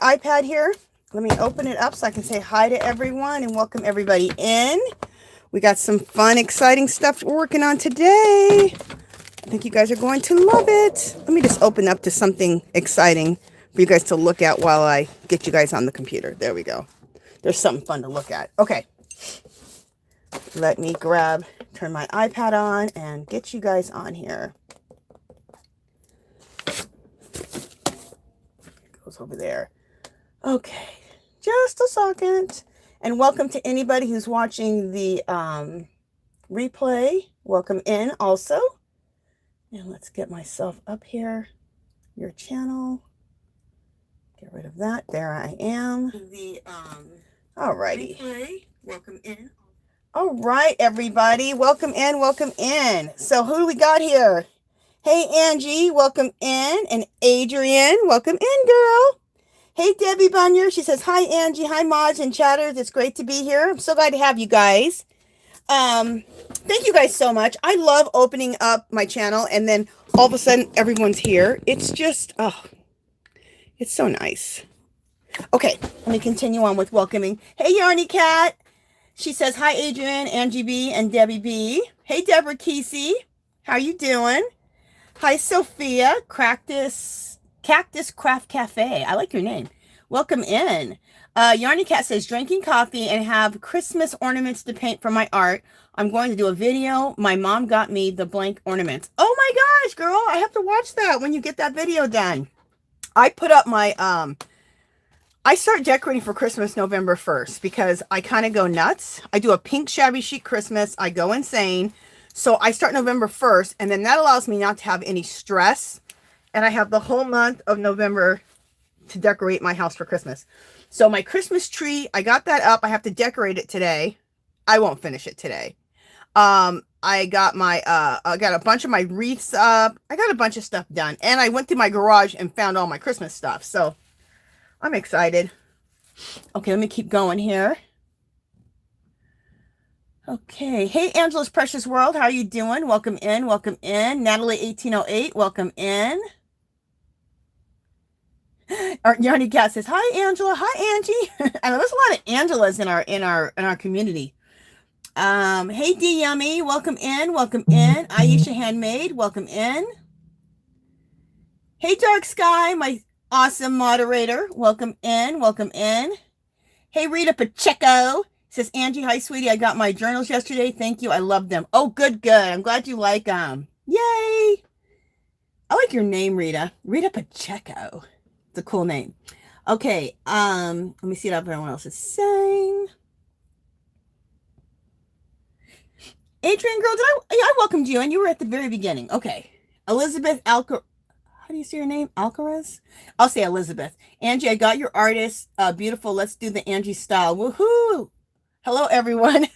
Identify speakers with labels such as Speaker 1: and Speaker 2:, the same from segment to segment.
Speaker 1: my iPad here. Let me open it up so I can say hi to everyone and welcome everybody in. We got some fun, exciting stuff we're working on today. I think you guys are going to love it. Let me just open up to something exciting for you guys to look at while I get you guys on the computer. There we go. There's something fun to look at. Okay. Let me turn my iPad on and get you guys on here. Goes over there. Okay, just a second. And welcome to anybody who's watching the replay. Welcome in also. And let's get myself up here. Your channel. Get rid of that. There I am. Alrighty. Replay. Welcome in. All right, everybody. Welcome in. Welcome in. So who do we got here? Hey, Angie. Welcome in. And Adrian. Welcome in, girl. Hey, Debbie Bunyer. She says, hi, Angie. Hi, Mods and Chatters. It's great to be here. I'm so glad to have you guys. Thank you guys so much. I love opening up my channel and then all of a sudden everyone's here. It's just, oh, it's so nice. Okay, let me continue on with welcoming. Hey, Yarny Cat. She says, hi, Adrian, Angie B, and Debbie B. Hey, Deborah Kesey. How you doing? Hi, Sophia. Cactus Craft Cafe. I like your name. Welcome in. Yarny Cat says, drinking coffee and have Christmas ornaments to paint for my art. I'm going to do a video. My mom got me the blank ornaments. Oh my gosh, girl. I have to watch that when you get that video done. I put up my, I start decorating for Christmas November 1st because I kind of go nuts. I do a pink shabby chic Christmas. I go insane. So I start November 1st, and then that allows me not to have any stress. And I have the whole month of November to decorate my house for Christmas. So my Christmas tree, I got that up. I have to decorate it today. I won't finish it today. I got a bunch of my wreaths up. I got a bunch of stuff done. And I went through my garage and found all my Christmas stuff. So I'm excited. Okay, let me keep going here. Okay. Hey, Angela's Precious World. How are you doing? Welcome in. Welcome in. Natalie 1808. Welcome in. Yarny Cat says, hi, Angela. Hi, Angie. I know there's a lot of Angelas in our community. Hey, D Yummy. Welcome in. Welcome in. Aisha Handmade. Welcome in. Hey, Dark Sky, my awesome moderator. Welcome in. Welcome in. Hey, Rita Pacheco. Says, Angie, hi, sweetie. I got my journals yesterday. Thank you. I love them. Oh, good, good. I'm glad you like them. Yay. I like your name, Rita. Rita Pacheco. It's a cool name. Okay. Let me see what everyone else is saying. Adrian, girl, I welcomed you, and you were at the very beginning. Okay. Elizabeth How do you say your name? Alcaraz? I'll say Elizabeth. Angie, I got your artist. Beautiful. Let's do the Angie style. Woohoo! Hello, everyone.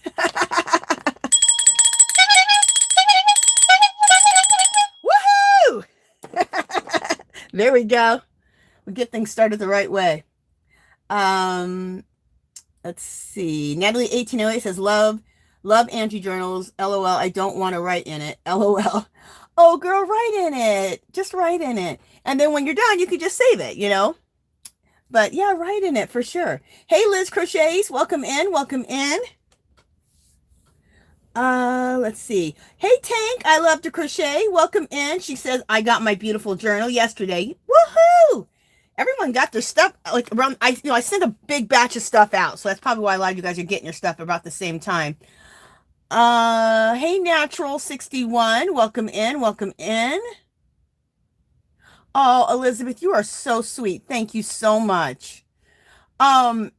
Speaker 1: Woohoo! There we go. We get things started the right way. Let's see. Natalie 1808 says, love Angie journals. LOL. I don't want to write in it. LOL. Oh, girl, write in it. Just write in it. And then when you're done, you can just save it, you know? But yeah, write in it for sure. Hey, Liz Crochets, welcome in. Welcome in. Let's see. Hey, Tank, I love to crochet. Welcome in. She says, I got my beautiful journal yesterday. Woohoo! Everyone got their stuff like around. I sent a big batch of stuff out, so that's probably why a lot of you guys are getting your stuff about the same time. Hey, Natural 61, welcome in. Welcome in. Oh, Elizabeth, you are so sweet. Thank you so much. You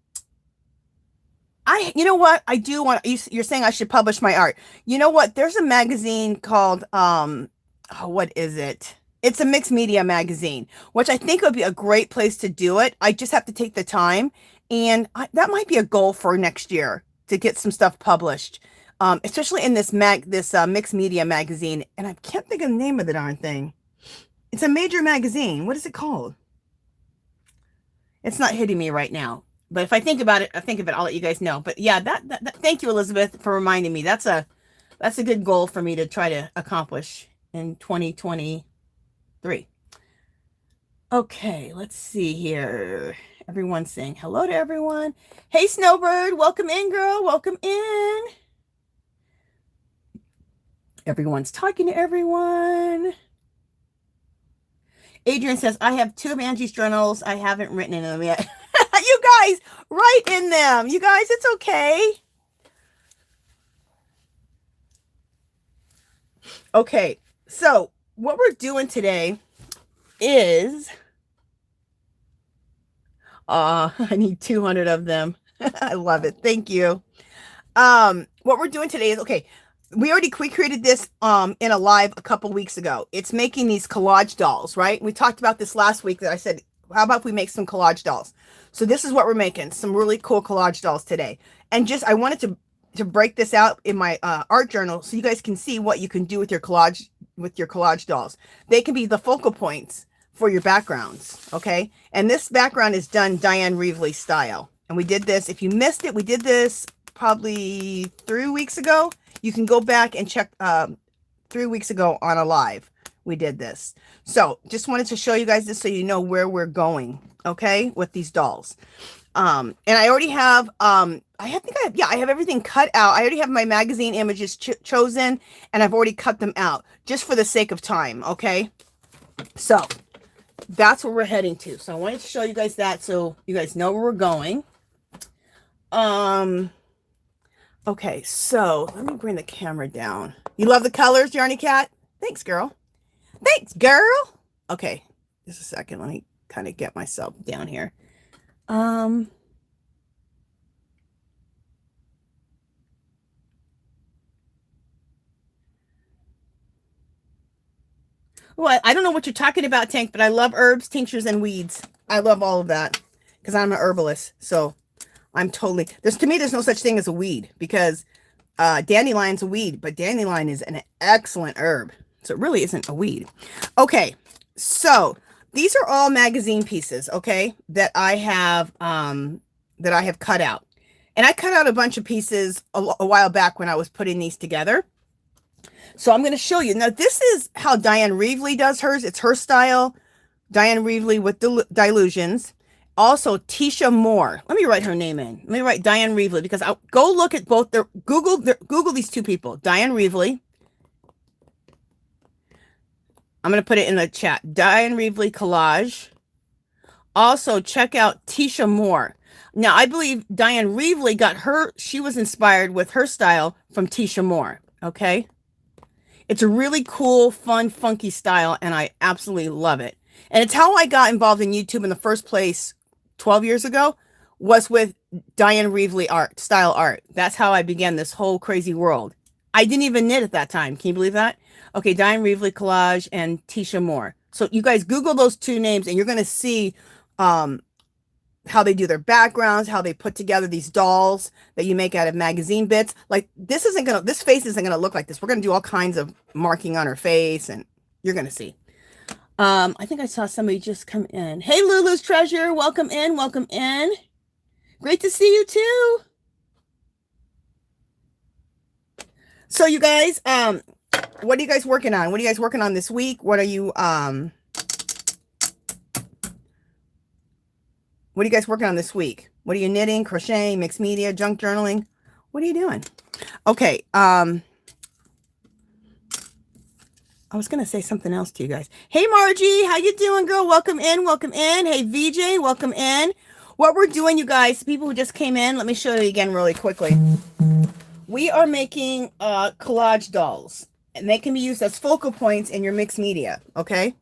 Speaker 1: know what? I do want, you're saying I should publish my art. You know what? There's a magazine called, what is it? It's a mixed media magazine, which I think would be a great place to do it. I just have to take the time. And that might be a goal for next year to get some stuff published. Especially in this mixed media magazine. And I can't think of the name of the darn thing. It's a major magazine. What is it called? It's not hitting me right now. But if I think about it, I'll let you guys know. But yeah, thank you, Elizabeth, for reminding me. That's a good goal for me to try to accomplish in 2023. Okay, let's see here. Everyone's saying hello to everyone. Hey, Snowbird, welcome in, girl. Welcome in. Everyone's talking to everyone. Adrian says, I have 2 of Angie's journals. I haven't written in them yet. You guys, write in them. You guys, it's okay. Okay, so what we're doing today is, I need 200 of them. I love it. Thank you. What we're doing today is, okay, we created this in a live a couple weeks ago. It's making these collage dolls, right? We talked about this last week that I said, how about if we make some collage dolls? So this is what we're making, some really cool collage dolls today. And just, I wanted to break this out in my art journal so you guys can see what you can do with your collage dolls. They can be the focal points for your backgrounds, okay? And this background is done Diane Reevely style. And we did this, if you missed it, we did this probably 3 weeks ago. You can go back and check 3 weeks ago on a live. We did this. So just wanted to show you guys this so you know where we're going, okay, with these dolls. And I already have, I have everything cut out. I already have my magazine images chosen, and I've already cut them out just for the sake of time, okay? So that's where we're heading to. So I wanted to show you guys that so you guys know where we're going. Okay, so let me bring the camera down. You love the colors, Yarny Cat? Thanks, girl. Thanks, girl. Okay, just a second. Let me kind of get myself down here. Well, I don't know what you're talking about, Tank, but I love herbs, tinctures, and weeds. I love all of that because I'm an herbalist. So I'm totally, to me, there's no such thing as a weed because dandelion's a weed, but dandelion is an excellent herb. So it really isn't a weed. Okay, so these are all magazine pieces, okay, that I have cut out. And I cut out a bunch of pieces a while back when I was putting these together. So I'm going to show you. Now, this is how Diane Reevely does hers. It's her style. Diane Reevely with DYLUSIONS. Also, Tisha Moore. Let me write her name in. Let me write Diane Reevely because I'll go look at both their Google these 2 people. Diane Reevely. I'm going to put it in the chat. Diane Reevely Collage. Also, check out Tisha Moore. Now, I believe Diane Reevely she was inspired with her style from Tisha Moore. Okay. It's a really cool, fun, funky style, and I absolutely love it. And it's how I got involved in YouTube in the first place 12 years ago, was with Diane Reevely style art. That's how I began this whole crazy world. I didn't even knit at that time. Can you believe that? Okay, Diane Reevely Collage and Tisha Moore. So you guys Google those 2 names, and you're going to see how they do their backgrounds, how they put together these dolls that you make out of magazine bits. Like this face isn't gonna look like this. We're gonna do all kinds of marking on her face, and you're gonna see. I think I saw somebody just come in. Hey, Lulu's Treasure, welcome in, welcome in. Great to see you too. So you guys, what are you guys working on? What are you guys working on this week? What are you What are you guys working on this week? What are you knitting, crocheting, mixed media, junk journaling? What are you doing? Okay. I was going to say something else to you guys. Hey, Margie, how you doing, girl? Welcome in, welcome in. Hey, VJ, welcome in. What we're doing, you guys, people who just came in, let me show you again really quickly. We are making collage dolls, and they can be used as focal points in your mixed media, okay?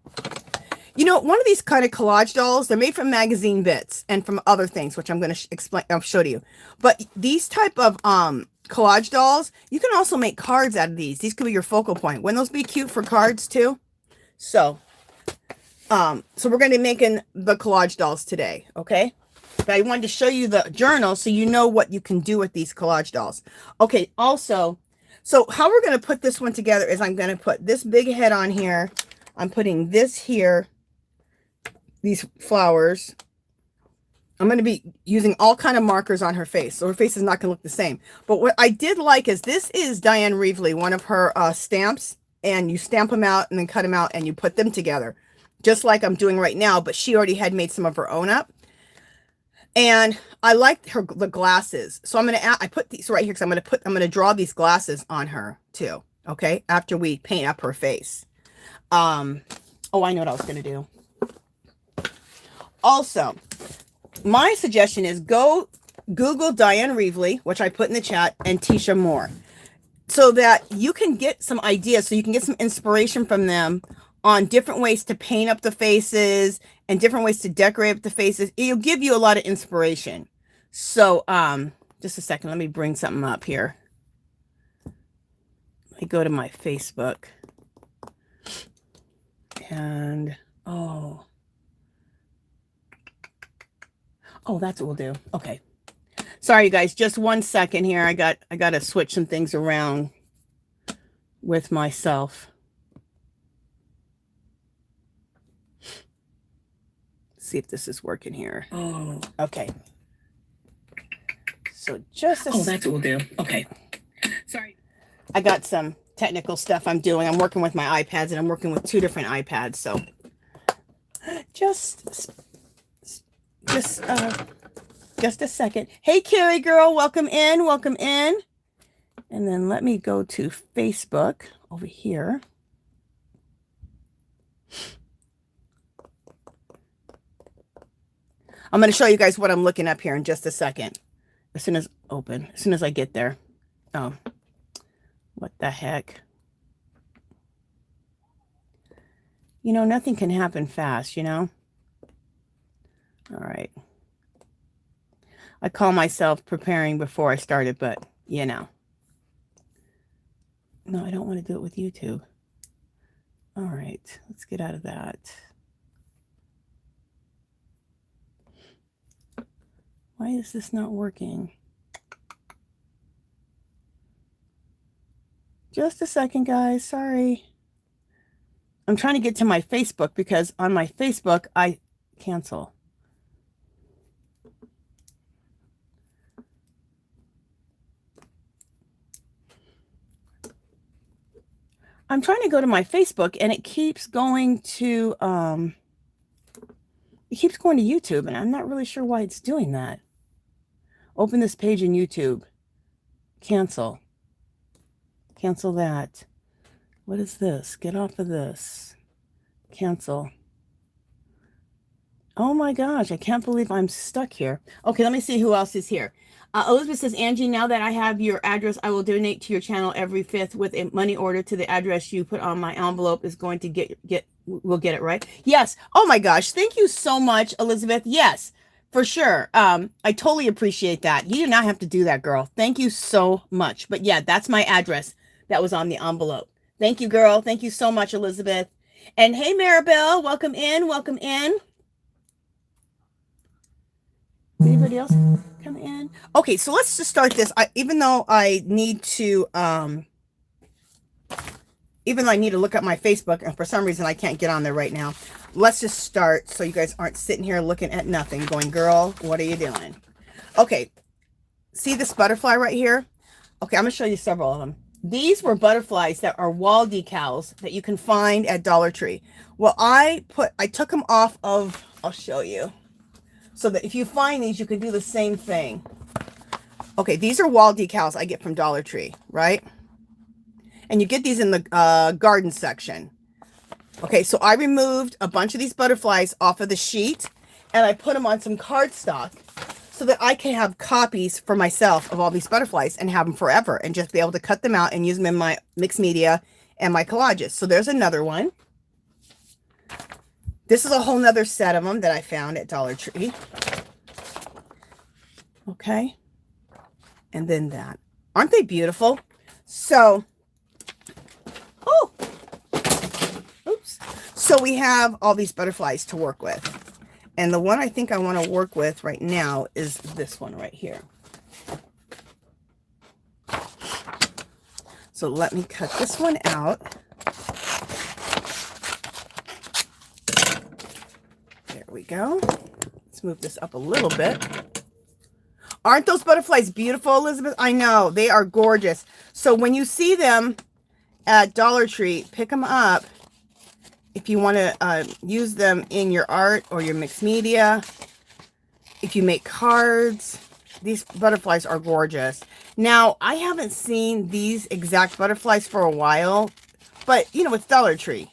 Speaker 1: You know, one of these kind of collage dolls, they're made from magazine bits and from other things, which I'm going to explain, I'll show to you. But these type of collage dolls, you can also make cards out of these. These could be your focal point. Wouldn't those be cute for cards too? So we're going to be making the collage dolls today, okay? But I wanted to show you the journal so you know what you can do with these collage dolls. Okay, also, so how we're going to put this one together is I'm going to put this big head on here. I'm putting this here. These flowers. I'm going to be using all kind of markers on her face. So her face is not going to look the same. But what I did like is this is Diane Reevely, one of her stamps. And you stamp them out and then cut them out and you put them together. Just like I'm doing right now. But she already had made some of her own up. And I like the glasses. So I'm going to I put these right here because I'm going to draw these glasses on her too. Okay? After we paint up her face. Oh, I know what I was going to do. Also, my suggestion is go Google Diane Reevely, which I put in the chat, and Tisha Moore, so that you can get some ideas, so you can get some inspiration from them on different ways to paint up the faces and different ways to decorate up the faces. It'll give you a lot of inspiration. So, just a second, let me bring something up here. Let me go to my Facebook. And, oh, that's what we'll do. Okay. Sorry, you guys, just 1 second here. I got to switch some things around with myself. See if this is working here. Oh, okay. So just a
Speaker 2: that's what we'll do. Okay.
Speaker 1: Sorry. I got some technical stuff I'm doing. I'm working with my iPads, and I'm working with 2 different iPads. So just a second. Hey, Carrie girl, welcome in, welcome in. And then let me go to Facebook over here. I'm going to show you guys what I'm looking up here in just a second. As soon as I get there. Oh, what the heck? You know, nothing can happen fast, you know? All right. I call myself preparing before I started, but you know. No, I don't want to do it with YouTube. All right, let's get out of that. Why is this not working? Just a second, guys. Sorry. I'm trying to get to my Facebook because on my Facebook, I cancel. I'm trying to go to my Facebook and it keeps going to YouTube, and I'm not really sure why it's doing that. Open this page in YouTube. Cancel. Cancel that. What is this? Get off of this. Cancel. Oh my gosh, I can't believe I'm stuck here. Okay, let me see who else is here. Elizabeth says, Angie, now that I have your address, I will donate to your channel every 5th with a money order to the address you put on my envelope is going to we'll get it right. Yes. Oh my gosh. Thank you so much, Elizabeth. Yes, for sure. I totally appreciate that. You do not have to do that, girl. Thank you so much. But yeah, that's my address that was on the envelope. Thank you, girl. Thank you so much, Elizabeth. And hey, Maribel, welcome in. Welcome in. Anybody else come in? Okay, so let's just start this. Even though I need to look at my Facebook, and for some reason I can't get on there right now. Let's just start so you guys aren't sitting here looking at nothing going, girl, what are you doing? Okay, see this butterfly right here? Okay, I'm gonna show you several of them. These were butterflies that are wall decals that you can find at Dollar Tree. Well, I took them off of, I'll show you. So that if you find these, you can do the same thing. Okay, these are wall decals I get from Dollar Tree, right? And you get these in the garden section. Okay, so I removed a bunch of these butterflies off of the sheet, and I put them on some cardstock so that I can have copies for myself of all these butterflies and have them forever and just be able to cut them out and use them in my mixed media and my collages. So there's another one. This is a whole nother set of them that I found at Dollar Tree. Okay. And then that. Aren't they beautiful? So, oh, oops. So we have all these butterflies to work with. And the one I think I want to work with right now is this one right here. So let me cut this one out. There we go. Let's move this up a little bit. Aren't those butterflies beautiful, Elizabeth? I know, they are gorgeous. So when you see them at Dollar Tree, pick them up if you want to use them in your art or your mixed media. if you make cards, these butterflies are gorgeous. Now, I haven't seen these exact butterflies for a while, but you know, it's Dollar Tree.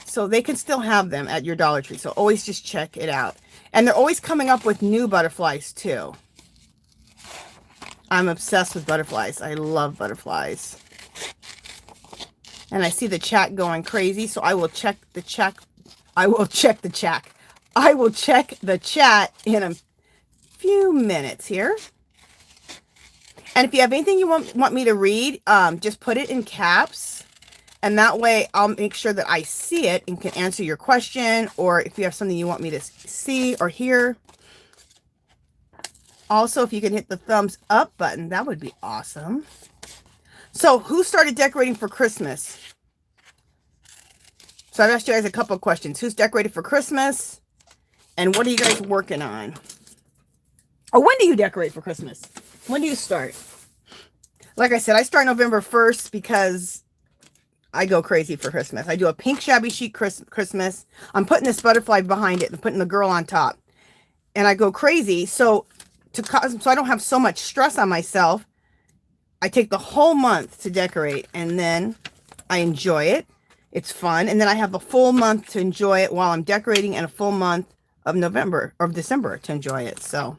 Speaker 1: So they can still have them at your Dollar Tree. So always just check it out. And they're always coming up with new butterflies too. I'm obsessed with butterflies. I love butterflies. And I see the chat going crazy, so I will check the chat. I will check the chat. I will check the chat in a few minutes here. And if you have anything you want me to read, just put it in caps. And that way I'll make sure that I see it and can answer your question. Or if you have something you want me to see or hear. Also, if you can hit the thumbs up button, that would be awesome. So who started decorating for Christmas? So I've asked you guys a couple of questions. Who's decorated for Christmas? And what are you guys working on? Or when do you decorate for Christmas? When do you start? Like I said, I start November 1st because I go crazy for Christmas. I do a pink shabby chic Christmas. I'm putting this butterfly behind it and putting the girl on top. And I go crazy. So I don't have so much stress on myself, I take the whole month to decorate, and then I enjoy it. It's fun. And then I have a full month to enjoy it while I'm decorating, and a full month of November or December to enjoy it. So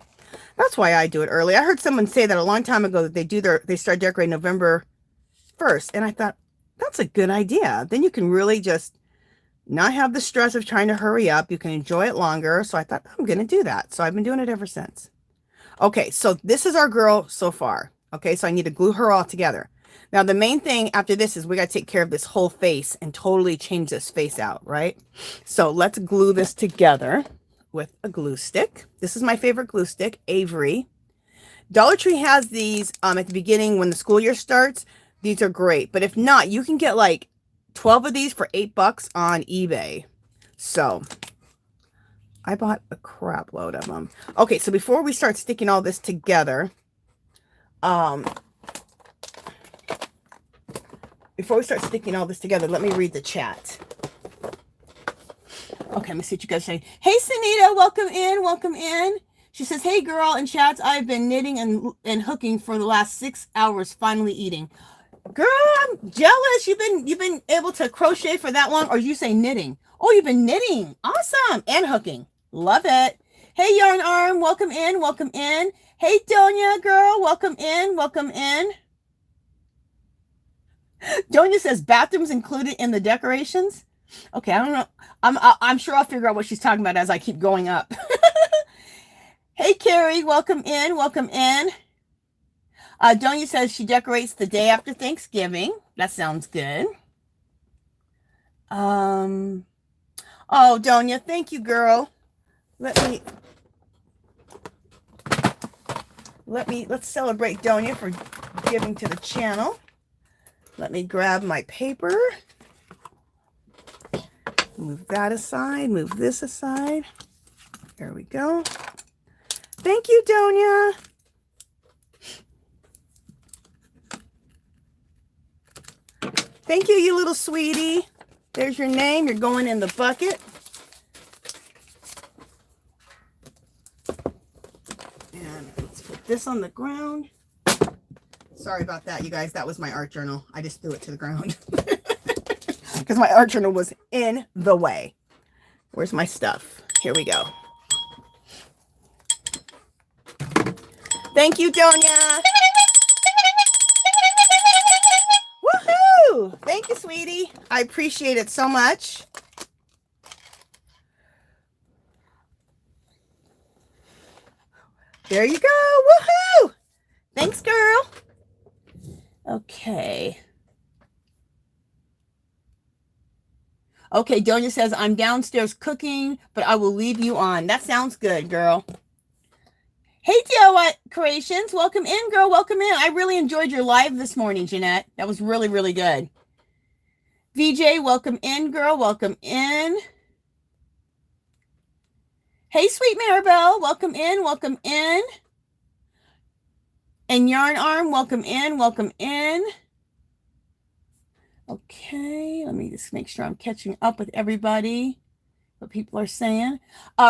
Speaker 1: that's why I do it early. I heard someone say that a long time ago that they start decorating November 1st. And I thought, that's a good idea. Then you can really just not have the stress of trying to hurry up. You can enjoy it longer. So I thought, I'm going to do that. So I've been doing it ever since. Okay, so this is our girl so far. Okay, so I need to glue her all together. Now, the main thing after this is we got to take care of this whole face and totally change this face out, right? So let's glue this together with a glue stick. This is my favorite glue stick, Avery. Dollar Tree has these at the beginning when the school year starts. These are great. But if not, you can get like 12 of these for $8 on eBay. So I bought a crap load of them. Okay, so before we start sticking all this together, let me read the chat. Okay, let me see what you guys say. Hey, Sunita, welcome in, welcome in. She says, hey, girl, in chats, I've been knitting and hooking for the last 6 hours, finally eating. Girl, I'm jealous. You've been able to crochet for that long, or you say knitting? Oh, you've been knitting. Awesome. And hooking. Love it. Hey, Yarn Arm, welcome in, welcome in. Hey, Donia, girl, welcome in, welcome in. Donia says bathrooms included in the decorations. Okay, I don't know. I'm sure I'll figure out what she's talking about as I keep going up. Hey, Carrie, welcome in, welcome in. Donia says she decorates the day after Thanksgiving. That sounds good. Oh, Donia, thank you, girl. Let's celebrate Donia for giving to the channel. Let me grab my paper. Move that aside, move this aside. There we go. Thank you, Donia. Thank you, you little sweetie. There's your name. You're going in the bucket. And let's put this on the ground. Sorry about that, you guys. That was my art journal. I just threw it to the ground. Because my art journal was in the way. Where's my stuff? Here we go. Thank you, Donia. Woohoo! Thank you, sweetie. I appreciate it so much. There you go. Woohoo! Thanks, girl. Okay. Okay, Donia says, I'm downstairs cooking, but I will leave you on. That sounds good, girl. Hey, DIY Creations. Welcome in, girl. Welcome in. I really enjoyed your live this morning, Jeanette. That was really, really good. VJ, welcome in, girl. Welcome in. Hey, sweet Maribel. Welcome in. Welcome in. And Yarn Arm, welcome in. Welcome in. Okay, let me just make sure I'm catching up with everybody. what people are saying.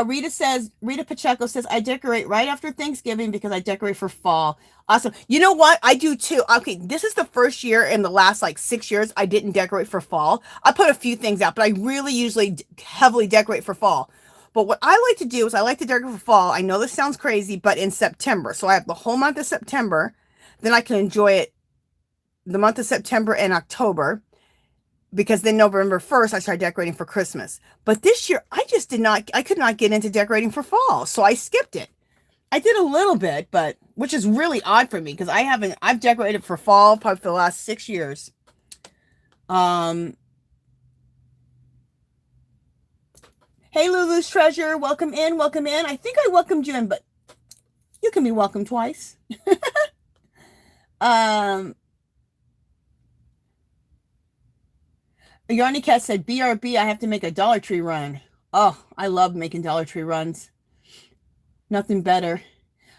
Speaker 1: Rita Pacheco says, I decorate right after Thanksgiving because I decorate for fall. Awesome. You know what? I do too. Okay, this is the first year in the last like 6 years I didn't decorate for fall. I put a few things out, but I really usually heavily decorate for fall. But what I like to do is I like to decorate for fall. I know this sounds crazy, but in September. So I have the whole month of September. Then I can enjoy it the month of September and October, because then November 1st, I started decorating for Christmas. But this year, I could not get into decorating for fall. So I skipped it. I did a little bit, but which is really odd for me because I've decorated for fall probably for the last 6 years. Hey, Lulu's Treasure, welcome in, welcome in. I think I welcomed you in, but you can be welcomed twice. Yarny Cat said, BRB, I have to make a Dollar Tree run. Oh, I love making Dollar Tree runs. Nothing better.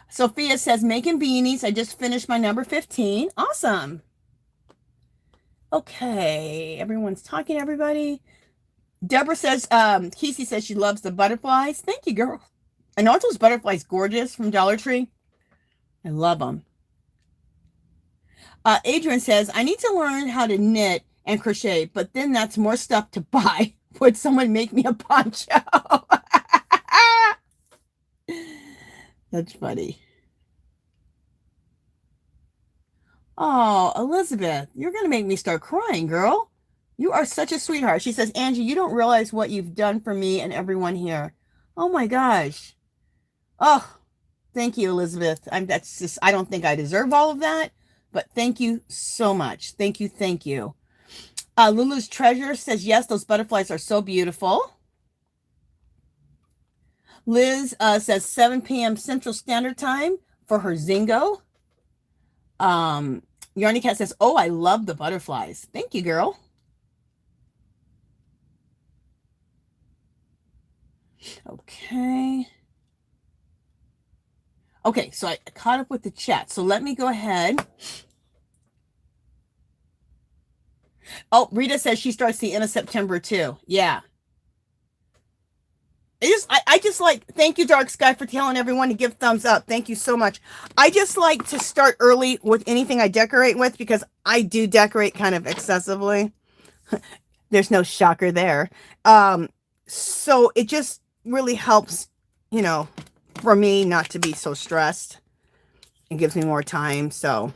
Speaker 1: Sophia says, making beanies. I just finished my number 15. Awesome. Okay. Everyone's talking, everybody. Deborah says, Kesey says she loves the butterflies. Thank you, girl. And aren't those butterflies gorgeous from Dollar Tree? I love them. Adrian says, I need to learn how to knit and crochet, but then that's more stuff to buy. Would someone make me a poncho? That's funny. Oh, Elizabeth, you're going to make me start crying, girl. You are such a sweetheart. She says, Angie, you don't realize what you've done for me and everyone here. Oh my gosh. Oh, thank you, Elizabeth. I don't think I deserve all of that, but thank you so much. Thank you. Thank you. Lulu's Treasure says, yes, those butterflies are so beautiful. Liz says 7 p.m. Central Standard Time for her Zingo. Yarny Cat says, oh, I love the butterflies. Thank you, girl. Okay. Okay, so I caught up with the chat. So let me go ahead. Oh, Rita says she starts the end of September too. Yeah. I just like, thank you, Dark Sky, for telling everyone to give thumbs up. Thank you so much. I just like to start early with anything I decorate with because I do decorate kind of excessively. There's no shocker there. So it just really helps, you know, for me not to be so stressed. It gives me more time. So.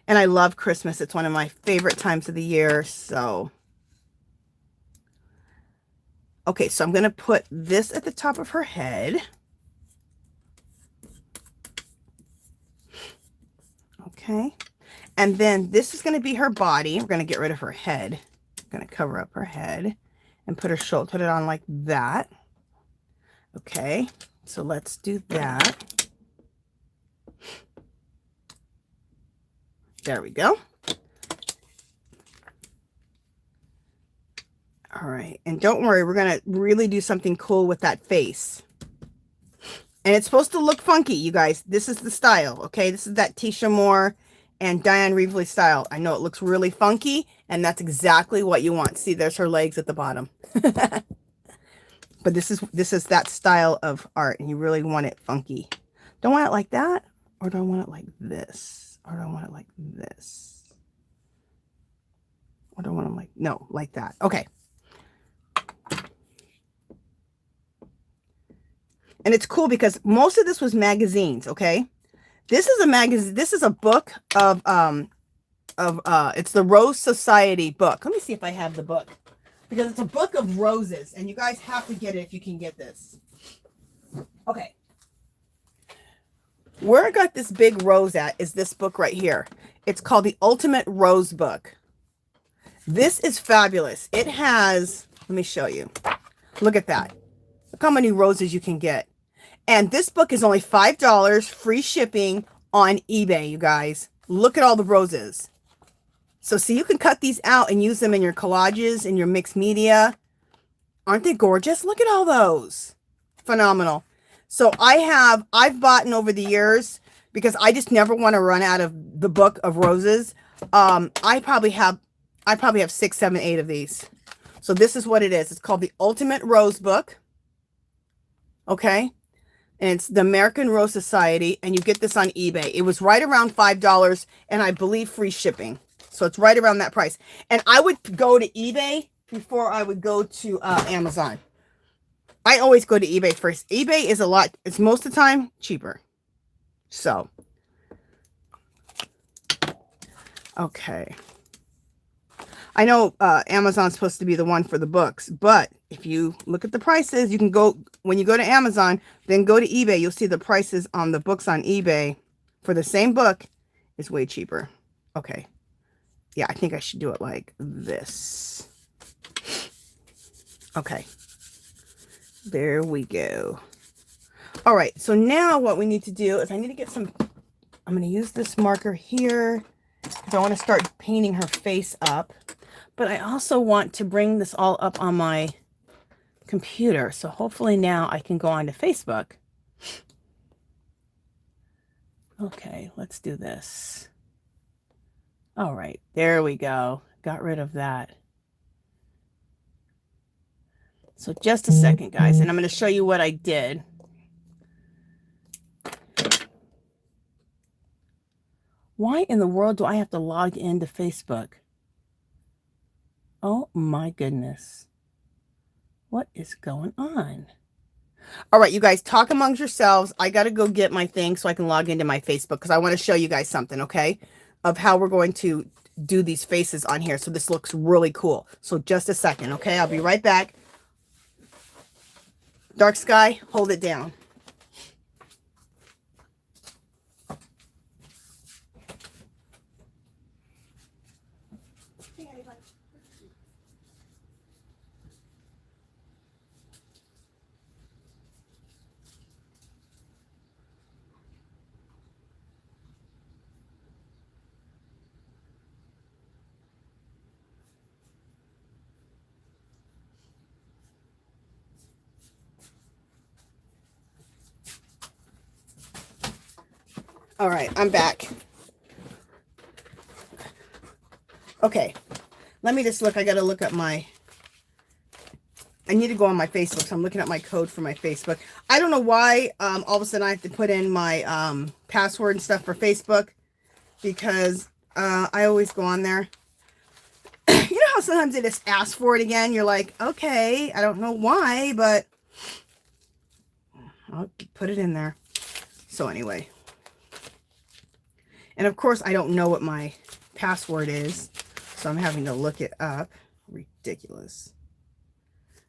Speaker 1: And I love Christmas. It's one of my favorite times of the year. So, okay, so I'm going to put this at the top of her head. Okay. And then this is going to be her body. We're going to get rid of her head. I'm going to cover up her head and put it on like that. Okay. So let's do that. There we go. All right. And don't worry, we're going to really do something cool with that face. And it's supposed to look funky, you guys. This is the style, okay? This is that Tisha Moore and Diane Reevely style. I know it looks really funky, and that's exactly what you want. See, there's her legs at the bottom. But this is that style of art, and you really want it funky. Don't want it like that, or do I want it like this? Or do I want it like this? Or do I want it like, no, like that. Okay. And it's cool because most of this was magazines, okay? This is a magazine. This is a book of it's the Rose Society book. Let me see if I have the book. Because it's a book of roses. And you guys have to get it if you can get this. Okay. Where I got this big rose at is this book right here. It's called The Ultimate Rose Book. This is fabulous. It has, let me show you. Look at that. Look how many roses you can get. And this book is only $5, free shipping on eBay, you guys. Look at all the roses. So see, you can cut these out and use them in your collages, in your mixed media. Aren't they gorgeous? Look at all those. Phenomenal. So I've bought over the years because I just never want to run out of the book of roses. I probably have I probably have 6, 7, 8 of these. So this is what it is. It's called the Ultimate Rose Book. Okay. And it's the American Rose Society. And you get this on eBay. It was right around $5 and I believe free shipping. So it's right around that price. And I would go to eBay before I would go to Amazon. I always go to eBay first. eBay is it's most of the time cheaper. So, okay. I know Amazon's supposed to be the one for the books, but if you look at the prices, you can go, when you go to Amazon, then go to eBay, you'll see the prices on the books on eBay for the same book is way cheaper. Okay. Yeah, I think I should do it like this. Okay. There we go. All right. So now what we need to do is I need to get some, I'm going to use this marker here because I want to start painting her face up. But I also want to bring this all up on my computer. So hopefully now I can go on to Facebook. Okay, let's do this. All right, there we go. Got rid of that. So just a second, guys, and I'm going to show you what I did. Why in the world do I have to log into Facebook? Oh my goodness. What is going on? All right, you guys, talk amongst yourselves. I got to go get my thing so I can log into my Facebook because I want to show you guys something, okay, of how we're going to do these faces on here. So this looks really cool. So just a second, okay? I'll be right back. Dark Sky, hold it down. All right, I'm back. Okay, let me just look. I got to look up my, I need to go on my Facebook. So I'm looking at my code for my Facebook. I don't know why all of a sudden I have to put in my password and stuff for Facebook because I always go on there. You know how sometimes they just ask for it again? You're like, okay, I don't know why, but I'll put it in there. So anyway. And of course, I don't know what my password is, so I'm having to look it up. Ridiculous.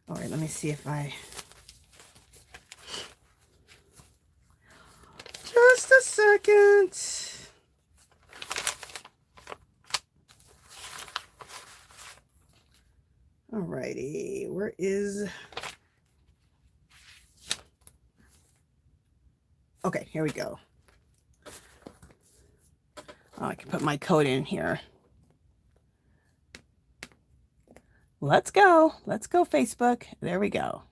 Speaker 1: All right, let me see if I... Just a second. All righty, where is... Okay, here we go. Oh, I can put my code in here. Let's go. Let's go, Facebook. There we go.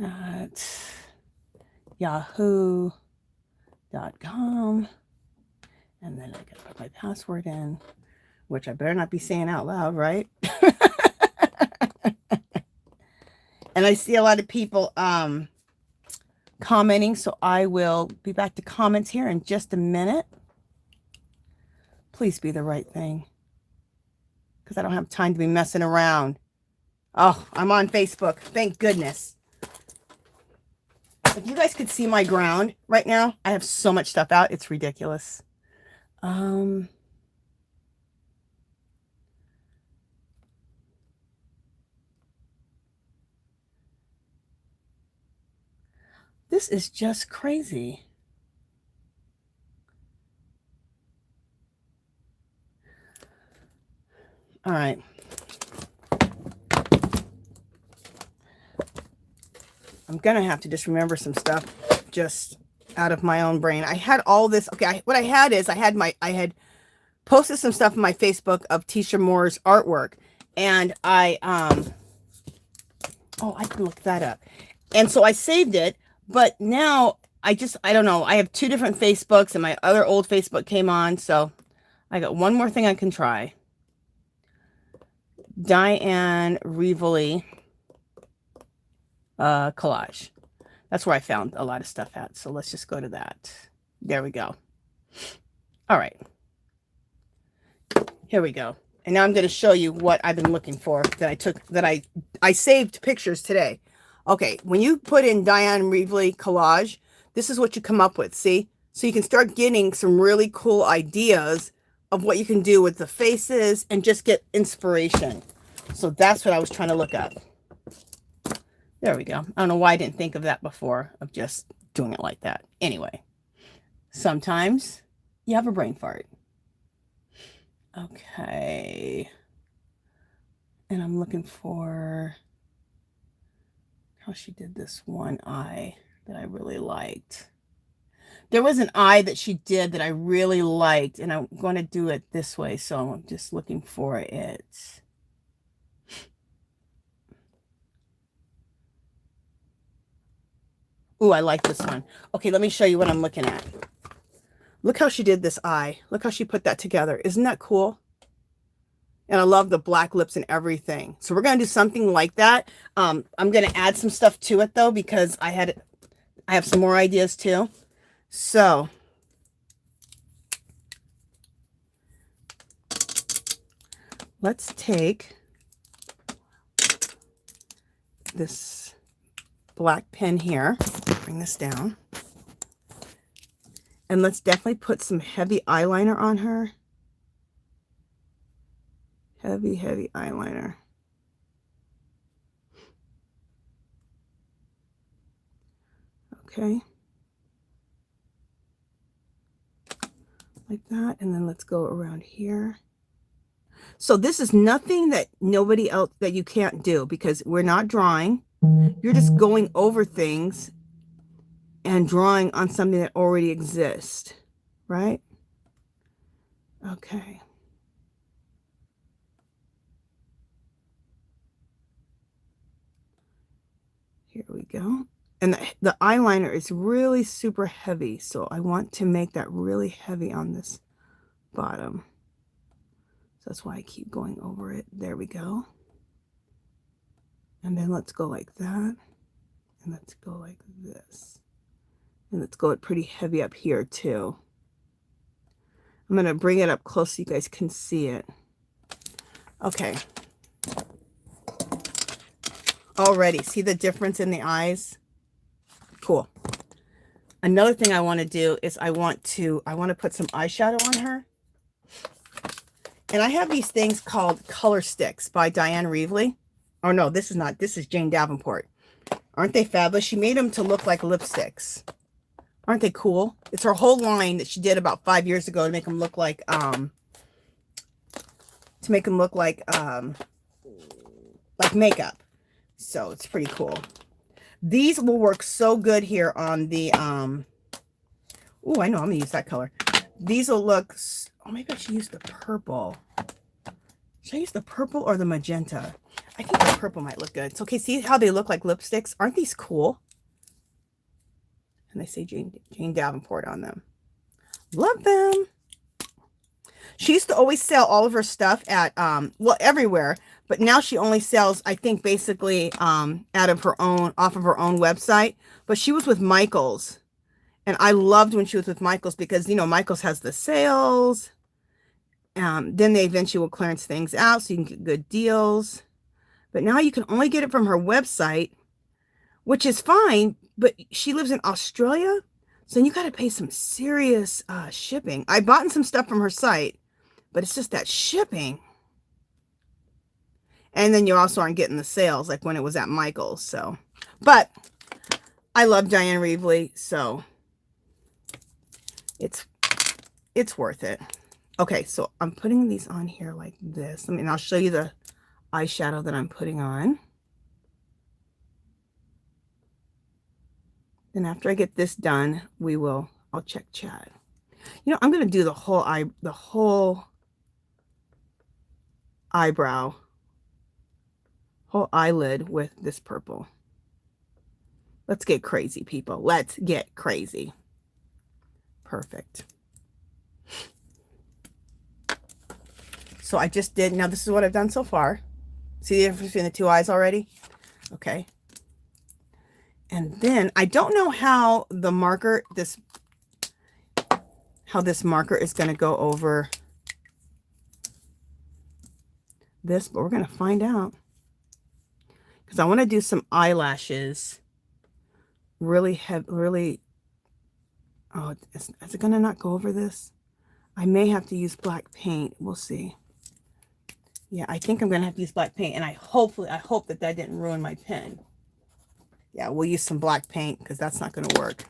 Speaker 1: At yahoo.com. And then I gotta put my password in, which I better not be saying out loud, right? And I see a lot of people commenting, so I will be back to comments here in just a minute. Please be the right thing, because I don't have time to be messing around. Oh, I'm on Facebook. Thank goodness. If you guys could see my ground right now, I have so much stuff out. It's ridiculous. This is just crazy. All right. I'm going to have to just remember some stuff just out of my own brain. I had all this. Okay. What I had is I had posted some stuff on my Facebook of Tisha Moore's artwork, and I can look that up. And so I saved it, but now I don't know. I have two different Facebooks and my other old Facebook came on. So I got one more thing I can try. Diane Reevely collage. That's where I found a lot of stuff at. So let's just go to that. There we go. All right. Here we go. And now I'm going to show you what I've been looking for that I took, that I saved pictures today. Okay, when you put in Diane Reevely collage, this is what you come up with, see? So you can start getting some really cool ideas of what you can do with the faces and just get inspiration. So that's what I was trying to look up. There we go. I don't know why I didn't think of that before, of just doing it like that. Anyway, sometimes you have a brain fart. Okay. And I'm looking for how she did this one eye that I really liked. There was an eye that she did that I really liked, and I'm going to do it this way. So I'm just looking for it. Ooh, I like this one. Okay, let me show you what I'm looking at. Look how she did this eye. Look how she put that together. Isn't that cool? And I love the black lips and everything. So we're going to do something like that. I'm going to add some stuff to it though, because I have some more ideas too. So let's take this black pen here, bring this down, and let's definitely put some heavy eyeliner on her. Heavy, heavy eyeliner. Okay. Like that. And then let's go around here. So this is nothing that nobody else, that you can't do, because we're not drawing. You're just going over things and drawing on something that already exists, right? Okay. Here we go. And the eyeliner is really super heavy, so I want to make that really heavy on this bottom. So that's why I keep going over it. There we go. And then let's go like that. And let's go like this. And let's go pretty heavy up here too. I'm going to bring it up close so you guys can see it. Okay. Already, see the difference in the eyes? Cool. Another thing I want to do is I want to put some eyeshadow on her. And I have these things called color sticks by Diane Reevely. Oh no, this is not. This is Jane Davenport. Aren't they fabulous? She made them to look like lipsticks. Aren't they cool? It's her whole line that she did about 5 years ago to make them look like makeup. So it's pretty cool. These will work so good here on the oh, I know, I'm gonna use that color. These will look, oh, maybe I should use the purple. Should I use the purple or the magenta? I think the purple might look good. So, okay, see how they look like lipsticks? Aren't these cool? And they say Jane Davenport on them. Love them. She used to always sell all of her stuff at, well, everywhere. But now she only sells, I think, basically off of her own website. But she was with Michael's. And I loved when she was with Michael's because, you know, Michael's has the sales. Then they eventually will clearance things out so you can get good deals. But now you can only get it from her website, which is fine. But she lives in Australia. So you got to pay some serious shipping. I bought some stuff from her site, but it's just that shipping. And then you also aren't getting the sales like when it was at Michael's. So, but I love Diane Reevely, so it's worth it. Okay, so I'm putting these on here like this. I mean, I'll show you the eyeshadow that I'm putting on. Then after I get this done, I'll check chat. You know, I'm going to do the whole eyebrow, whole eyelid with this purple. Let's get crazy, people. Let's get crazy. Perfect. So I just did, now this is what I've done so far. See the difference between the two eyes already? Okay. And then I don't know how the marker, how this marker is going to go over this, but we're going to find out. Because I want to do some eyelashes. Really heavy, really. Oh, is it going to not go over this? I may have to use black paint. We'll see. Yeah, I think I'm going to have to use black paint. And I hope that didn't ruin my pen. Yeah, we'll use some black paint because that's not going to work.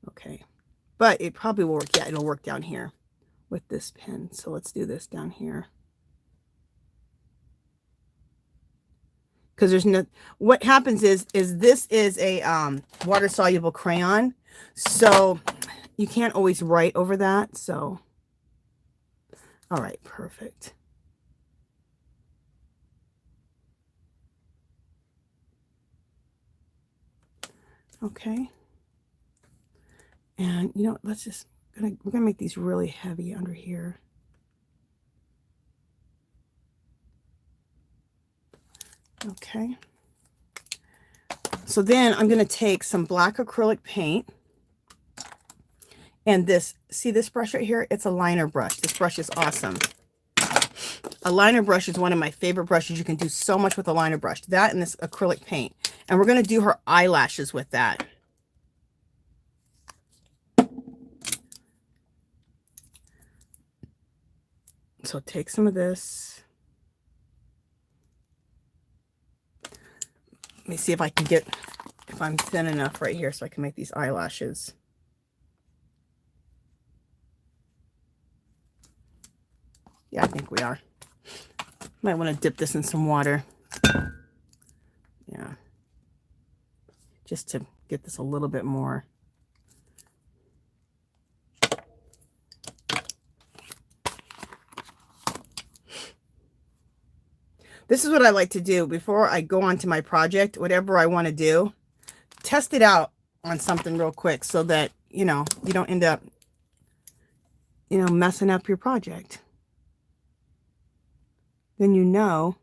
Speaker 1: Okay. But it probably will work. Yeah, it'll work down here with this pen. So let's do this down here. Because there's no, what happens is this is a water soluble crayon. So you can't always write over that. So, all right, perfect. Okay. And you know, let's just, we're gonna make these really heavy under here. Okay. So then I'm going to take some black acrylic paint and this, see this brush right here? It's a liner brush. This brush is awesome. A liner brush is one of my favorite brushes. You can do so much with a liner brush. That and this acrylic paint. And we're going to do her eyelashes with that. So take some of this. Let me see if I can get, if I'm thin enough right here so I can make these eyelashes. Yeah, I think we are. Might want to dip this in some water. Yeah. Just to get this a little bit more. This is what I like to do before I go on to my project, whatever I want to do, test it out on something real quick so that, you know, you don't end up, you know, messing up your project. Then you know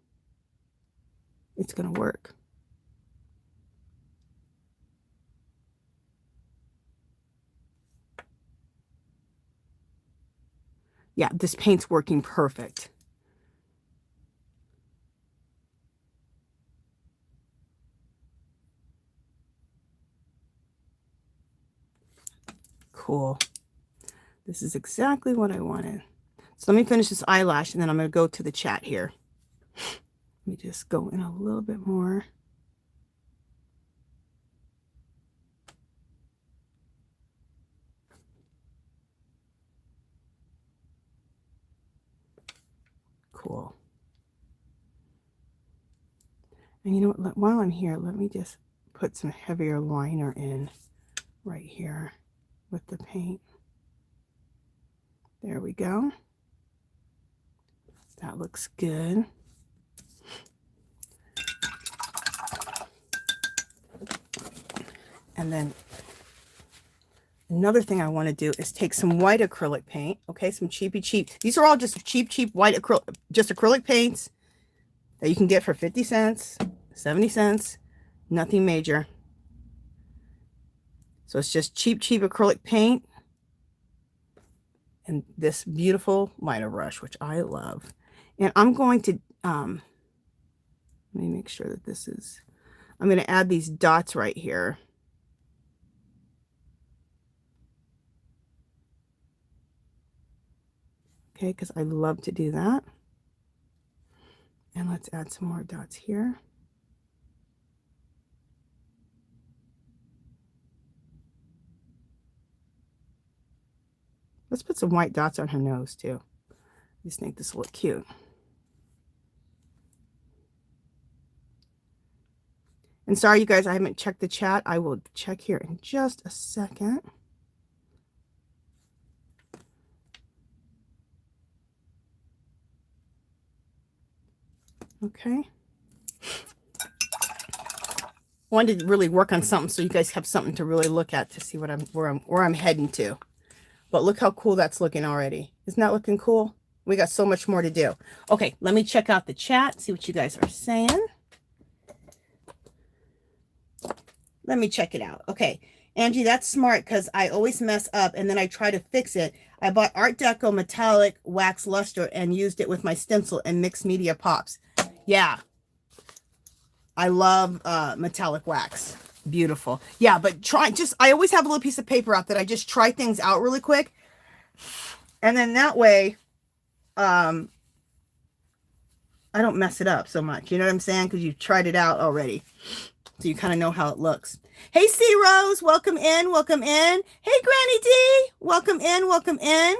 Speaker 1: it's going to work. Yeah, this paint's working perfect. Cool. This is exactly what I wanted. So let me finish this eyelash and then I'm going to go to the chat here. Let me just go in a little bit more. Cool. And you know what, while I'm here, let me just put some heavier liner in right here with the paint. There we go. That looks good. And then another thing I want to do is take some white acrylic paint. Okay, some cheap. These are all just cheap white acrylic, just acrylic paints that you can get for 50 cents, 70 cents, nothing major. So it's just cheap acrylic paint and this beautiful liner brush, which I love. And I'm going to, let me make sure that this is, I'm going to add these dots right here. Okay, because I love to do that. And let's add some more dots here. Let's put some white dots on her nose too. Just make this look cute. And sorry, you guys, I haven't checked the chat. I will check here in just a second. Okay. Wanted to really work on something so you guys have something to really look at to see what where I'm heading to. But look how cool that's looking already. Isn't that looking cool? We got so much more to do. Okay, let me check out the chat, see what you guys are saying. Let me check it out. Okay, Angie, that's smart because I always mess up and then I try to fix it. I bought Art Deco metallic wax luster and used it with my stencil and mixed media pops. Yeah, I love metallic wax. Beautiful. Yeah, but I always have a little piece of paper out that I just try things out really quick. And then that way, I don't mess it up so much. You know what I'm saying? Because you've tried it out already. So you kind of know how it looks. Hey, C Rose, welcome in, welcome in. Hey, Granny D, welcome in, welcome in.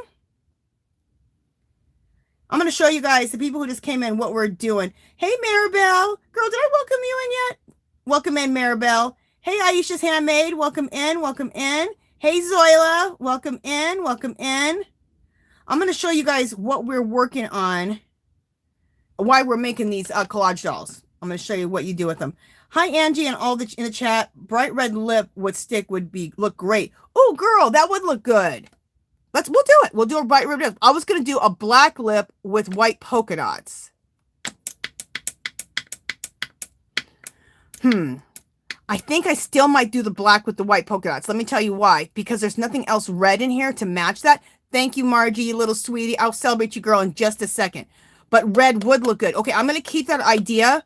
Speaker 1: I'm going to show you guys, the people who just came in, what we're doing. Hey, Maribel. Girl, did I welcome you in yet? Welcome in, Maribel. Hey, Aisha's Handmade, welcome in, welcome in. Hey, Zoila, welcome in, welcome in. I'm going to show you guys what we're working on, why we're making these collage dolls. I'm going to show you what you do with them. Hi, Angie, and all in the chat. Bright red lip with stick would look great. Oh, girl, that would look good. We'll do it. We'll do a bright red lip. I was going to do a black lip with white polka dots. I think I still might do the black with the white polka dots. Let me tell you why. Because there's nothing else red in here to match that. Thank you, Margie, you little sweetie. I'll celebrate you, girl, in just a second. But red would look good. Okay, I'm going to keep that idea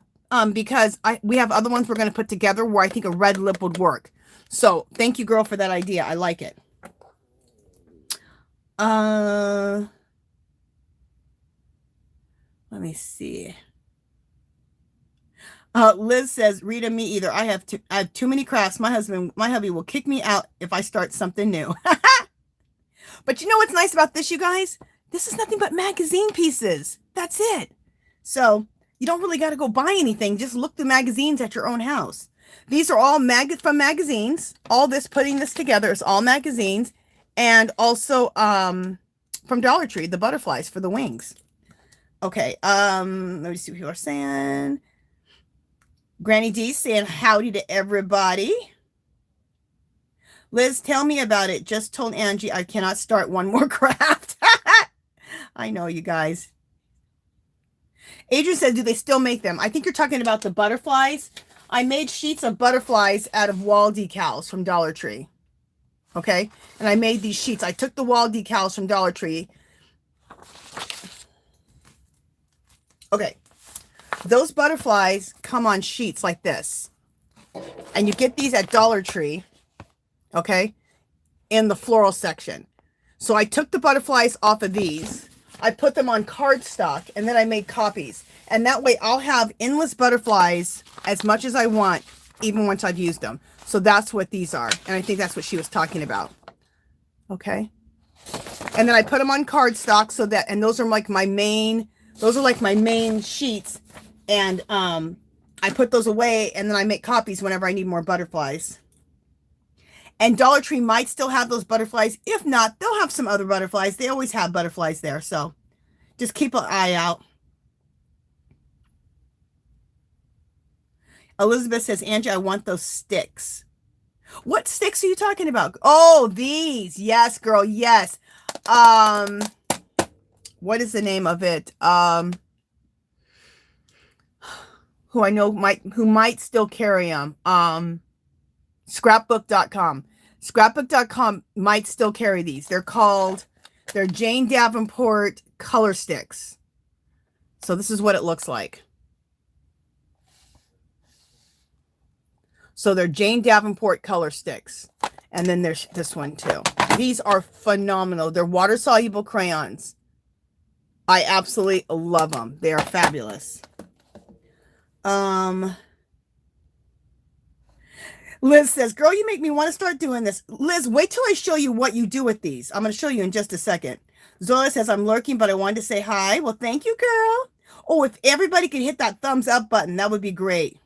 Speaker 1: because we have other ones we're going to put together where I think a red lip would work. So thank you, girl, for that idea. I like it. Let me see. Liz says, Rita, me either. I have too many crafts. My hubby will kick me out if I start something new. But you know what's nice about this, you guys? This is nothing but magazine pieces. That's it. So you don't really got to go buy anything. Just look the magazines at your own house. These are all from magazines. All this, putting this together is all magazines. And also from Dollar Tree, the butterflies for the wings. Okay, let me see what people are saying. Granny D saying howdy to everybody. Liz, tell me about it. Just told Angie I cannot start one more craft. I know, you guys. Adrian said, do they still make them? I think you're talking about the butterflies. I made sheets of butterflies out of wall decals from Dollar Tree. Okay, and I made these sheets. I took the wall decals from Dollar Tree. Okay, those butterflies come on sheets like this. And you get these at Dollar Tree. Okay, in the floral section. So I took the butterflies off of these. I put them on cardstock and then I made copies. And that way I'll have endless butterflies as much as I want, even once I've used them. So that's what these are. And I think that's what she was talking about. Okay. And then I put them on cardstock so that, and those are like my main sheets. And I put those away and then I make copies whenever I need more butterflies. And Dollar Tree might still have those butterflies. If not, they'll have some other butterflies. They always have butterflies there. So just keep an eye out. Elizabeth says, Angie, I want those sticks. What sticks are you talking about? Oh, these. Yes, girl. Yes. What is the name of it? Who I know who might still carry them. Scrapbook.com. Scrapbook.com might still carry these. They're Jane Davenport color sticks. So this is what it looks like. So they're Jane Davenport color sticks. And then there's this one too. These are phenomenal. They're water soluble crayons. I absolutely love them. They are fabulous. Liz says, girl, you make me want to start doing this. Liz, wait till I show you what you do with these. I'm going to show you in just a second. Zola says, I'm lurking, but I wanted to say hi. Well, thank you, girl. Oh, if everybody could hit that thumbs up button, that would be great.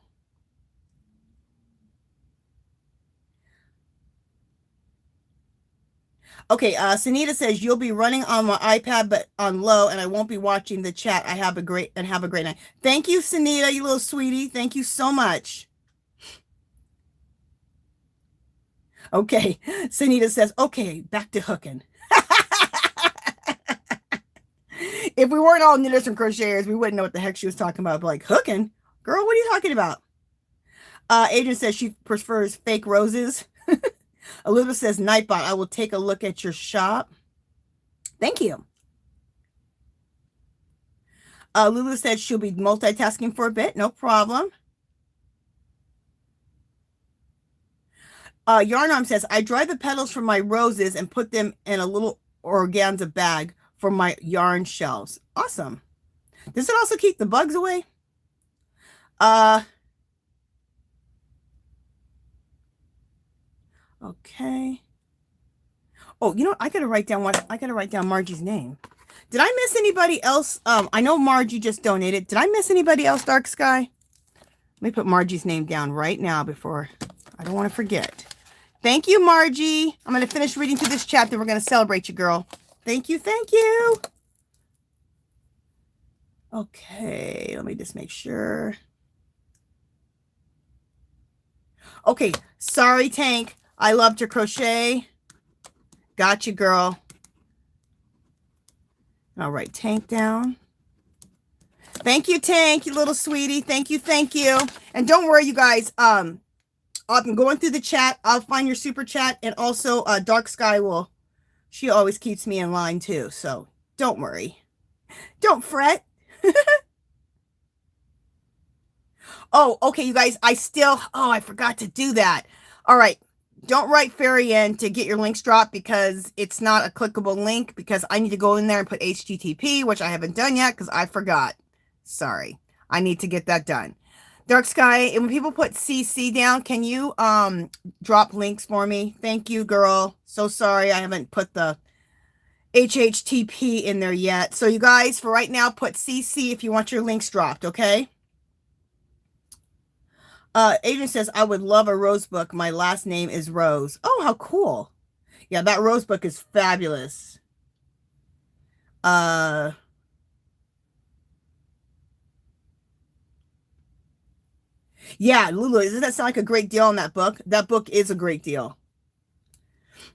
Speaker 1: Okay, Sunita says you'll be running on my iPad, but on low, and I won't be watching the chat. I have a great night. Thank you, Sunita, you little sweetie. Thank you so much. Okay, Sunita says, okay, back to hooking. If we weren't all knitters and crocheters, we wouldn't know what the heck she was talking about. But like, hooking? Girl, what are you talking about? Adrian says she prefers fake roses. Elizabeth says, Nightbot, I will take a look at your shop. Thank you. Lulu said she'll be multitasking for a bit. No problem. Yarn Arm says, I dry the petals from my roses and put them in a little organza bag for my yarn shelves. Awesome. Does it also keep the bugs away? Okay. Oh, you know what? I gotta write down Margie's name. Did I miss anybody else? I know Margie just donated. Did I miss anybody else, Dark Sky? Let me put Margie's name down right now before I don't want to forget. Thank you, Margie. I'm gonna finish reading through this chapter. We're gonna celebrate you, girl. Thank you, thank you. Okay, let me just make sure. Okay, sorry, Tank. I love to crochet. Got you, girl. I'll write Tank down. Thank you, Tank, you little sweetie. Thank you, thank you. And don't worry, you guys. I'm going through the chat. I'll find your super chat, and also Dark Sky will. She always keeps me in line too, so don't worry. Don't fret. Oh, okay, you guys. I forgot to do that. All right. Don't write Fairy in to get your links dropped because it's not a clickable link, because I need to go in there and put HTTP, which I haven't done yet because I forgot. Sorry. I need to get that done. Dark Sky, and when people put CC down, can you drop links for me? Thank you, girl. So sorry I haven't put the HTTP in there yet. So you guys, for right now, put CC if you want your links dropped, okay? Adrian says, I would love a rose book. My last name is Rose. Oh, how cool. Yeah, that rose book is fabulous. Yeah, Lulu, doesn't that sound like a great deal on that book? That book is a great deal.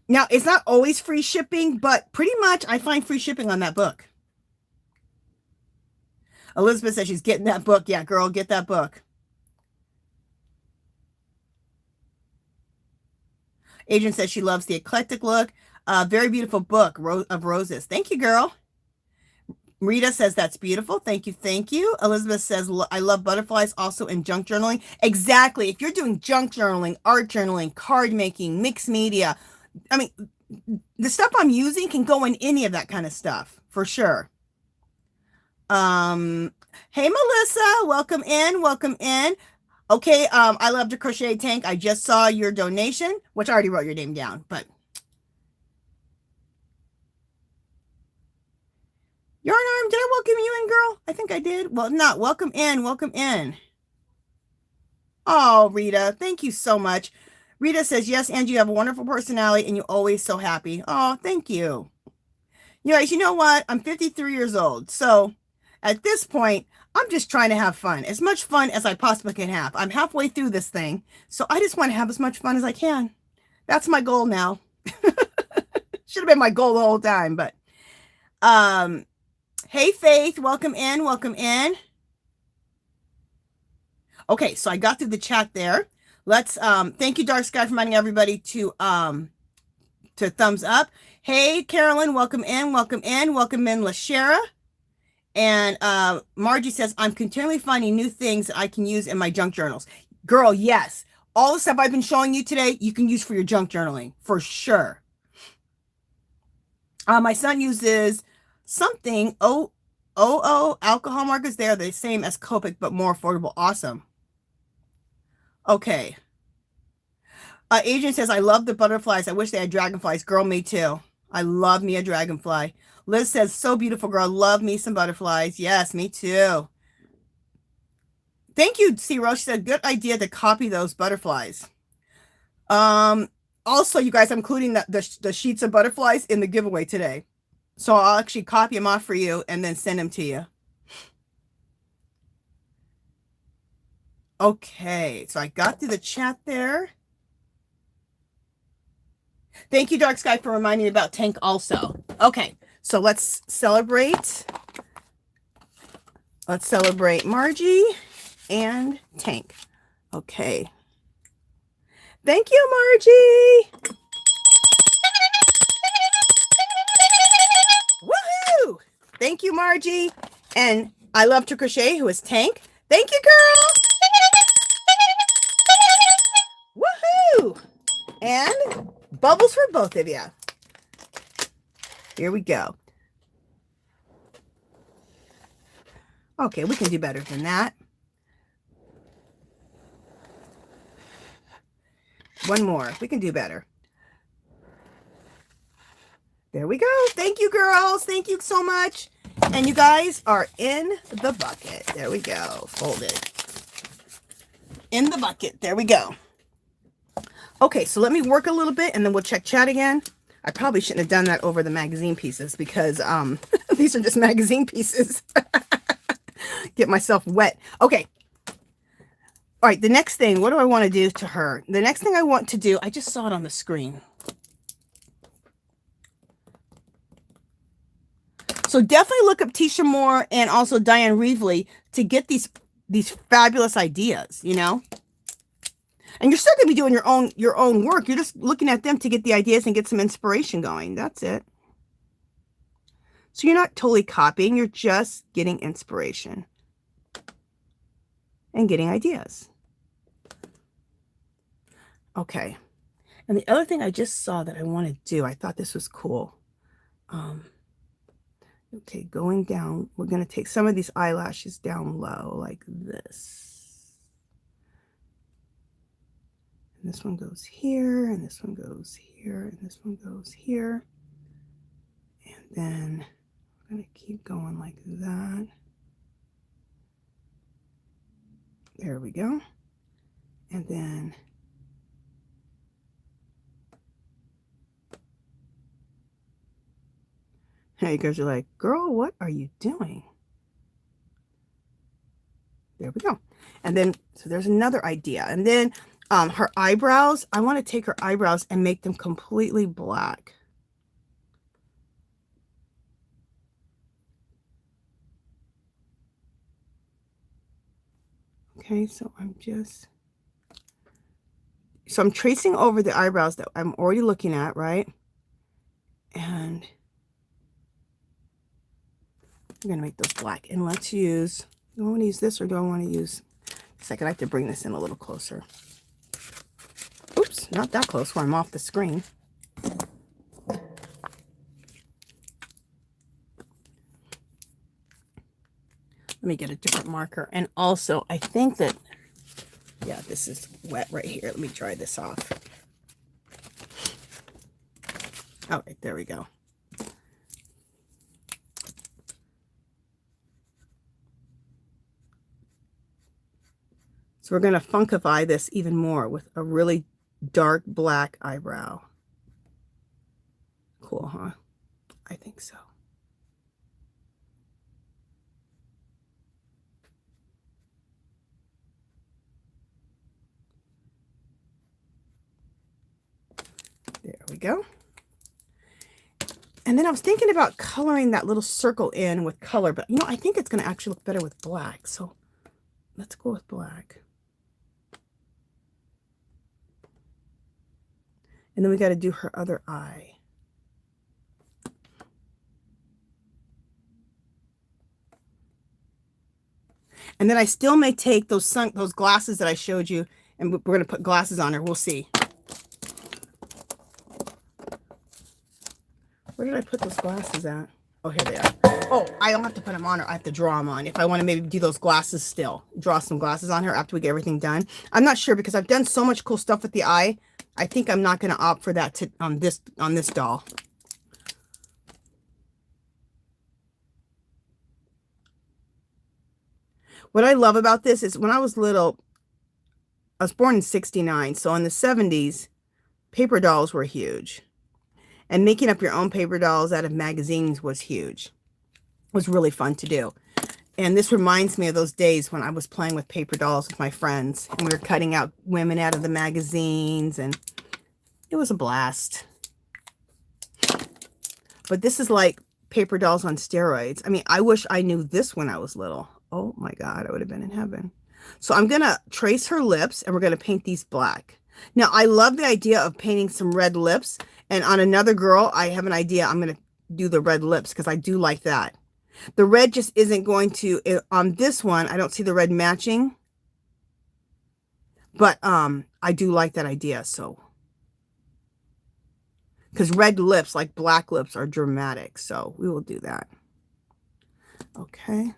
Speaker 1: Now, it's not always free shipping, but pretty much I find free shipping on that book. Elizabeth says she's getting that book. Yeah, girl, get that book. Adrian says she loves the eclectic look. Very beautiful book of roses. Thank you, girl. Rita says that's beautiful. Thank you. Thank you. Elizabeth says, I love butterflies also in junk journaling. Exactly. If you're doing junk journaling, art journaling, card making, mixed media, I mean, the stuff I'm using can go in any of that kind of stuff for sure. Hey, Melissa, welcome in. Welcome in. Okay, I love to crochet, Tank. I just saw your donation, which I already wrote your name down, but Yarn Arm, did I welcome you in, girl? I think I did. Well, not welcome in, welcome in. Oh, Rita, thank you so much. Rita says, yes, Angie, you have a wonderful personality and you're always so happy. Oh, thank you. You guys, you know what? I'm 53 years old. So at this point, I'm just trying to have fun, as much fun as I possibly can have. I'm halfway through this thing, so I just want to have as much fun as I can. That's my goal now. Should have been my goal the whole time, but hey, Faith, welcome in, welcome in. Okay, so I got through the chat there. Let's thank you, Dark Sky, for reminding everybody to thumbs up. Hey, Carolyn, welcome in, welcome in, welcome in, LaShara. And Margie says, I'm continually finding new things that I can use in my junk journals. Girl, yes. All the stuff I've been showing you today, you can use for your junk journaling, for sure. My son uses something, alcohol markers. They're the same as Copic, but more affordable. Awesome. Okay. Adrian says, I love the butterflies. I wish they had dragonflies. Girl, me too. I love me a dragonfly. Liz says, so beautiful, girl. Love me some butterflies. Yes, me too. Thank you, C. Roche. She said, good idea to copy those butterflies. Also, you guys, I'm including the sheets of butterflies in the giveaway today. So I'll actually copy them off for you and then send them to you. Okay, so I got through the chat there. Thank you, Dark Sky, for reminding me about Tank also. Okay, so let's celebrate. Let's celebrate Margie and Tank. Okay. Thank you, Margie. Woohoo! Thank you, Margie. And I love to crochet, who is Tank. Thank you, girl. Woohoo! And bubbles for both of you. Here we go. Okay, we can do better than that. One more. We can do better. There we go. Thank you, girls. Thank you so much. And you guys are in the bucket. There we go. Fold it. In the bucket. There we go. Okay, so let me work a little bit and then we'll check chat again. I probably shouldn't have done that over the magazine pieces because these are just magazine pieces. Get myself wet. Okay. All right, the next thing, what do I want to do to her? The next thing I want to do, I just saw it on the screen. So definitely look up Tisha Moore and also Diane Reevely to get these fabulous ideas, you know? And you're still going to be doing your own work. You're just looking at them to get the ideas and get some inspiration going. That's it. So you're not totally copying. You're just getting inspiration and getting ideas. Okay. And the other thing I just saw that I want to do, I thought this was cool. Okay, going down, we're going to take some of these eyelashes down low like this. And this one goes here, and this one goes here, and this one goes here. And then we're going to keep going like that. There we go. And then you guys are like, girl, what are you doing? There we go. And then, so there's another idea. And then her eyebrows, I want to take her eyebrows and make them completely black. Okay, so I'm tracing over the eyebrows that I'm already looking at, right? And I'm going to make those black. And let's use, do I want to use this or do I want to use, a second, I have to bring this in a little closer. Oops, not that close where I'm off the screen. Let me get a different marker. And also, I think that, yeah, this is wet right here. Let me dry this off. All right, there we go. So we're going to funkify this even more with a really dark black eyebrow. Cool, huh? I think so. There we go. And then I was thinking about coloring that little circle in with color, but you know, I think it's going to actually look better with black. So let's go with black. And then we got to do her other eye. And then I still may take those glasses that I showed you, and we're going to put glasses on her. We'll see. Where did I put those glasses at? Oh, here they are. Oh, I don't have to put them on her. I have to draw them on. If I want to maybe do those glasses still. Draw some glasses on her after we get everything done. I'm not sure because I've done so much cool stuff with the eye. I think I'm not going to opt for that on this doll. What I love about this is when I was little, I was born in '69. So in the '70s, paper dolls were huge. And making up your own paper dolls out of magazines was huge. It was really fun to do. And this reminds me of those days when I was playing with paper dolls with my friends. And we were cutting out women out of the magazines. And it was a blast. But this is like paper dolls on steroids. I mean, I wish I knew this when I was little. Oh my God, I would have been in heaven. So I'm going to trace her lips and we're going to paint these black. Now, I love the idea of painting some red lips. And on another girl, I have an idea. I'm going to do the red lips because I do like that. The red just isn't going to, on this one, I don't see the red matching. But I do like that idea, so. Because red lips, like black lips, are dramatic. So we will do that. Okay.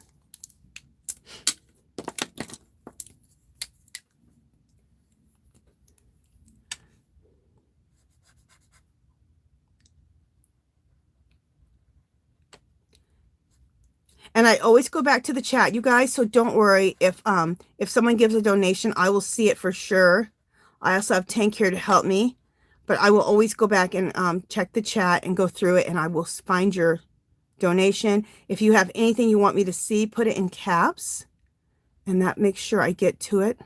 Speaker 1: And I always go back to the chat, you guys, so don't worry. If someone gives a donation, I will see it for sure. I also have Tank here to help me. But I will always go back and check the chat and go through it, and I will find your donation. If you have anything you want me to see, put it in caps, and that makes sure I get to it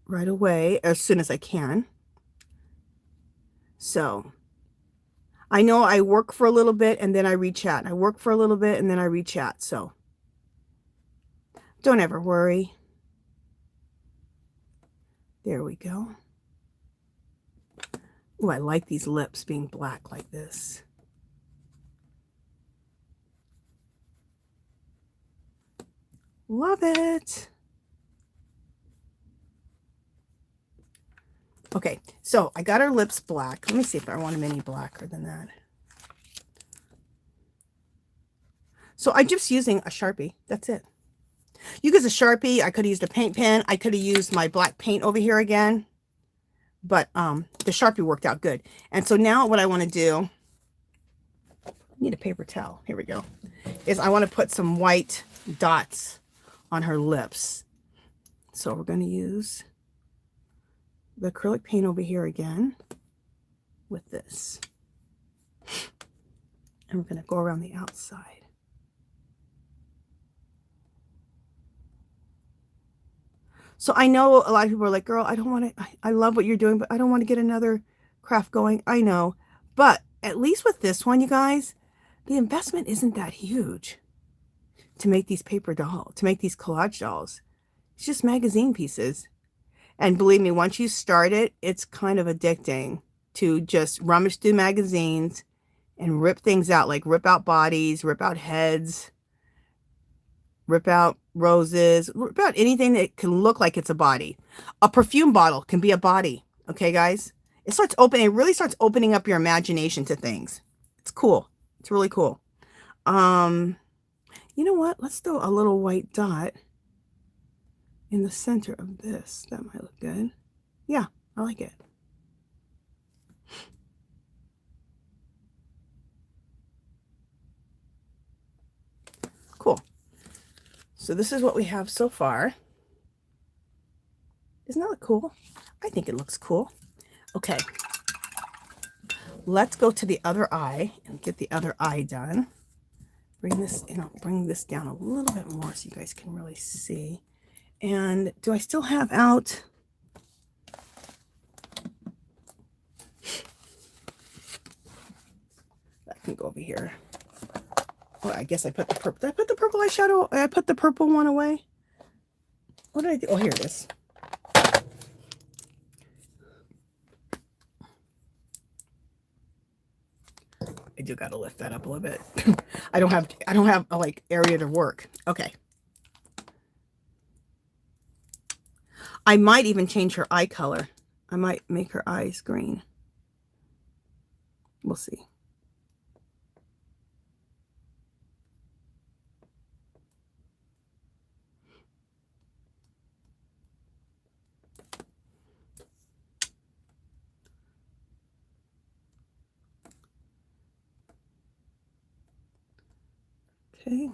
Speaker 1: right away, as soon as I can. So I know I work for a little bit and then I re-chat. I work for a little bit and then I re-chat. So don't ever worry. There we go. Oh, I like these lips being black like this. Love it. Okay, so I got her lips black. Let me see if I want them any blacker than that. So I'm just using a Sharpie. That's it. You use a Sharpie. I could have used a paint pen. I could have used my black paint over here again. But the Sharpie worked out good. And so now what I want to do, I need a paper towel. Here we go. Is I want to put some white dots on her lips. So we're going to use the acrylic paint over here again with this. And we're going to go around the outside. So I know a lot of people are like, girl, I don't want to, I love what you're doing, but I don't want to get another craft going. I know. But at least with this one, you guys, the investment isn't that huge to make these paper dolls, to make these collage dolls. It's just magazine pieces. And believe me, once you start it, it's kind of addicting to just rummage through magazines and rip things out, like rip out bodies, rip out heads, rip out roses, rip out anything that can look like it's a body. A perfume bottle can be a body. Okay, guys? It starts opening, it really starts opening up your imagination to things. It's cool. It's really cool. You know what? Let's throw a little white dot in the center of this. That might look good. Yeah, I like it. Cool. So this is what we have so far. Doesn't that look cool? I think it looks cool. Okay. Let's go to the other eye and get the other eye done. Bring this, you know, bring this down a little bit more so you guys can really see. And do I still have out? That can go over here. Oh, I guess I put the purple. Did I put the purple eyeshadow? I put the purple one away. What did I do? Oh, here it is. I do got to lift that up a little bit. I don't have a like area to work. Okay. I might even change her eye color. I might make her eyes green. We'll see. Okay.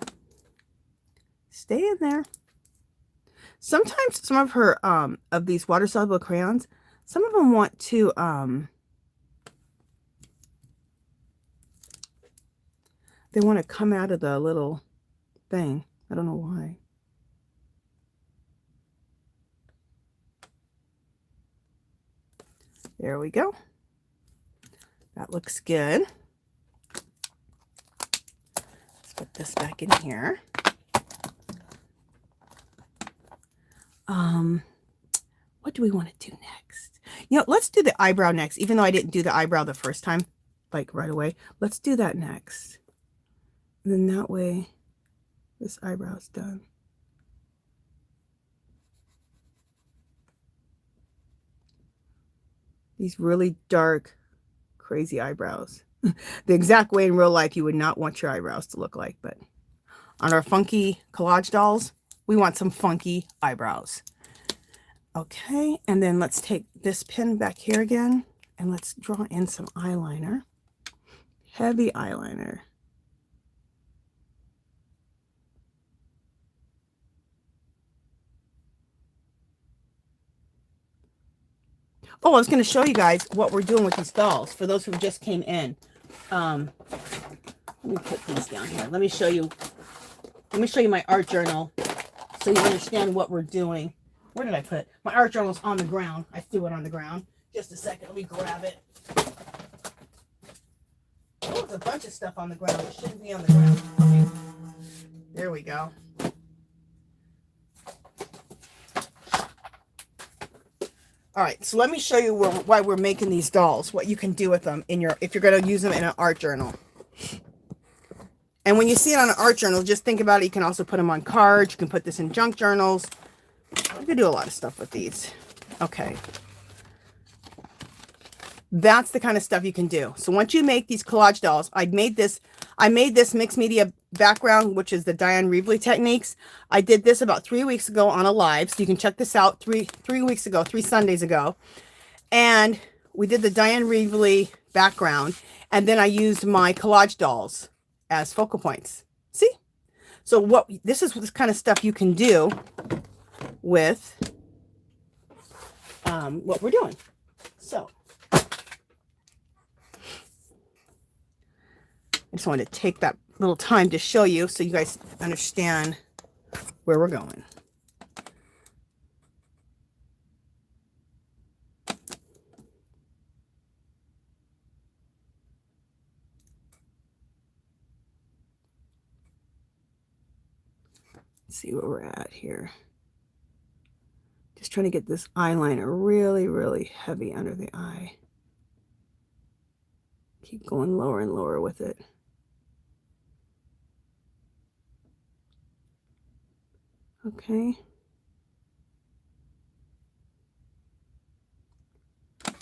Speaker 1: Stay in there. Sometimes some of her of these water soluble crayons, Some of them want to, they want to come out of the little thing. I don't know why. There we go. That looks good. Let's put this back in here. What do we want to do next? You know, let's do the eyebrow next, even though I didn't do the eyebrow the first time, like right away. Let's do that next. And then that way, this eyebrow is done. These really dark, crazy eyebrows. The exact way in real life you would not want your eyebrows to look like, but on our funky collage dolls, we want some funky eyebrows. Okay, and then let's take this pin back here again, and let's draw in some eyeliner. Heavy eyeliner. Oh, I was going to show you guys what we're doing with these dolls for those who just came in. Let me put these down here. Let me show you my art journal so you understand what we're doing. Where did I put it? My art journal's on the ground. I threw it on the ground. Just a second. Let me grab it. Oh, there's a bunch of stuff on the ground. It shouldn't be on the ground. Okay. There we go. All right, so let me show you why we're making these dolls, what you can do with them in your, if you're going to use them in an art journal. And when you see it on an art journal, just think about it. You can also put them on cards. You can put this in junk journals. You can do a lot of stuff with these. Okay. That's the kind of stuff you can do. So once you make these collage dolls, I made this mixed media background, which is the Diane Reevely techniques. I did this about 3 weeks ago on a live. So you can check this out three weeks ago, 3 Sundays ago. And we did the Diane Reevely background. And then I used my collage dolls as focal points. See? So this is this kind of stuff you can do with what we're doing. So I just wanted to take that little time to show you so you guys understand where we're going. Let's see where we're at here. Just trying to get this eyeliner really, really heavy under the eye. Keep going lower and lower with it. Okay.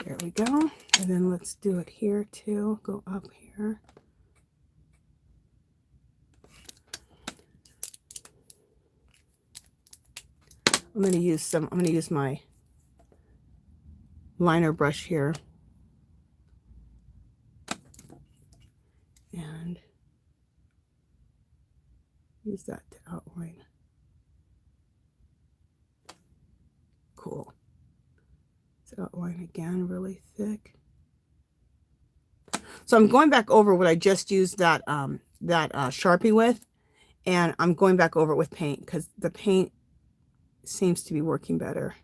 Speaker 1: There we go. And then let's do it here too. Go up here. I'm going to use my liner brush here. And use that to outline. Cool. Let's outline again really thick. So I'm going back over what I just used that Sharpie with, and I'm going back over it with paint because the paint seems to be working better.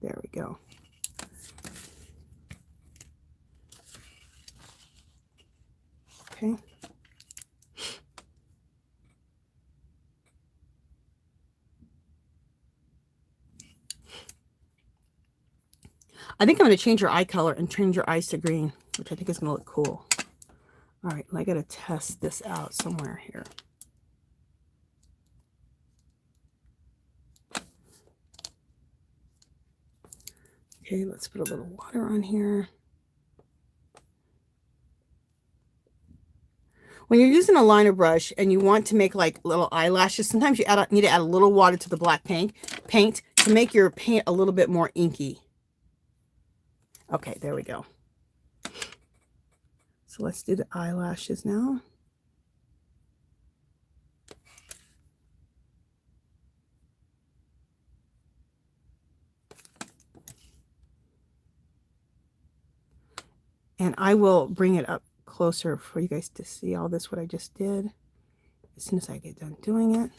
Speaker 1: There we go. Okay. I think I'm going to change your eye color and change your eyes to green, which I think is going to look cool. All right, I got to test this out somewhere here. Okay, let's put a little water on here. When you're using a liner brush and you want to make like little eyelashes, sometimes you need to add a little water to the black paint to make your paint a little bit more inky. Okay, there we go. So let's do the eyelashes now. And I will bring it up closer for you guys to see all this, what I just did, as soon as I get done doing it.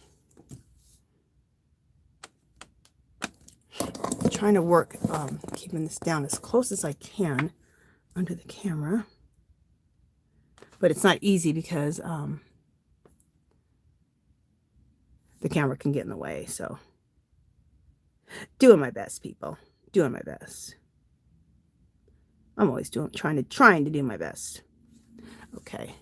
Speaker 1: I'm trying to work, keeping this down as close as I can under the camera. But it's not easy because the camera can get in the way. So doing my best, people. Doing my best. I'm always trying to do my best. Okay.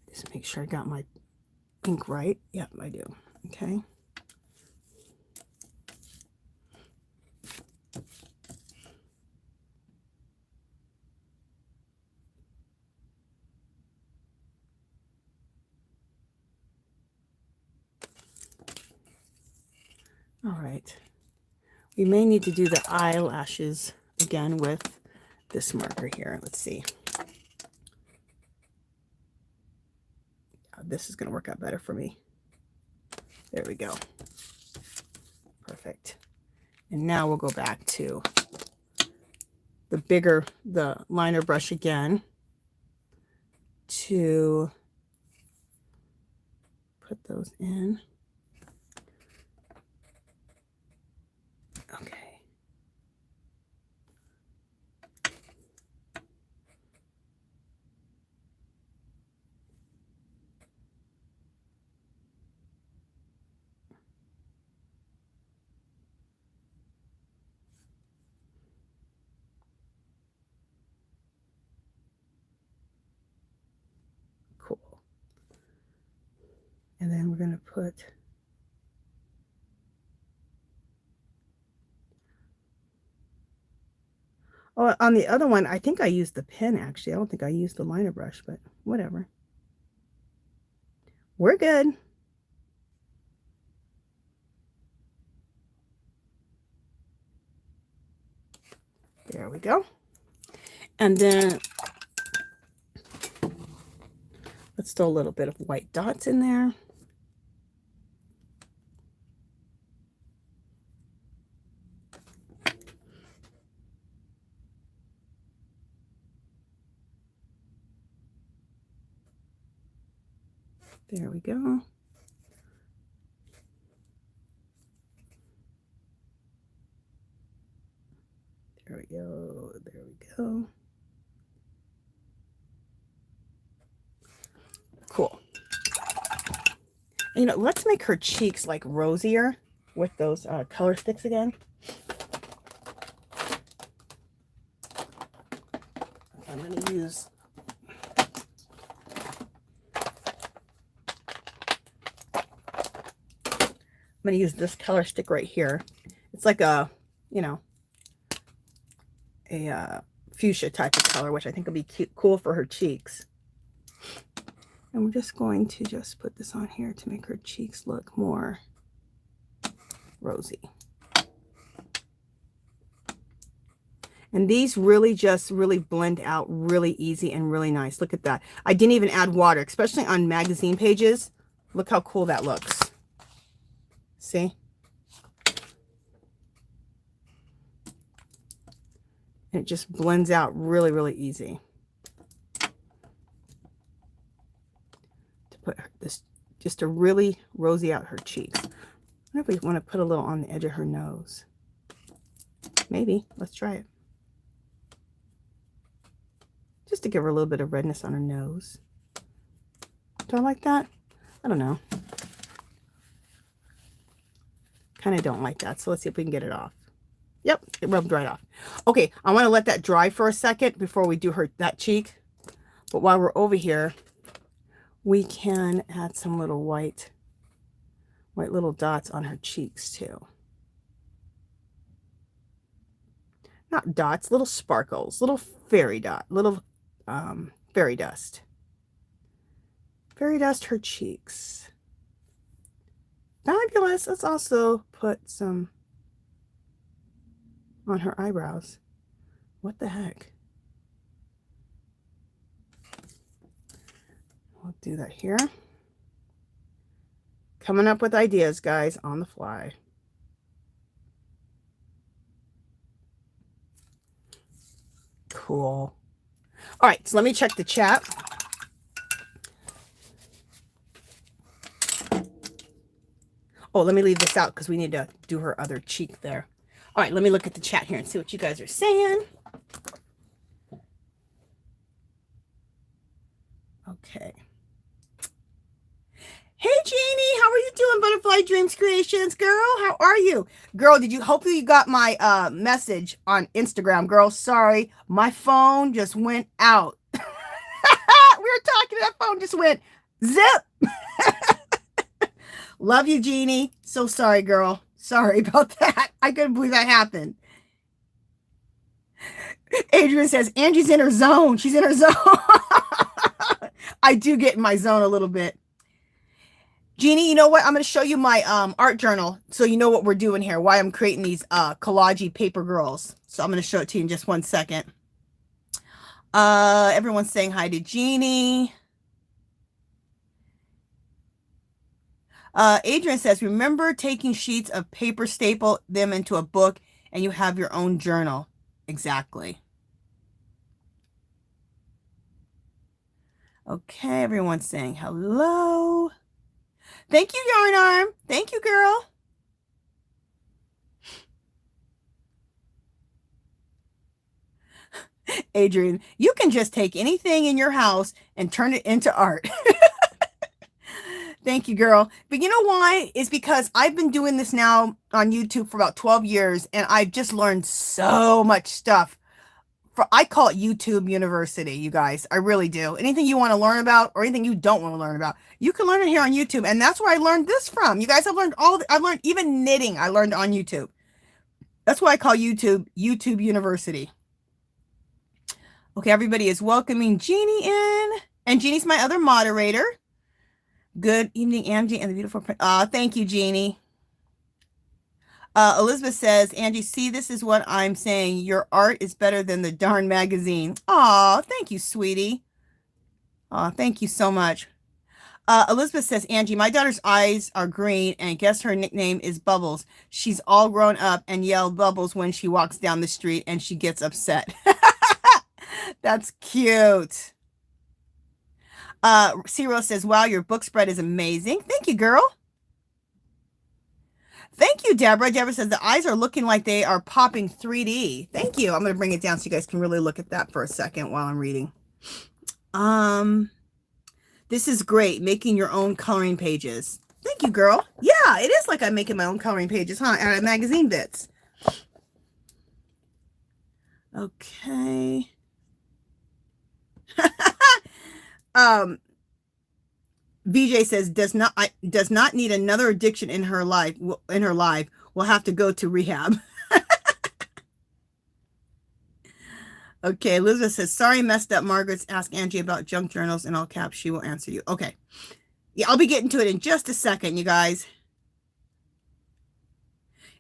Speaker 1: Just make sure I got my ink right. Yep, I do. Okay. All right. We may need to do the eyelashes again with this marker here. Let's see. This is going to work out better for me. There we go. Perfect. And now we'll go back to the liner brush again to put those in. Okay. Cool. And then we're going to put on the other one, I think I used the pen, actually. I don't think I used the liner brush, but whatever. We're good. There we go. And then let's throw a little bit of white dots in there. There we go. There we go. There we go. Cool. You know, let's make her cheeks like rosier with those color sticks again. I'm going to use this color stick right here. It's like a, you know, a fuchsia type of color, which I think will be cute, cool for her cheeks. And we're just going to just put this on here to make her cheeks look more rosy. And these really blend out really easy and really nice. Look at that. I didn't even add water, especially on magazine pages. Look how cool that looks. See? And it just blends out really, really easy. To put this, just to really rosy out her cheeks. I wonder if we want to put a little on the edge of her nose. Maybe. Let's try it. Just to give her a little bit of redness on her nose. Do I like that? I don't know. Kind of don't like that. So let's see if we can get it off. Yep, it rubbed right off. Okay, I want to let that dry for a second before we do that cheek. But while we're over here, we can add some little white little dots on her cheeks too. Not dots, little sparkles, little fairy dust. Fairy dust her cheeks. Fabulous. Let's also put some on her eyebrows. What the heck? We'll do that here. Coming up with ideas, guys, on the fly. cool. All right, so let me check the chat. Oh, let me leave this out because we need to do her other cheek there. All right, let me look at the chat here and see what you guys are saying. Okay. Hey, Jeannie, how are you doing, Butterfly Dreams Creations, girl? How are you? Girl, hopefully you got my message on Instagram, girl. Sorry, my phone just went out. We were talking, that phone just went zip. Love you, Jeannie. So sorry, girl. Sorry about that. I couldn't believe that happened. Adrian says, Angie's in her zone. She's in her zone. I do get in my zone a little bit. Jeannie, you know what? I'm going to show you my art journal so you know what we're doing here, why I'm creating these collage paper girls. So I'm going to show it to you in just one second. Everyone's saying hi to Jeannie. Adrian says, remember taking sheets of paper, staple them into a book, and you have your own journal. Exactly. Okay, everyone's saying hello. Thank you, Yarn Arm. Thank you, girl. Adrian, you can just take anything in your house and turn it into art. Thank you, girl. But you know why? It's because I've been doing this now on YouTube for about 12 years, and I've just learned so much stuff. I call it YouTube University, you guys. I really do. Anything you want to learn about or anything you don't want to learn about, you can learn it here on YouTube. And that's where I learned this from. You guys have learned I've learned even knitting. I learned on YouTube. That's why I call YouTube University. Okay, everybody is welcoming Jeannie in. And Jeannie's my other moderator. Good evening, Angie, and the beautiful print. Thank you, Jeannie. Elizabeth says, Angie, see, this is what I'm saying. Your art is better than the darn magazine. Aw, thank you, sweetie. Aw, thank you so much. Elizabeth says, Angie, my daughter's eyes are green, and guess her nickname is Bubbles. She's all grown up and yells Bubbles when she walks down the street, and she gets upset. That's cute. Ciro says, wow, your book spread is amazing. Thank you, girl. Thank you, Deborah. Deborah says the eyes are looking like they are popping 3D. Thank you. I'm going to bring it down so you guys can really look at that for a second while I'm reading. This is great. Making your own coloring pages. Thank you, girl. Yeah, it is like I'm making my own coloring pages, huh? Out of magazine bits. Okay. VJ says does not need another addiction in her life. We'll have to go to rehab. Okay, Elizabeth says, sorry, messed up. Margaret's ask Angie about junk journals in all caps. She will answer you. Okay. Yeah, I'll be getting to it in just a second, you guys.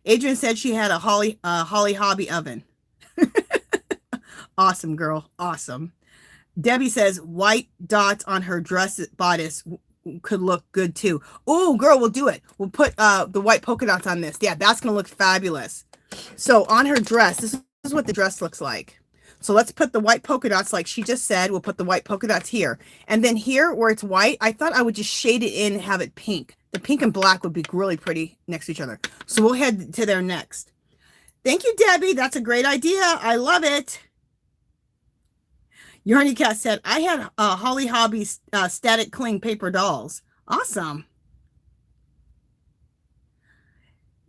Speaker 1: Adrian said she had a Holly hobby oven. Awesome, girl. Awesome. Debbie says white dots on her dress bodice could look good too. Oh, girl, we'll do it. We'll put the white polka dots on this. Yeah, that's gonna look fabulous. So on her dress, this is what the dress looks like. So let's put the white polka dots like she just said. We'll put the white polka dots here. And then here where it's white, I thought I would just shade it in and have it pink. The pink and black would be really pretty next to each other. So we'll head to there next. Thank you, Debbie. That's a great idea. I love it. Yarny Cat said, I had Holly Hobby static cling paper dolls. Awesome.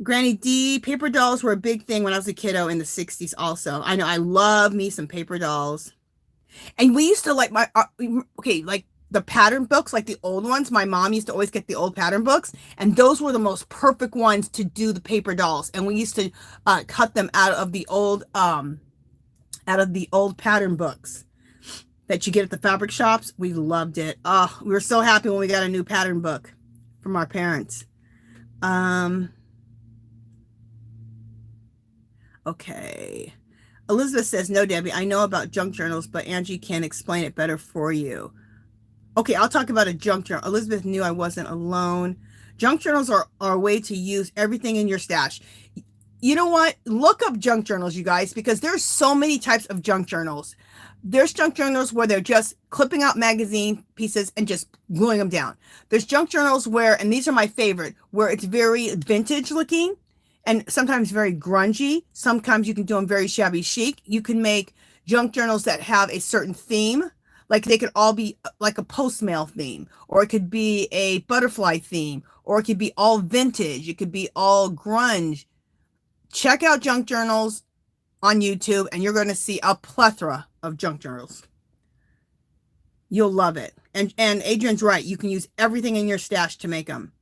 Speaker 1: Granny D, paper dolls were a big thing when I was a kiddo in the 60s also. I know, I love me some paper dolls. And we used to like like the pattern books, like the old ones. My mom used to always get the old pattern books, and those were the most perfect ones to do the paper dolls. And we used to cut them out of the old pattern books that you get at the fabric shops. We loved it. Oh, we were so happy when we got a new pattern book from our parents. Okay. Elizabeth says, no, Debbie, I know about junk journals, but Angie can explain it better for you. Okay, I'll talk about a junk journal. Elizabeth knew I wasn't alone. Junk journals are a way to use everything in your stash. you know what? Look up junk journals, you guys, because there's so many types of junk journals. There's junk journals where they're just clipping out magazine pieces and just gluing them down. There's junk journals where, and these are my favorite, where it's very vintage looking and sometimes very grungy. Sometimes you can do them very shabby chic. You can make junk journals that have a certain theme. Like they could all be like a post-mail theme, or it could be a butterfly theme, or it could be all vintage. It could be all grunge. Check out junk journals on YouTube and you're going to see a plethora of junk journals. You'll love it. And Adrian's right. You can use everything in your stash to make them.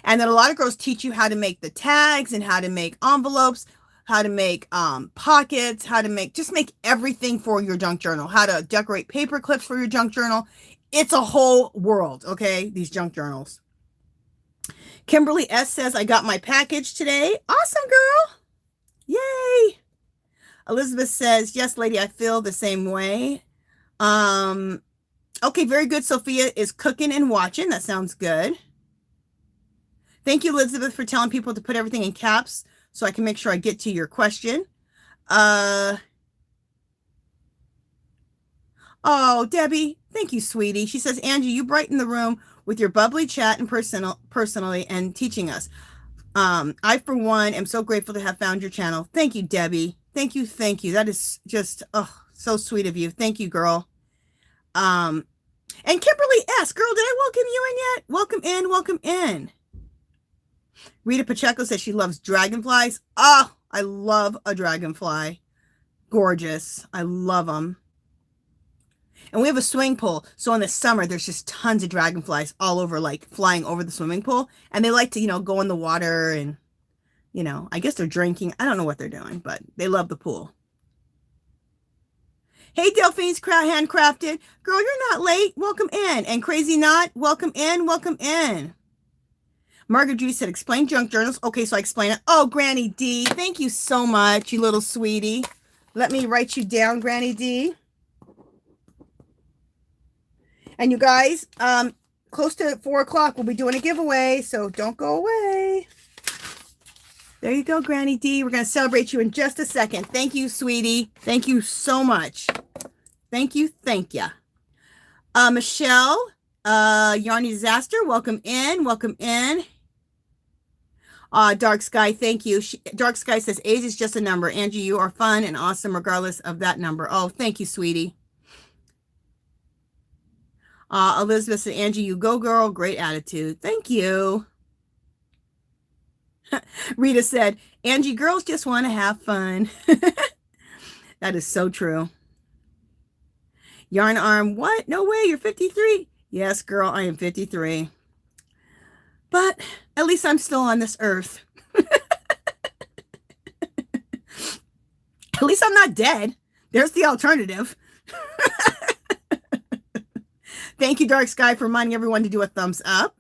Speaker 1: And then a lot of girls teach you how to make the tags and how to make envelopes, how to make pockets, how to make everything for your junk journal, how to decorate paper clips for your junk journal. It's a whole world, okay? These junk journals. Kimberly S says, I got my package today. Awesome, girl. Yay. Elizabeth says, yes, lady, I feel the same way. Okay, very good. Sophia is cooking and watching. That sounds good. Thank you, Elizabeth, for telling people to put everything in caps so I can make sure I get to your question. Oh, Debbie, thank you, sweetie. She says, Angie, you brighten the room with your bubbly chat and personally and teaching us. I, for one, am so grateful to have found your channel. Thank you, Debbie. Thank you. Thank you. That is just, so sweet of you. Thank you, girl. And Kimberly S. Girl, did I welcome you in yet? Welcome in. Welcome in. Rita Pacheco says she loves dragonflies. Oh, I love a dragonfly. Gorgeous. I love them. And we have a swimming pool. So in the summer, there's just tons of dragonflies all over, like flying over the swimming pool. And they like to, go in the water and, I guess they're drinking. I don't know what they're doing, but they love the pool. Hey, Delphine's Handcrafted. Girl, you're not late. Welcome in. And Crazy Knot, welcome in. Welcome in. Margaret G said, explain junk journals. Okay, so I explain it. Oh, Granny D, thank you so much, you little sweetie. Let me write you down, Granny D. And you guys, close to 4 o'clock, we'll be doing a giveaway, so don't go away. There you go, Granny D. We're going to celebrate you in just a second. Thank you, sweetie. Thank you so much. Thank you. Thank you. Michelle, Yarny Disaster, welcome in. Welcome in. Dark Sky, thank you. Dark Sky says, age is just a number. Angie, you are fun and awesome regardless of that number. Oh, thank you, sweetie. Elizabeth said, Angie, you go, girl. Great attitude. Thank you. Rita said, Angie, girls just want to have fun. That is so true. Yarn Arm, what? No way, you're 53. Yes, girl, I am 53. But at least I'm still on this earth. At least I'm not dead. There's the alternative. Thank you, Dark Sky, for reminding everyone to do a thumbs up.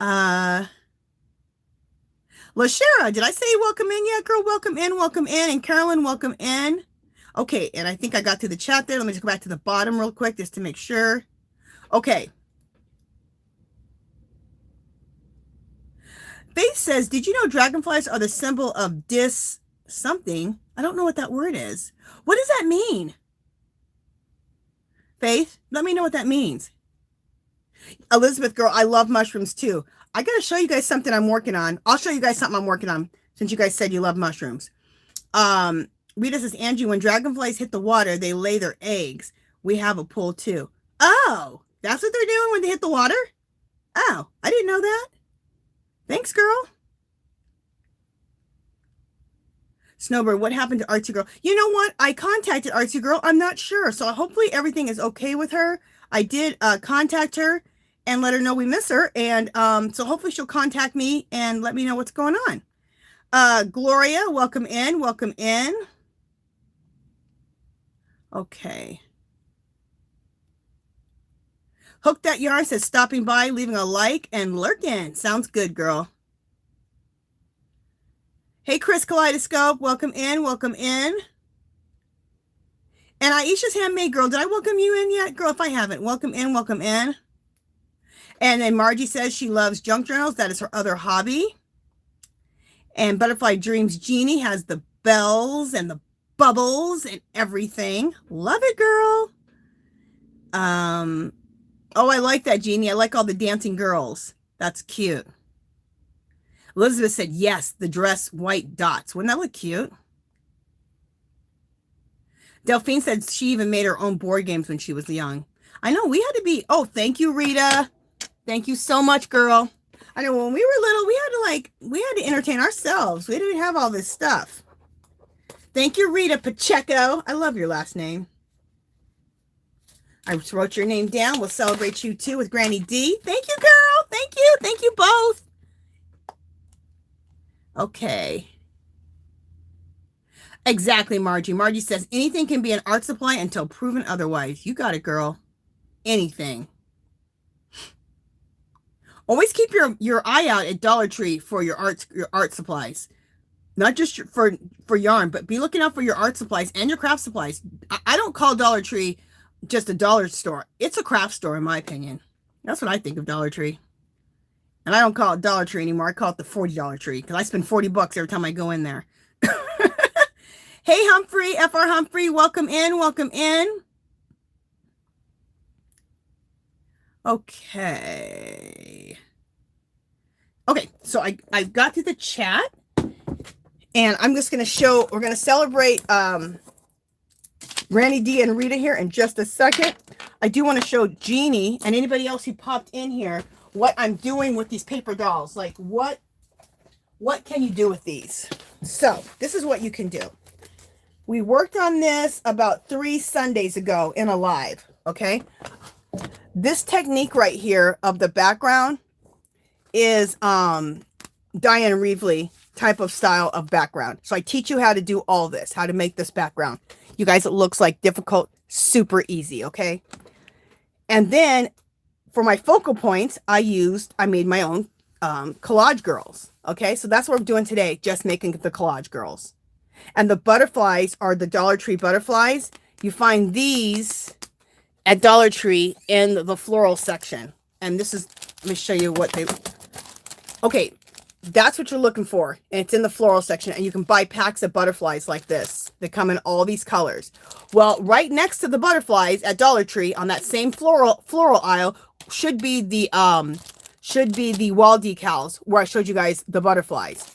Speaker 1: LaShara, did I say welcome in yet, girl? Welcome in, welcome in. And Carolyn, welcome in. Okay, and I think I got to the chat there. Let me just go back to the bottom real quick just to make sure. Okay. Faith says, did you know dragonflies are the symbol of something? I don't know what that word is. What does that mean? Faith, let me know what that means. Elizabeth, girl, I love mushrooms too. I got to show you guys something I'm working on. I'll show you guys something I'm working on since you guys said you love mushrooms. Rita says, Angie, when dragonflies hit the water, they lay their eggs. We have a pool too. Oh, that's what they're doing when they hit the water? Oh, I didn't know that. Thanks, girl. Snowbird, what happened to Artsy Girl? You know what? I contacted Artsy Girl. I'm not sure. So hopefully everything is okay with her. I did contact her and let her know we miss her. And so hopefully she'll contact me and let me know what's going on. Gloria, welcome in. Welcome in. Okay. Hook That Yarn says stopping by, leaving a like, and lurking. Sounds good, girl. Hey, Chris Kaleidoscope, welcome in, welcome in. And Aisha's Handmade Girl, did I welcome you in yet? Girl, if I haven't, welcome in, welcome in. And then Margie says she loves junk journals. That is her other hobby. And Butterfly Dreams Jeannie has the bells and the bubbles and everything. Love it, girl. Oh, I like that, Jeannie. I like all the dancing girls. That's cute. Elizabeth said, yes, the dress white dots. Wouldn't that look cute? Delphine said she even made her own board games when she was young. I know, we had to be, oh, thank you, Rita. Thank you so much, girl. I know when we were little, we had to entertain ourselves. We didn't have all this stuff. Thank you, Rita Pacheco. I love your last name. I just wrote your name down. We'll celebrate you too with Granny D. Thank you, girl. Thank you. Thank you both. Okay. Exactly, Margie. Margie says anything can be an art supply until proven otherwise. You got it, girl. Anything. Always keep your eye out at Dollar Tree for your art supplies. Not just for yarn, but be looking out for your art supplies and your craft supplies. I don't call Dollar Tree just a dollar store. It's a craft store, in my opinion. That's what I think of Dollar Tree. And I don't call it Dollar Tree anymore. I call it the $40 tree because I spend $40 every time I go in there. Hey, Humphrey, FR Humphrey, welcome in, welcome in. Okay. Okay, so I got to the chat, and I'm just going to show, we're going to celebrate Granny D and Rita here in just a second. I do want to show Jeannie and anybody else who popped in here what I'm doing with these paper dolls. Like, what can you do with these? So, this is what you can do. We worked on this about 3 Sundays ago in a live, okay? This technique right here of the background is Diane Reevely type of style of background. So I teach you how to do all this, how to make this background. You guys, it looks like difficult, super easy, okay? And then for my focal points, I made my own collage girls, okay? So that's what we're doing today, just making the collage girls. And the butterflies are the Dollar Tree butterflies. You find these at Dollar Tree in the floral section. And this is, let me show you what they, okay, that's what you're looking for. And it's in the floral section. And you can buy packs of butterflies like this. They come in all these colors. Well, right next to the butterflies at Dollar Tree on that same floral aisle should be the wall decals where I showed you guys the butterflies.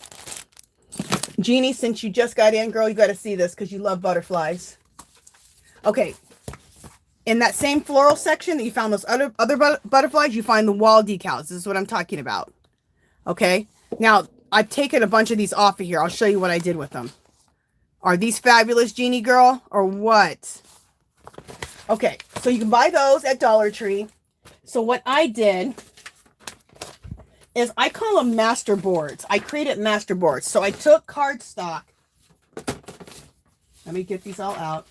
Speaker 1: Jeannie, since you just got in, girl, you got to see this because you love butterflies. Okay. In that same floral section that you found those other butterflies, you find the wall decals. This is what I'm talking about. Okay. Now, I've taken a bunch of these off of here. I'll show you what I did with them. Are these fabulous, Jeannie girl, or what? Okay. So you can buy those at Dollar Tree. So what I did is I call them master boards. I created master boards. So I took cardstock. Let me get these all out.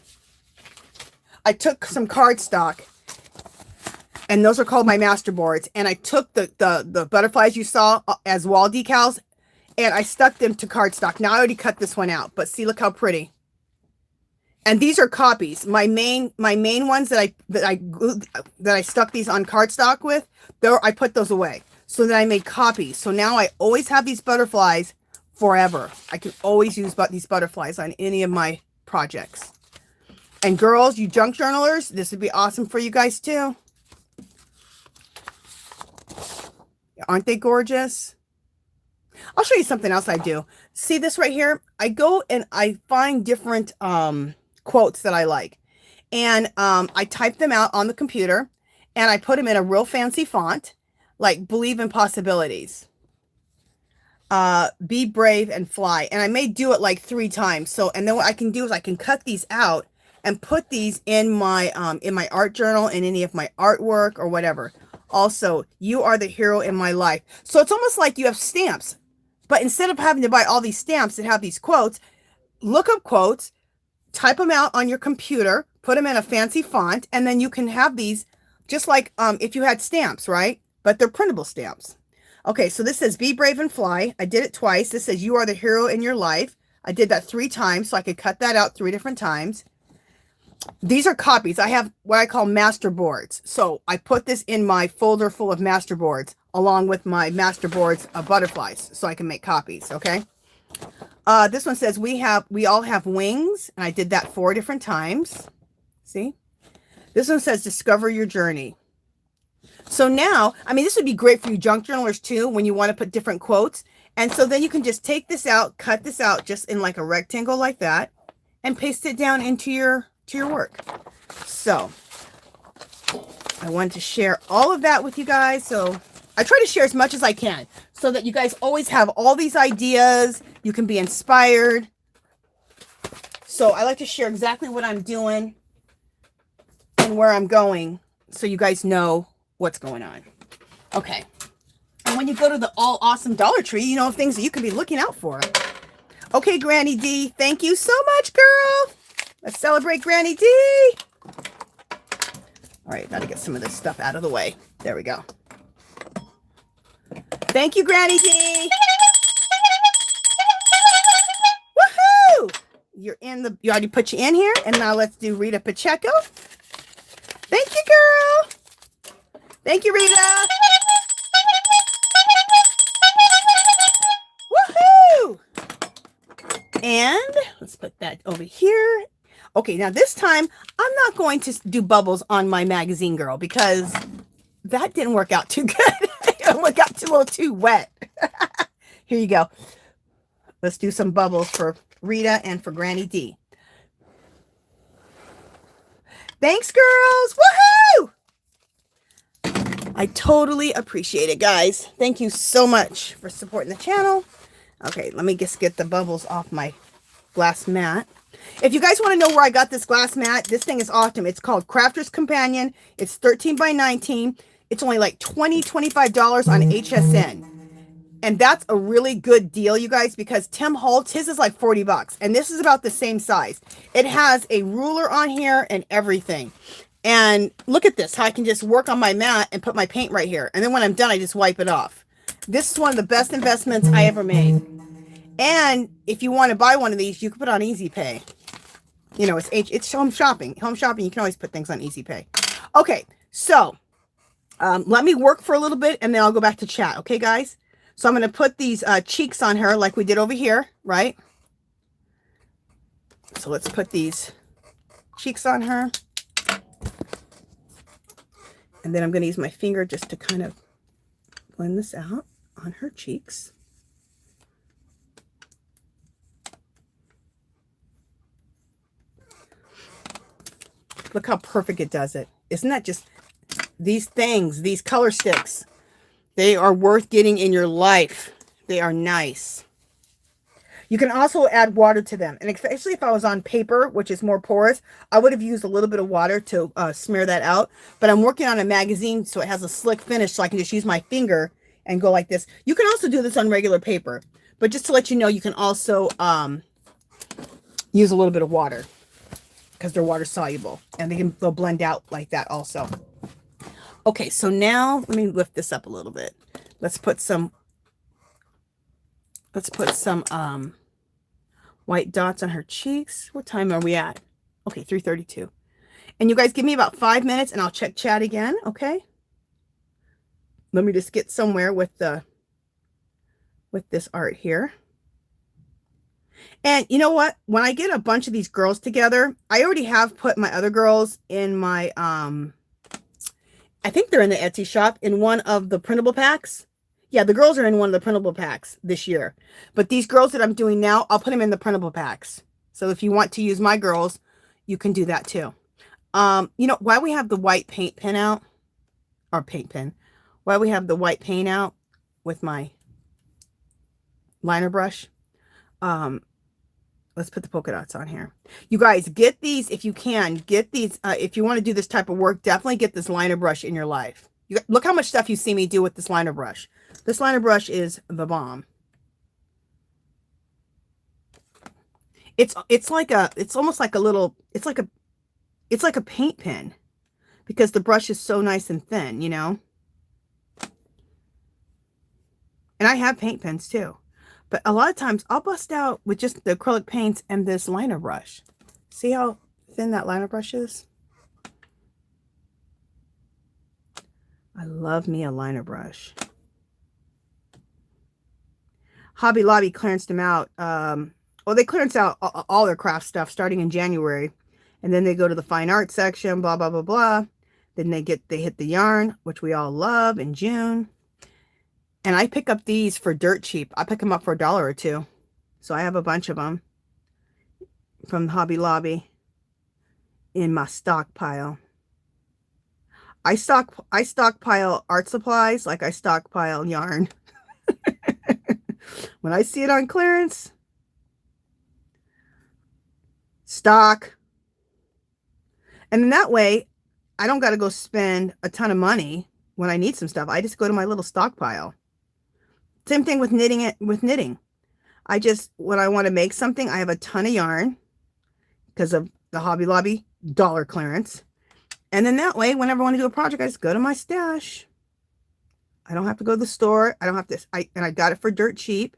Speaker 1: I took some cardstock, and those are called my master boards. And I took the butterflies you saw as wall decals, and I stuck them to cardstock. Now I already cut this one out, but see, look how pretty. And these are copies. My main ones that I stuck these on cardstock with, I put those away. So that I made copies. So now I always have these butterflies forever. I can always use these butterflies on any of my projects. And girls, you junk journalers, this would be awesome for you guys too. Aren't they gorgeous? I'll show you something else I do. See this right here? I go and I find different quotes that I like. And I type them out on the computer. And I put them in a real fancy font. Like, believe in possibilities. Be brave and fly. And I may do it like 3 times. So, and then what I can do is I can cut these out and put these in my art journal and any of my artwork or whatever. Also, you are the hero in my life. So it's almost like you have stamps. But instead of having to buy all these stamps that have these quotes, look up quotes, type them out on your computer, put them in a fancy font, and then you can have these just like if you had stamps, right? But they're printable stamps. Okay, so this says, be brave and fly. I did it twice. This says, you are the hero in your life. I did that 3 times, so I could cut that out 3 different times. These are copies. I have what I call master boards. So I put this in my folder full of master boards, along with my master boards of butterflies, so I can make copies, okay? This one says we all have wings, and I did that 4 different times. See? This one says discover your journey. So now, I mean, this would be great for you junk journalers too, when you want to put different quotes. And so then you can just take this out, cut this out just in like a rectangle like that, and paste it down into your work. So I wanted to share all of that with you guys. So I try to share as much as I can so that you guys always have all these ideas. You can be inspired. So I like to share exactly what I'm doing and where I'm going so you guys know what's going on. Okay. And when you go to the All Awesome Dollar Tree, you know, things that you can be looking out for. Okay, Granny D, thank you so much, girl. Let's celebrate Granny D. All right, gotta get some of this stuff out of the way. There we go. Thank you, Granny D. Woohoo! You already put you in here, and now let's do Rita Pacheco. Thank you, girl. Thank you, Rita. Woohoo! And let's put that over here. Okay, now this time I'm not going to do bubbles on my magazine girl because that didn't work out too good. It got a little too wet. Here you go. Let's do some bubbles for Rita and for Granny D. Thanks, girls. Woohoo! I totally appreciate it, guys. Thank you so much for supporting the channel. Okay, let me just get the bubbles off my glass mat. If you guys want to know where I got this glass mat, this thing is awesome. It's called Crafter's Companion. It's 13 by 19. It's only like $25 on HSN. And that's a really good deal, you guys, because Tim Holtz, his is like 40 bucks. And this is about the same size. It has a ruler on here and everything. And look at this, how I can just work on my mat and put my paint right here. And then when I'm done, I just wipe it off. This is one of the best investments I ever made. And if you want to buy one of these, you can put on Easy Pay. You know, it's home shopping. Home shopping, you can always put things on Easy Pay. Okay, so let me work for a little bit and then I'll go back to chat. Okay, guys? So I'm going to put these cheeks on her like we did over here, right? So let's put these cheeks on her. And then I'm going to use my finger just to kind of blend this out on her cheeks. Look how perfect it does it. Isn't that just these things, these color sticks? They are worth getting in your life. They are nice. You can also add water to them. And especially if I was on paper, which is more porous, I would have used a little bit of water to smear that out. But I'm working on a magazine, so it has a slick finish, so I can just use my finger and go like this. You can also do this on regular paper. But just to let you know, you can also use a little bit of water because they're water soluble. And they'll blend out like that also. Okay, so now let me lift this up a little bit. Let's put some white dots on her cheeks. What time are we at? Okay, 3:32. And you guys give me about 5 minutes and I'll check chat again, okay? Let me just get somewhere with this art here. And you know what? When I get a bunch of these girls together, I already have put my other girls in my I think they're in the Etsy shop in one of the printable packs. Yeah, the girls are in one of the printable packs this year. But these girls that I'm doing now, I'll put them in the printable packs. So if you want to use my girls, you can do that too. You know, while we have the white paint pen out, or paint pen, while we have the white paint out with my liner brush, let's put the polka dots on here. You guys, get these if you can. Get these if you want to do this type of work. Definitely get this liner brush in your life. Look how much stuff you see me do with this liner brush. This liner brush is the bomb. It's almost like a little. It's like a paint pen because the brush is so nice and thin, you know. And I have paint pens too. But a lot of times I'll bust out with just the acrylic paints and this liner brush. See how thin that liner brush is? I love me a liner brush. Hobby Lobby clearanced them out. Well, they clearance out all their craft stuff starting in January. And then they go to the fine art section, blah, blah, blah, blah. Then they hit the yarn, which we all love, in June. And I pick up these for dirt cheap. I pick them up for $1 or $2. So I have a bunch of them from Hobby Lobby in my stockpile. I stockpile art supplies like I stockpile yarn. When I see it on clearance, stock. And in that way, I don't got to go spend a ton of money when I need some stuff. I just go to my little stockpile. Same thing with knitting. When I want to make something, I have a ton of yarn because of the Hobby Lobby dollar clearance. And then that way, whenever I want to do a project, I just go to my stash. I don't have to go to the store. I don't have to, and I got it for dirt cheap.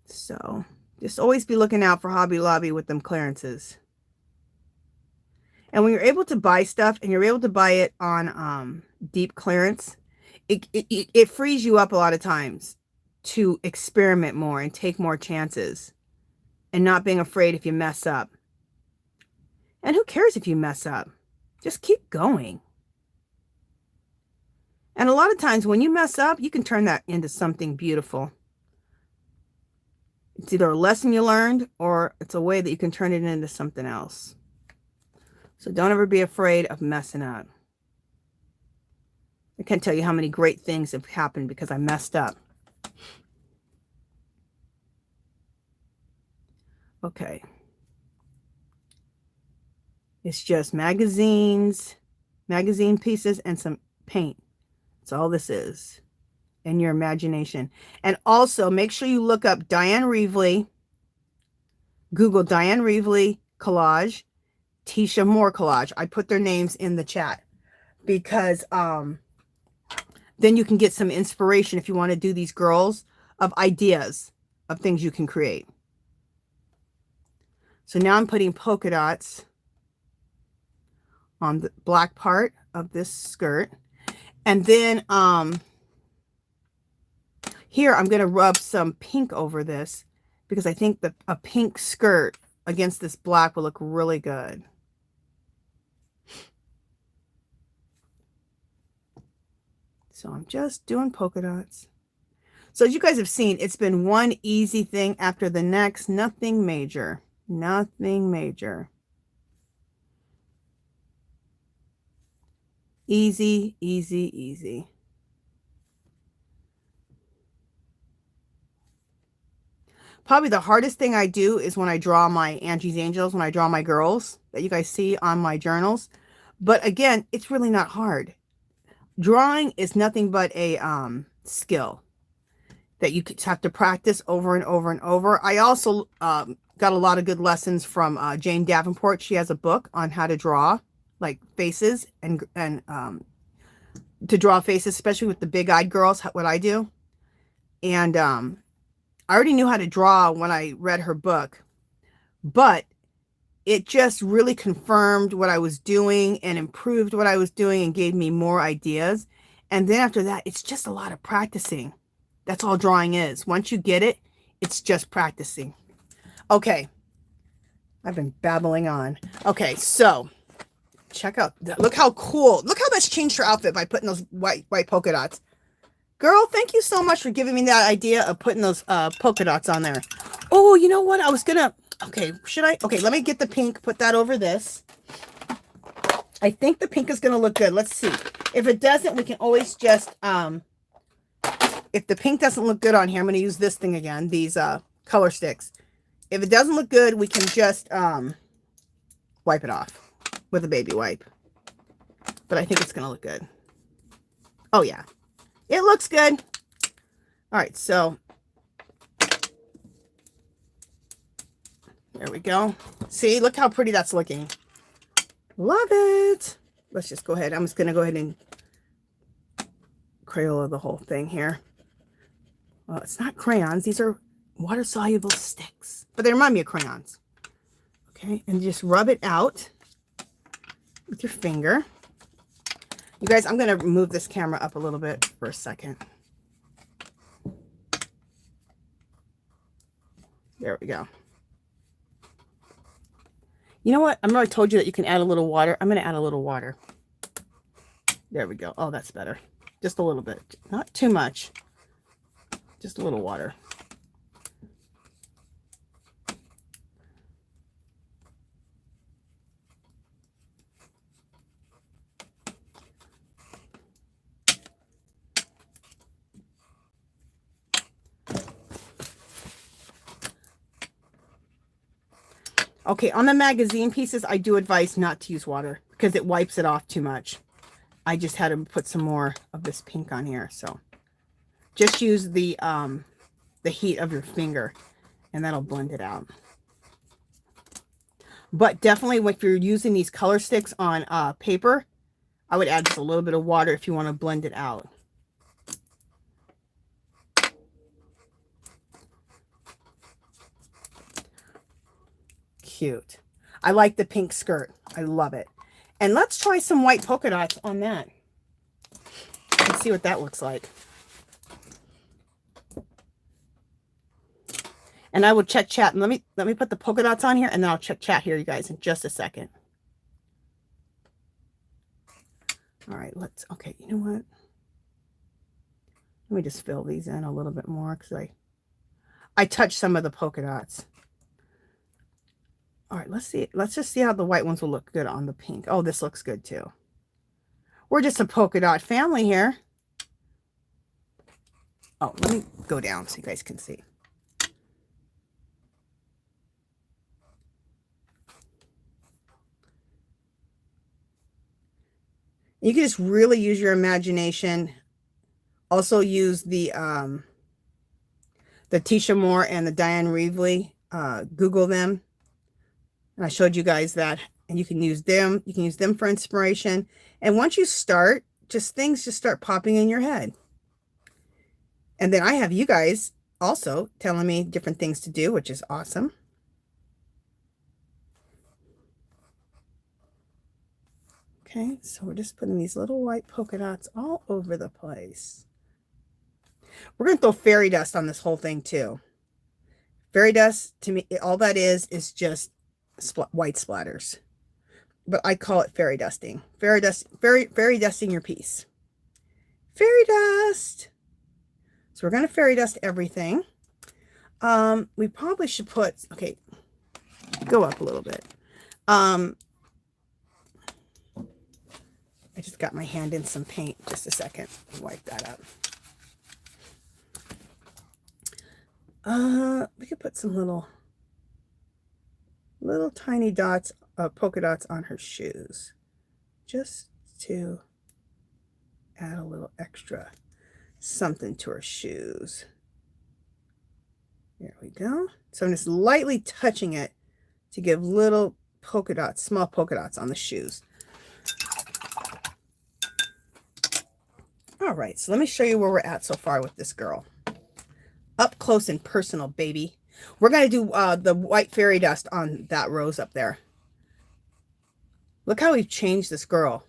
Speaker 1: So just always be looking out for Hobby Lobby with them clearances. And when you're able to buy stuff and you're able to buy it on deep clearance, it frees you up a lot of times to experiment more and take more chances and not being afraid if you mess up. And who cares if you mess up? Just keep going. And a lot of times when you mess up, you can turn that into something beautiful. It's either a lesson you learned or it's a way that you can turn it into something else. So don't ever be afraid of messing up. I can't tell you how many great things have happened because I messed up. Okay. It's just magazine pieces, and some paint. That's all this is. And your imagination. And also make sure you look up Diane Reevely. Google Diane Reevely collage, Tisha Moore collage. I put their names in the chat because then you can get some inspiration if you want to do these girls, of ideas of things you can create. So now I'm putting polka dots on the black part of this skirt. And then here I'm going to rub some pink over this because I think that a pink skirt against this black will look really good. So I'm just doing polka dots. So as you guys have seen, it's been one easy thing after the next. Nothing major. Nothing major. Easy, easy, easy. Probably the hardest thing I do is when I draw my Angie's Angels, when I draw my girls that you guys see on my journals. But again, it's really not hard. Drawing is nothing but a skill that you have to practice over and over and over. I also got a lot of good lessons from Jane Davenport. She has a book on how to draw like faces and to draw faces, especially with the big-eyed girls, what I do. And I already knew how to draw when I read her book, but it just really confirmed what I was doing and improved what I was doing and gave me more ideas. And then after that, it's just a lot of practicing. That's all drawing is. Once you get it, it's just practicing. Okay. I've been babbling on. Okay, so check out, look how cool, look how that's changed her outfit by putting those white polka dots. Girl, thank you so much for giving me that idea of putting those polka dots on there. Oh, you know what? I was gonna, okay, okay, let me get the pink, put that over this. I think the pink is gonna look good. Let's see. If it doesn't, we can always just, if the pink doesn't look good on here, I'm gonna use this thing again, these color sticks. If it doesn't look good, we can just wipe it off with a baby wipe. But I think it's gonna look good. Oh yeah, it looks good. All right, so there we go. See, look how pretty that's looking. Love it. Let's just go ahead. I'm just gonna go ahead and Crayola the whole thing here. Well, it's not crayons. These are water-soluble sticks, but they remind me of crayons. Okay, and just rub it out with your finger. You guys, I'm going to move this camera up a little bit for a second. There we go. You know what? I already told you that you can add a little water. I'm going to add a little water. There we go. Oh, that's better. Just a little bit. Not too much. Just a little water. Okay, on the magazine pieces, I do advise not to use water because it wipes it off too much. I just had to put some more of this pink on here, so just use the heat of your finger, and that'll blend it out. But definitely, if you're using these color sticks on paper, I would add just a little bit of water if you want to blend it out. Cute. I like the pink skirt. I love it. And let's try some white polka dots on that. Let's see what that looks like. And I will check chat. And let me put the polka dots on here, and then I'll check chat here, you guys, in just a second. All right, okay, you know what? Let me just fill these in a little bit more because I touched some of the polka dots. All right, let's see. Let's just see how the white ones will look good on the pink. Oh, this looks good too. We're just a polka dot family here. Oh, let me go down so you guys can see. You can just really use your imagination. Also use the Tisha Moore and the Diane Reevely. Google them. And I showed you guys that, and you can use them. You can use them for inspiration. And once you start, things just start popping in your head. And then I have you guys also telling me different things to do, which is awesome. Okay, so we're just putting these little white polka dots all over the place. We're going to throw fairy dust on this whole thing too. Fairy dust, to me, all that is just white splatters, but I call it fairy dusting. Fairy dusting your piece. Fairy dust. So we're going to fairy dust everything. We probably should put, okay, go up a little bit. I just got my hand in some paint. Just a second. Wipe that up. We could put some little tiny dots, polka dots on her shoes, just to add a little extra something to her shoes. There we go. So I'm just lightly touching it to give little polka dots, small polka dots on the shoes. All right, so let me show you where we're at so far with this girl. Up close and personal, baby. We're going to do the white fairy dust on that rose up there. Look how we've changed this girl.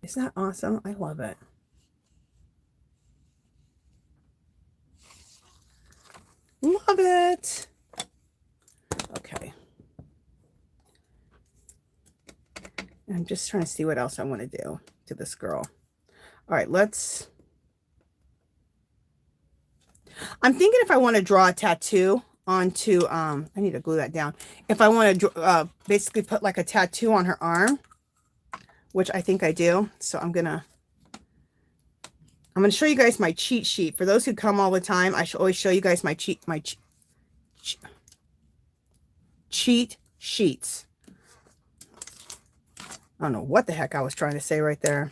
Speaker 1: Isn't that awesome? I love it. Love it. Okay. I'm just trying to see what else I want to do to this girl. All right, I'm thinking if I want to draw a tattoo onto, I need to glue that down. If I want to basically put like a tattoo on her arm, which I think I do. So I'm going to show you guys my cheat sheet. For those who come all the time, I should always show you guys my cheat sheets. I don't know what the heck I was trying to say right there.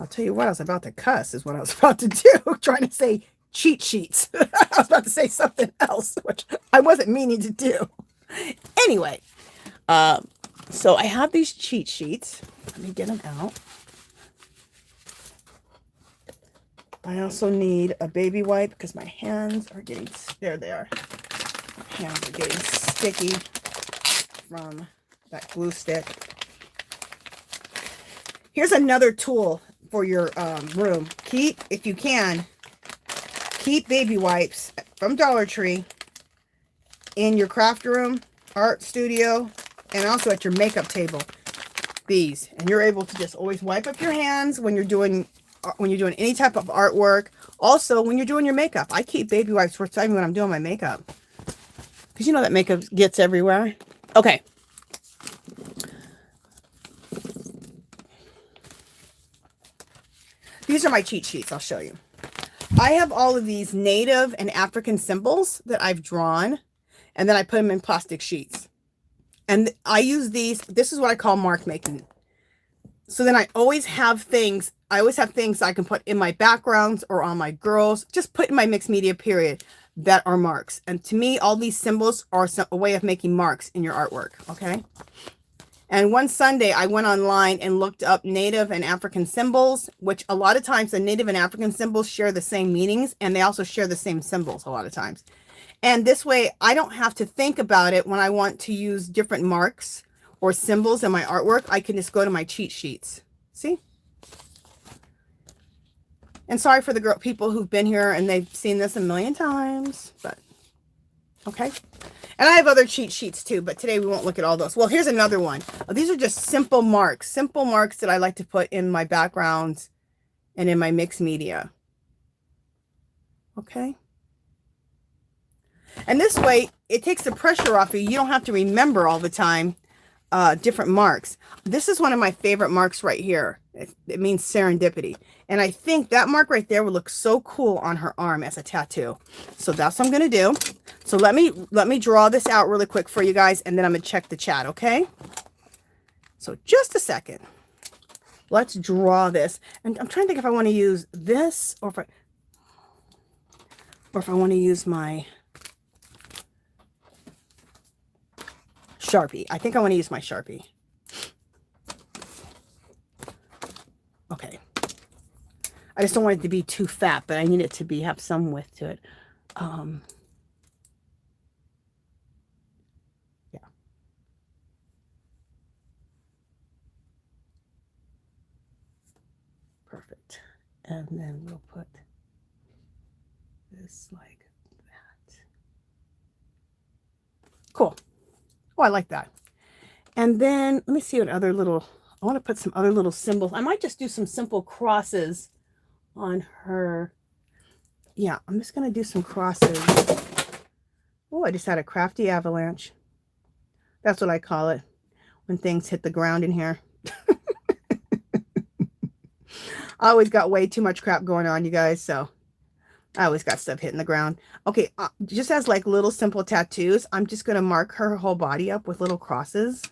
Speaker 1: I'll tell you what, I was about to cuss is what I was about to do. Trying to say cheat sheets. I was about to say something else, which I wasn't meaning to do. Anyway, so I have these cheat sheets. Let me get them out. I also need a baby wipe because my hands are getting, there they are. My hands are getting sticky from that glue stick. Here's another tool for your room. Keep, if you can, keep baby wipes from Dollar Tree in your craft room, art studio, and also at your makeup table. These, and you're able to just always wipe up your hands when you're doing any type of artwork. Also, when you're doing your makeup, I keep baby wipes for time when I'm doing my makeup, because you know that makeup gets everywhere. Okay. These are my cheat sheets. I'll show you. I have all of these native and African symbols that I've drawn, and then I put them in plastic sheets. And I use these. This is what I call mark making. So then I always have things. I can put in my backgrounds or on my girls. Just put in my mixed media period that are marks. And to me, all these symbols are a way of making marks in your artwork. Okay. And one Sunday, I went online and looked up Native and African symbols, which a lot of times the Native and African symbols share the same meanings, and they also share the same symbols a lot of times. And this way, I don't have to think about it when I want to use different marks or symbols in my artwork. I can just go to my cheat sheets. See? And sorry for the people who've been here and they've seen this a million times, but okay. And I have other cheat sheets too, but today we won't look at all those. Well, here's another one. These are just simple marks that I like to put in my backgrounds and in my mixed media. Okay. And this way, it takes the pressure off you. You don't have to remember all the time different marks. This is one of my favorite marks right here. It means serendipity. And I think that mark right there would look so cool on her arm as a tattoo. So that's what I'm going to do. So let me draw this out really quick for you guys, and then I'm going to check the chat, okay? So just a second. Let's draw this. And I'm trying to think if I want to use this or if I want to use my Sharpie. I think I want to use my Sharpie. Okay. I just don't want it to be too fat, but I need it to have some width to it. Yeah. Perfect. And then we'll put this like that. Cool. Oh, I like that. And then let me see what other little, I want to put some other little symbols. I might just do some simple crosses on her. Yeah, I'm just going to do some crosses. Oh, I just had a crafty avalanche. That's what I call it when things hit the ground in here. I always got way too much crap going on, you guys, so I always got stuff hitting the ground. Okay, just as like little simple tattoos, I'm just going to mark her whole body up with little crosses.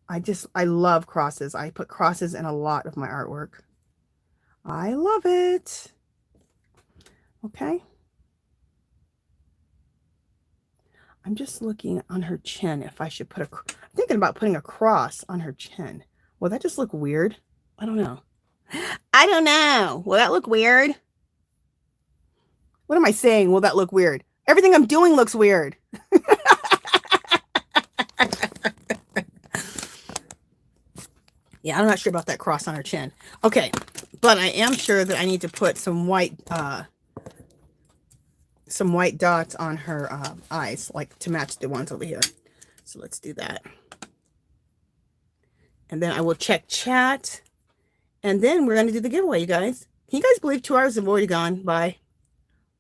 Speaker 1: I love crosses. I put crosses in a lot of my artwork. I love it. Okay. I'm just looking on her chin if I should put I'm thinking about putting a cross on her chin. Will that just look weird? I don't know. I don't know. Will that look weird? What am I saying? Will that look weird? Everything I'm doing looks weird. Yeah, I'm not sure about that cross on her chin. Okay, but I am sure that I need to put some white dots on her eyes, like to match the ones over here. So let's do that. And then I will check chat. And then we're going to do the giveaway, you guys. Can you guys believe 2 hours have already gone by?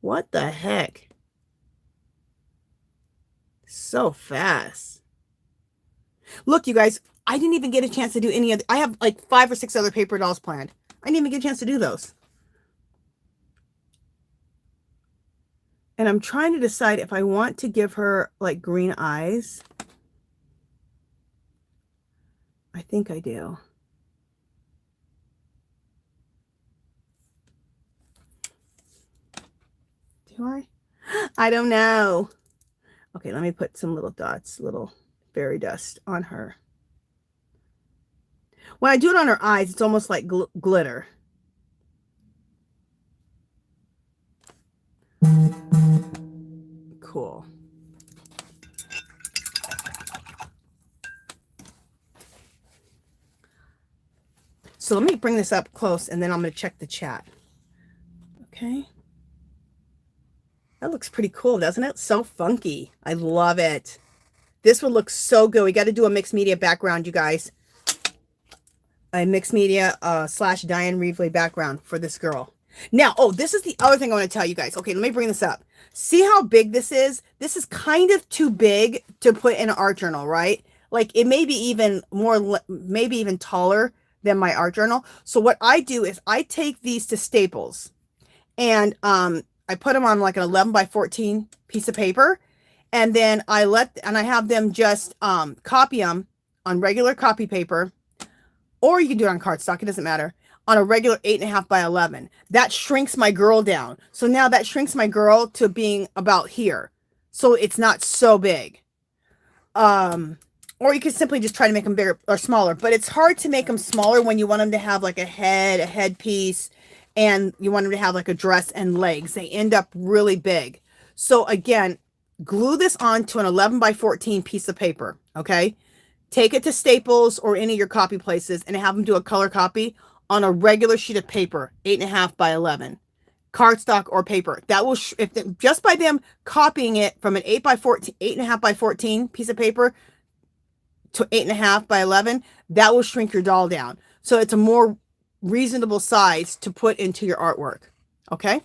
Speaker 1: What the heck? So fast. Look, you guys, I didn't even get a chance to do any other. I have like 5 or 6 other paper dolls planned. I didn't even get a chance to do those. And I'm trying to decide if I want to give her like green eyes. I think I do. Do I? I don't know. Okay, let me put some little dots, little fairy dust on her. When I do it on her eyes, it's almost like glitter. Cool. So let me bring this up close and then I'm going to check the chat. Okay. That looks pretty cool, doesn't it? So funky. I love it. This would look so good. We got to do a mixed media background, you guys. A mixed media / Diane Reevely background for this girl. Now, oh, this is the other thing I want to tell you guys. Okay, let me bring this up. See how big this is? This is kind of too big to put in an art journal, right? Like it may be even more, maybe even taller than my art journal. So what I do is I take these to Staples and I put them on like an 11 by 14 piece of paper. And then I have them just copy them on regular copy paper, or you can do it on cardstock. It doesn't matter. On a regular 8.5 by 11. That shrinks my girl down. So now that shrinks my girl to being about here. So it's not so big. Or you can simply just try to make them bigger or smaller. But it's hard to make them smaller when you want them to have like a headpiece, and you want them to have like a dress and legs. They end up really big. So again, glue this onto an 11 by 14 piece of paper. Okay. Take it to Staples or any of your copy places and have them do a color copy on a regular sheet of paper, 8.5 by 11, cardstock or paper. That will, just by them copying it from an 8.5 by 14 piece of paper to 8.5 by 11, that will shrink your doll down. So it's a more reasonable size to put into your artwork. Okay.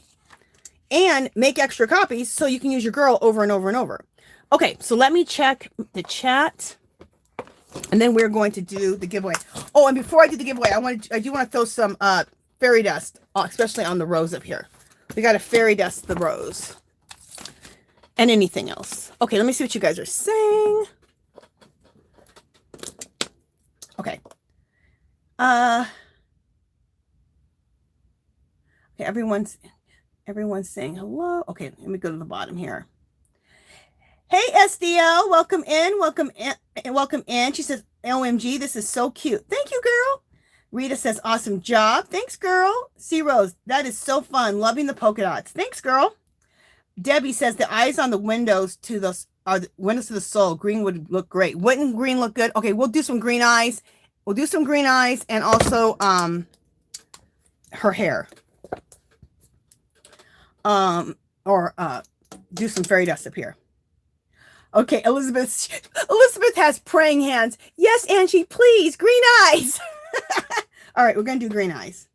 Speaker 1: And make extra copies so you can use your girl over and over and over. Okay. So let me check the chat. And then we're going to do the giveaway. Oh, and before I do the giveaway, I do want to throw some fairy dust, especially on the rose up here. We got to fairy dust the rose. And anything else. Okay, let me see what you guys are saying. Okay. Okay, everyone's saying hello. Okay, let me go to the bottom here. Hey, SDL, welcome in, welcome in. She says, OMG, this is so cute. Thank you, girl. Rita says, awesome job. Thanks, girl. C Rose, that is so fun. Loving the polka dots. Thanks, girl. Debbie says, the eyes on the windows are the windows to the soul. Green would look great. Wouldn't green look good? Okay, we'll do some green eyes. We'll do some green eyes and also her hair. Or do some fairy dust up here. Okay, Elizabeth has praying hands. Yes, Angie, please, green eyes. All right, we're going to do green eyes.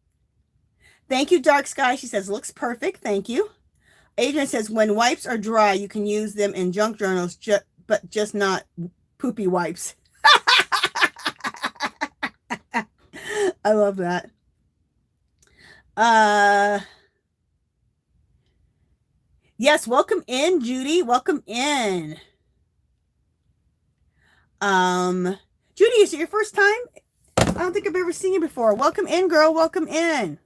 Speaker 1: Thank you, Dark Sky. She says, looks perfect. Thank you. Adrian says, when wipes are dry, you can use them in junk journals, but just not poopy wipes. I love that. Yes, welcome in, Judy. Welcome in. Judy, is it your first time? I don't think I've ever seen you before. Welcome in, girl. Welcome in.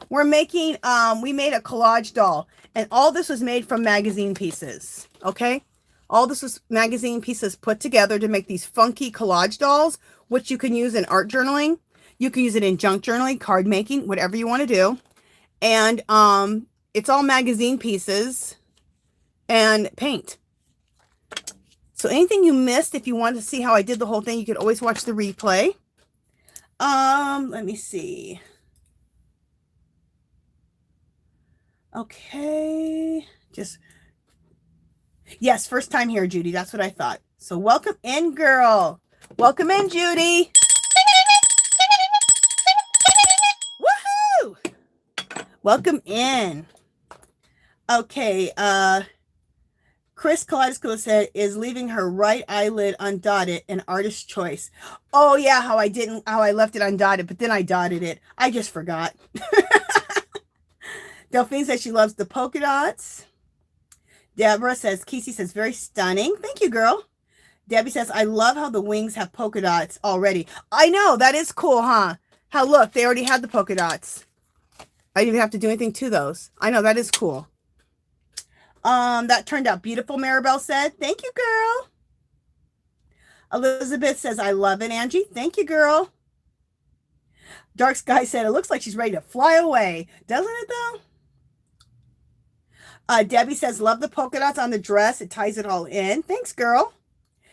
Speaker 1: We're making, we made a collage doll, and all this was made from magazine pieces. Okay. All this was magazine pieces put together to make these funky collage dolls, which you can use in art journaling. You can use it in junk journaling, card making, whatever you want to do. And, it's all magazine pieces and paint. So anything you missed, if you want to see how I did the whole thing, you could always watch the replay. Let me see. Okay. Yes, first time here, Judy. That's what I thought. So welcome in, girl. Welcome in, Judy. Woohoo! Welcome in. Okay, Chris Kaleidoscope said, is leaving her right eyelid undotted an artist's choice. Oh yeah, how I left it undotted, but then I dotted it. I just forgot. Delphine says she loves the polka dots. Deborah says, Kesey says, very stunning. Thank you, girl. Debbie says, I love how the wings have polka dots already. I know, that is cool, huh? How, look, they already had the polka dots. I didn't even have to do anything to those. I know, that is cool. That turned out beautiful, Maribel said. Thank you, girl. Elizabeth says, I love it, Angie. Thank you, girl. Dark Sky said, it looks like she's ready to fly away. Doesn't it, though? Debbie says, love the polka dots on the dress. It ties it all in. Thanks, girl.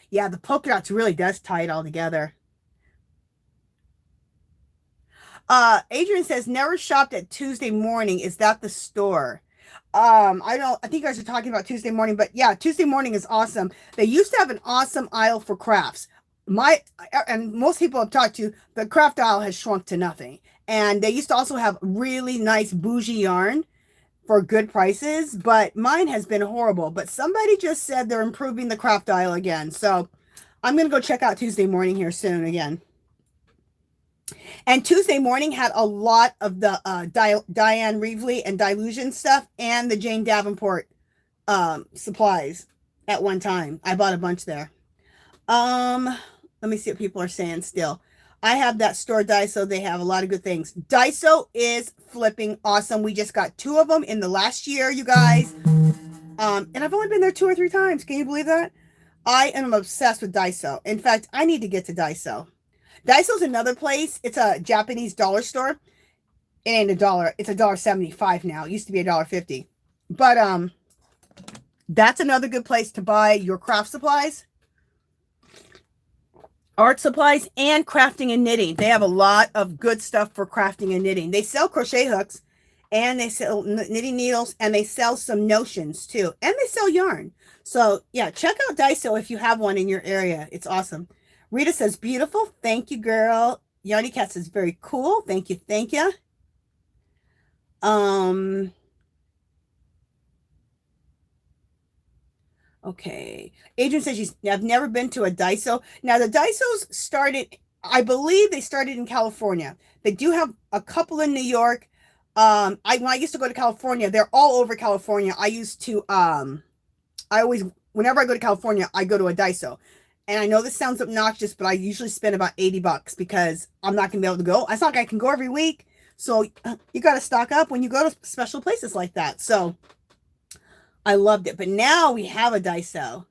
Speaker 1: Yeah, the polka dots really does tie it all together. Adrian says, never shopped at Tuesday Morning. Is that the store? I think you guys are talking about Tuesday Morning, but yeah, Tuesday Morning is awesome. They used to have an awesome aisle for crafts. And most people I've talked to, the craft aisle has shrunk to nothing. And they used to also have really nice bougie yarn for good prices, but mine has been horrible. But somebody just said they're improving the craft aisle again. So I'm going to go check out Tuesday Morning here soon again. And Tuesday Morning had a lot of the Diane Reevely and Dylusion stuff and the Jane Davenport supplies at one time. I bought a bunch there. Let me see what people are saying still. I have that store Daiso. They have a lot of good things. Daiso is flipping awesome. We just got 2 of them in the last year, you guys. And I've only been there 2 or 3 times. Can you believe that? I am obsessed with Daiso. In fact, I need to get to Daiso. Daiso's another place. It's a Japanese dollar store. It ain't $1. It's $1.75 now. It used to be $1.50. But that's another good place to buy your craft supplies, art supplies, and crafting and knitting. They have a lot of good stuff for crafting and knitting. They sell crochet hooks, and they sell knitting needles, and they sell some notions too, and they sell yarn. So yeah, check out Daiso if you have one in your area. It's awesome. Rita says, beautiful. Thank you, girl. Yarny Cat says, very cool. Thank you. Thank you. Okay. Adrian says, I've never been to a Daiso. Now, the Daisos started, I believe they started in California. They do have a couple in New York. When I used to go to California, they're all over California. I used to, whenever I go to California, I go to a Daiso. And I know this sounds obnoxious, but I usually spend about $80 because I'm not going to be able to go. It's not like I can go every week. So you got to stock up when you go to special places like that. So I loved it. But now we have a Daiso.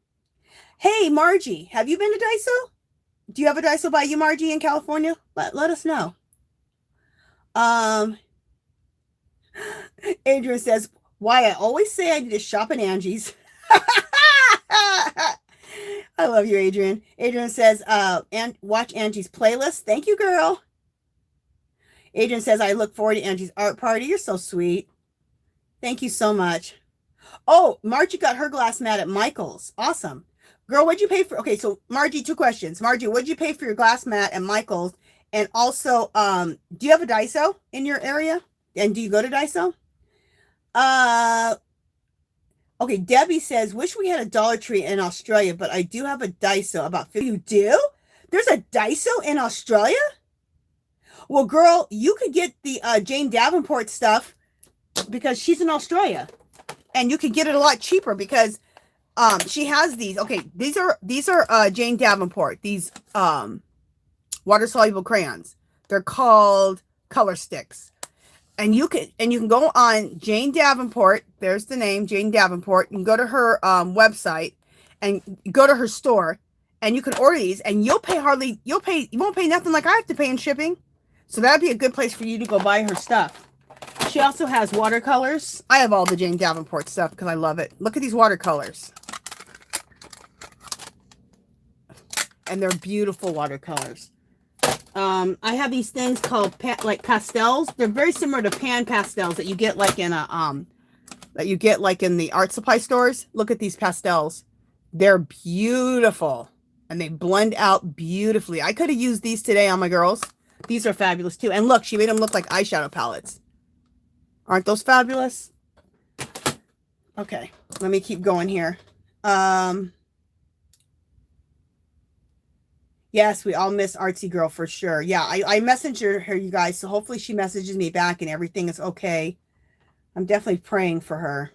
Speaker 1: Hey, Margie, have you been to Daiso? Do you have a Daiso by you, Margie, in California? Let us know. Adrian says, why I always say I need to shop at Angie's. I love you, Adrian. Adrian says, and watch Angie's playlist. Thank you, girl. Adrian says, I look forward to Angie's art party. You're so sweet. Thank you so much. Oh, Margie got her glass mat at Michael's. Awesome. Girl, what'd you pay for? Okay, so Margie, 2 questions. Margie, what'd you pay for your glass mat at Michael's? And also, do you have a Daiso in your area? And do you go to Daiso? Okay, Debbie says, wish we had a Dollar Tree in Australia, but I do have a Daiso about 50. You do? There's a Daiso in Australia? Well, girl, you could get the Jane Davenport stuff because she's in Australia. And you could get it a lot cheaper because she has these. Okay, these are Jane Davenport. These water-soluble crayons. They're called color sticks. And you can go on Jane Davenport. There's the name, Jane Davenport. You can go to her website and go to her store, and you can order these. And you won't pay nothing like I have to pay in shipping. So that'd be a good place for you to go buy her stuff. She also has watercolors. I have all the Jane Davenport stuff because I love it. Look at these watercolors, and they're beautiful watercolors. I have these things called like pastels. They're very similar to pan pastels that you get like in a in the art supply stores. Look at these pastels. They're beautiful and they blend out beautifully. I could have used these today on my girls. These are fabulous too. And look, she made them look like eyeshadow palettes. Aren't those fabulous? Okay, let me keep going here. Yes, we all miss Artsy Girl for sure. Yeah, I messaged her, you guys, so hopefully she messages me back and everything is okay. I'm definitely praying for her.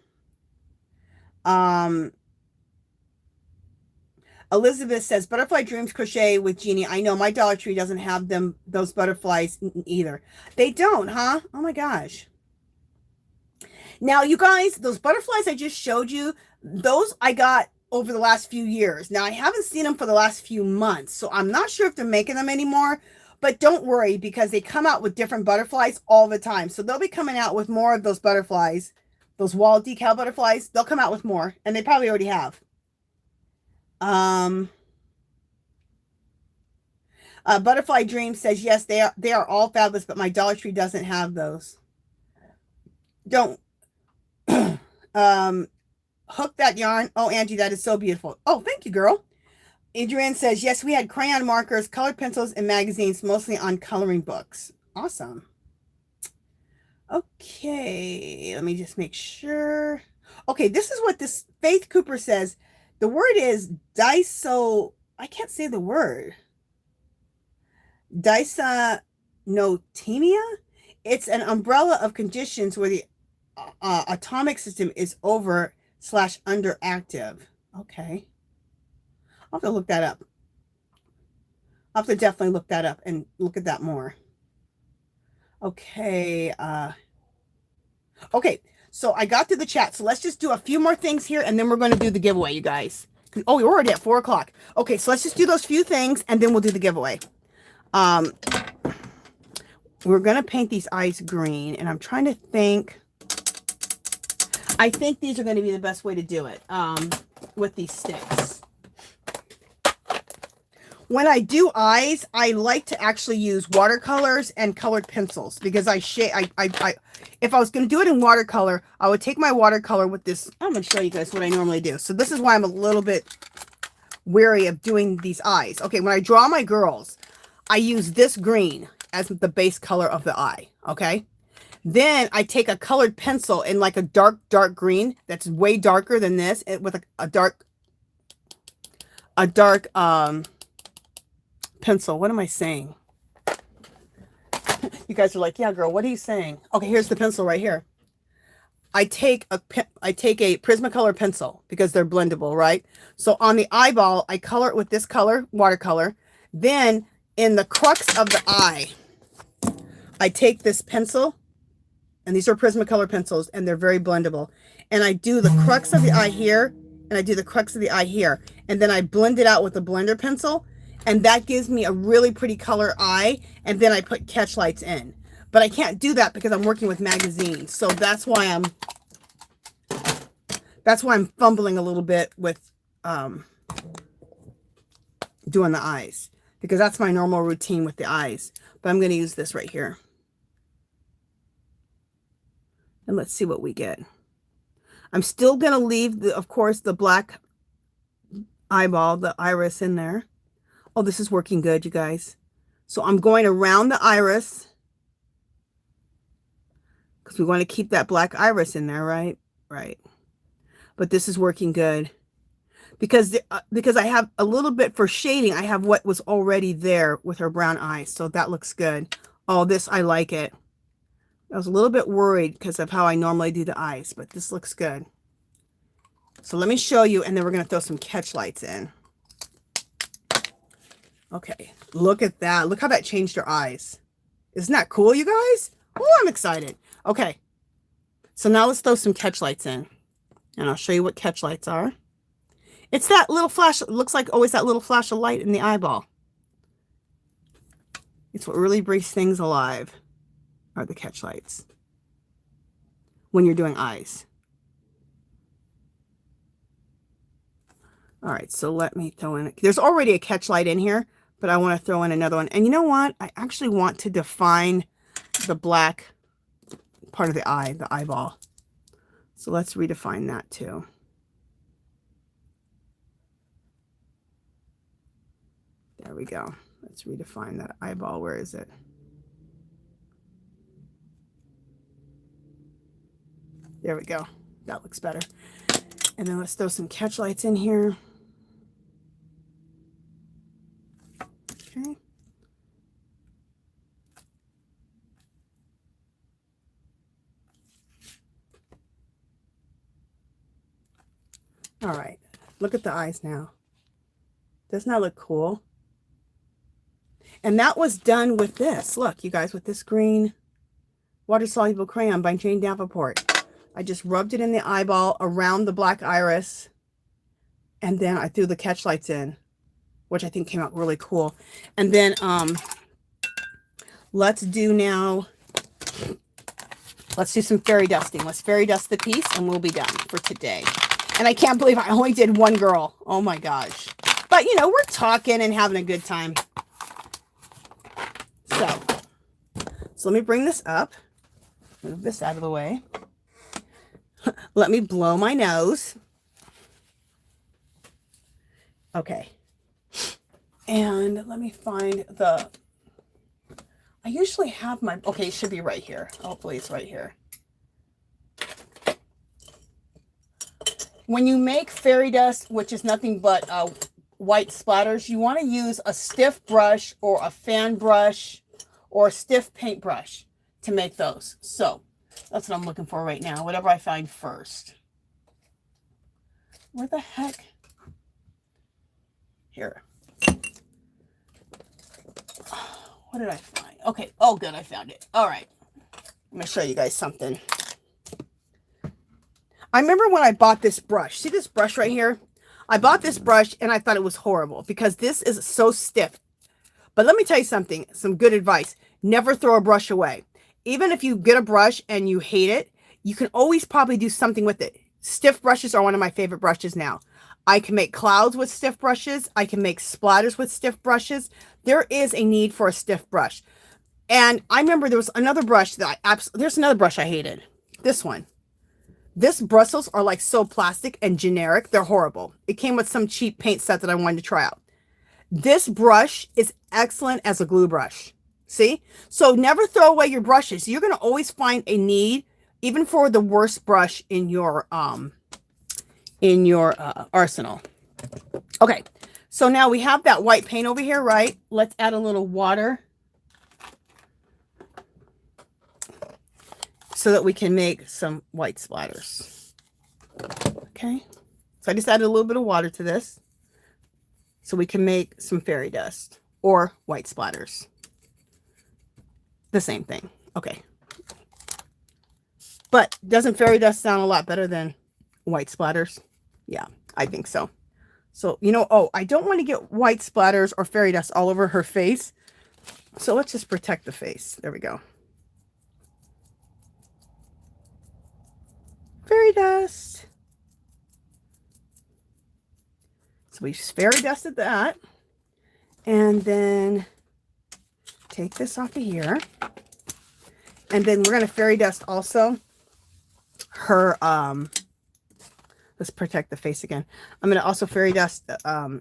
Speaker 1: Elizabeth says, Butterfly Dreams Crochet with Jeannie. I know my Dollar Tree doesn't have those butterflies either. They don't, huh? Oh my gosh. Now, you guys, those butterflies I just showed you, those I got over the last few years. Now, I haven't seen them for the last few months, so I'm not sure if they're making them anymore, but don't worry because they come out with different butterflies all the time. So they'll be coming out with more of those butterflies, those wall decal butterflies. They'll come out with more, and they probably already have. Butterfly Dream says, yes, they are all fabulous, but my Dollar Tree doesn't have those. Don't hook that yarn. Oh, Angie, that is so beautiful. Oh, thank you, girl. Adrienne says, yes, we had crayon markers, colored pencils, and magazines, mostly on coloring books. Awesome. Okay, let me just make sure. Okay, this is what this Faith Cooper says. The word is diso. I can't say the word. Dysautonomia. It's an umbrella of conditions where the atomic system is over/underactive. Okay. I'll have to look that up. I'll have to definitely look that up and look at that more. Okay. Okay. So I got to the chat. So let's just do a few more things here, and then we're going to do the giveaway, you guys. Oh, we're already at 4 o'clock. Okay. So let's just do those few things, and then we'll do the giveaway. We're going to paint these eyes green, and I'm trying to think. I think these are going to be the best way to do it with these sticks. When I do eyes, I like to actually use watercolors and colored pencils because if I was going to do it in watercolor, I would take my watercolor with this. I'm going to show you guys what I normally do. So this is why I'm a little bit wary of doing these eyes. Okay, when I draw my girls, I use this green as the base color of the eye. Okay. Then I take a colored pencil in like a dark green that's way darker than this, with a dark pencil. What am I saying? You guys are like, yeah, girl, what are you saying? Okay, here's the pencil right here. I take a Prismacolor pencil because they're blendable, right? So on the eyeball, I color it with this color, watercolor. Then in the crux of the eye, I take this pencil, and these are Prismacolor pencils, and they're very blendable. And I do the crux of the eye here, and I do the crux of the eye here. And then I blend it out with a blender pencil, and that gives me a really pretty color eye. And then I put catch lights in. But I can't do that because I'm working with magazines. So that's why I'm fumbling a little bit with doing the eyes, because that's my normal routine with the eyes. But I'm going to use this right here. And let's see what we get. I'm still going to leave, of course, the black eyeball, the iris in there. Oh, this is working good, you guys. So I'm going around the iris because we want to keep that black iris in there, right? Right. But this is working good because I have a little bit for shading. I have what was already there with her brown eyes. So that looks good. Oh, this, I like it. I was a little bit worried because of how I normally do the eyes, but this looks good. So let me show you, and then we're going to throw some catch lights in. Okay, look at that. Look how that changed her eyes. Isn't that cool, you guys? Oh, I'm excited. Okay, so now let's throw some catch lights in, and I'll show you what catch lights are. It's that little flash. It looks like always that little flash of light in the eyeball. It's what really brings things alive. Are the catch lights when you're doing eyes. All right, so let me throw in, there's already a catch light in here, but I want to throw in another one. And you know what? I actually want to define the black part of the eye, the eyeball. So let's redefine that too. There we go. Let's redefine that eyeball. Where is it? There we go. That looks better. And then let's throw some catch lights in here. Okay. All right. Look at the eyes now. Doesn't that look cool? And that was done with this. Look, you guys, with this green water-soluble crayon by Jane Davenport. I just rubbed it in the eyeball around the black iris, and then I threw the catch lights in, which I think came out really cool. And then let's do some fairy dusting. Let's fairy dust the piece, and we'll be done for today. And I can't believe I only did one girl. Oh my gosh. But, you know, we're talking and having a good time. So let me bring this up. Move this out of the way. Let me blow my nose. Okay. And let me find the... I usually have my... Okay, it should be right here. Hopefully it's right here. When you make fairy dust, which is nothing but white splatters, you want to use a stiff brush or a fan brush or a stiff paintbrush to make those. So that's what I'm looking for right now, whatever I find first. Where the heck? Here. What did I find? Okay. Oh, good. I found it. All right. I'm going to show you guys something. I remember when I bought this brush. See this brush right here? I bought this brush and I thought it was horrible because this is so stiff. But let me tell you something, some good advice. Never throw a brush away. Even if you get a brush and you hate it, you can always probably do something with it. Stiff brushes are one of my favorite brushes now. I can make clouds with stiff brushes. I can make splatters with stiff brushes. There is a need for a stiff brush. And I remember there was another brush that there's another brush I hated. This one. This bristles are like so plastic and generic. They're horrible. It came with some cheap paint set that I wanted to try out. This brush is excellent as a glue brush. See? So never throw away your brushes. You're going to always find a need, even for the worst brush in your arsenal. Okay. So now we have that white paint over here, right? Let's add a little water so that we can make some white splatters. Okay. So I just added a little bit of water to this so we can make some fairy dust or white splatters. The same thing. Okay. But doesn't fairy dust sound a lot better than white splatters? Yeah, I think so. So, you know, oh, I don't want to get white splatters or fairy dust all over her face. So let's just protect the face. There we go. Fairy dust. So we fairy dusted that. And then take this off of here. And then we're going to fairy dust also her, let's protect the face again. I'm going to also fairy dust,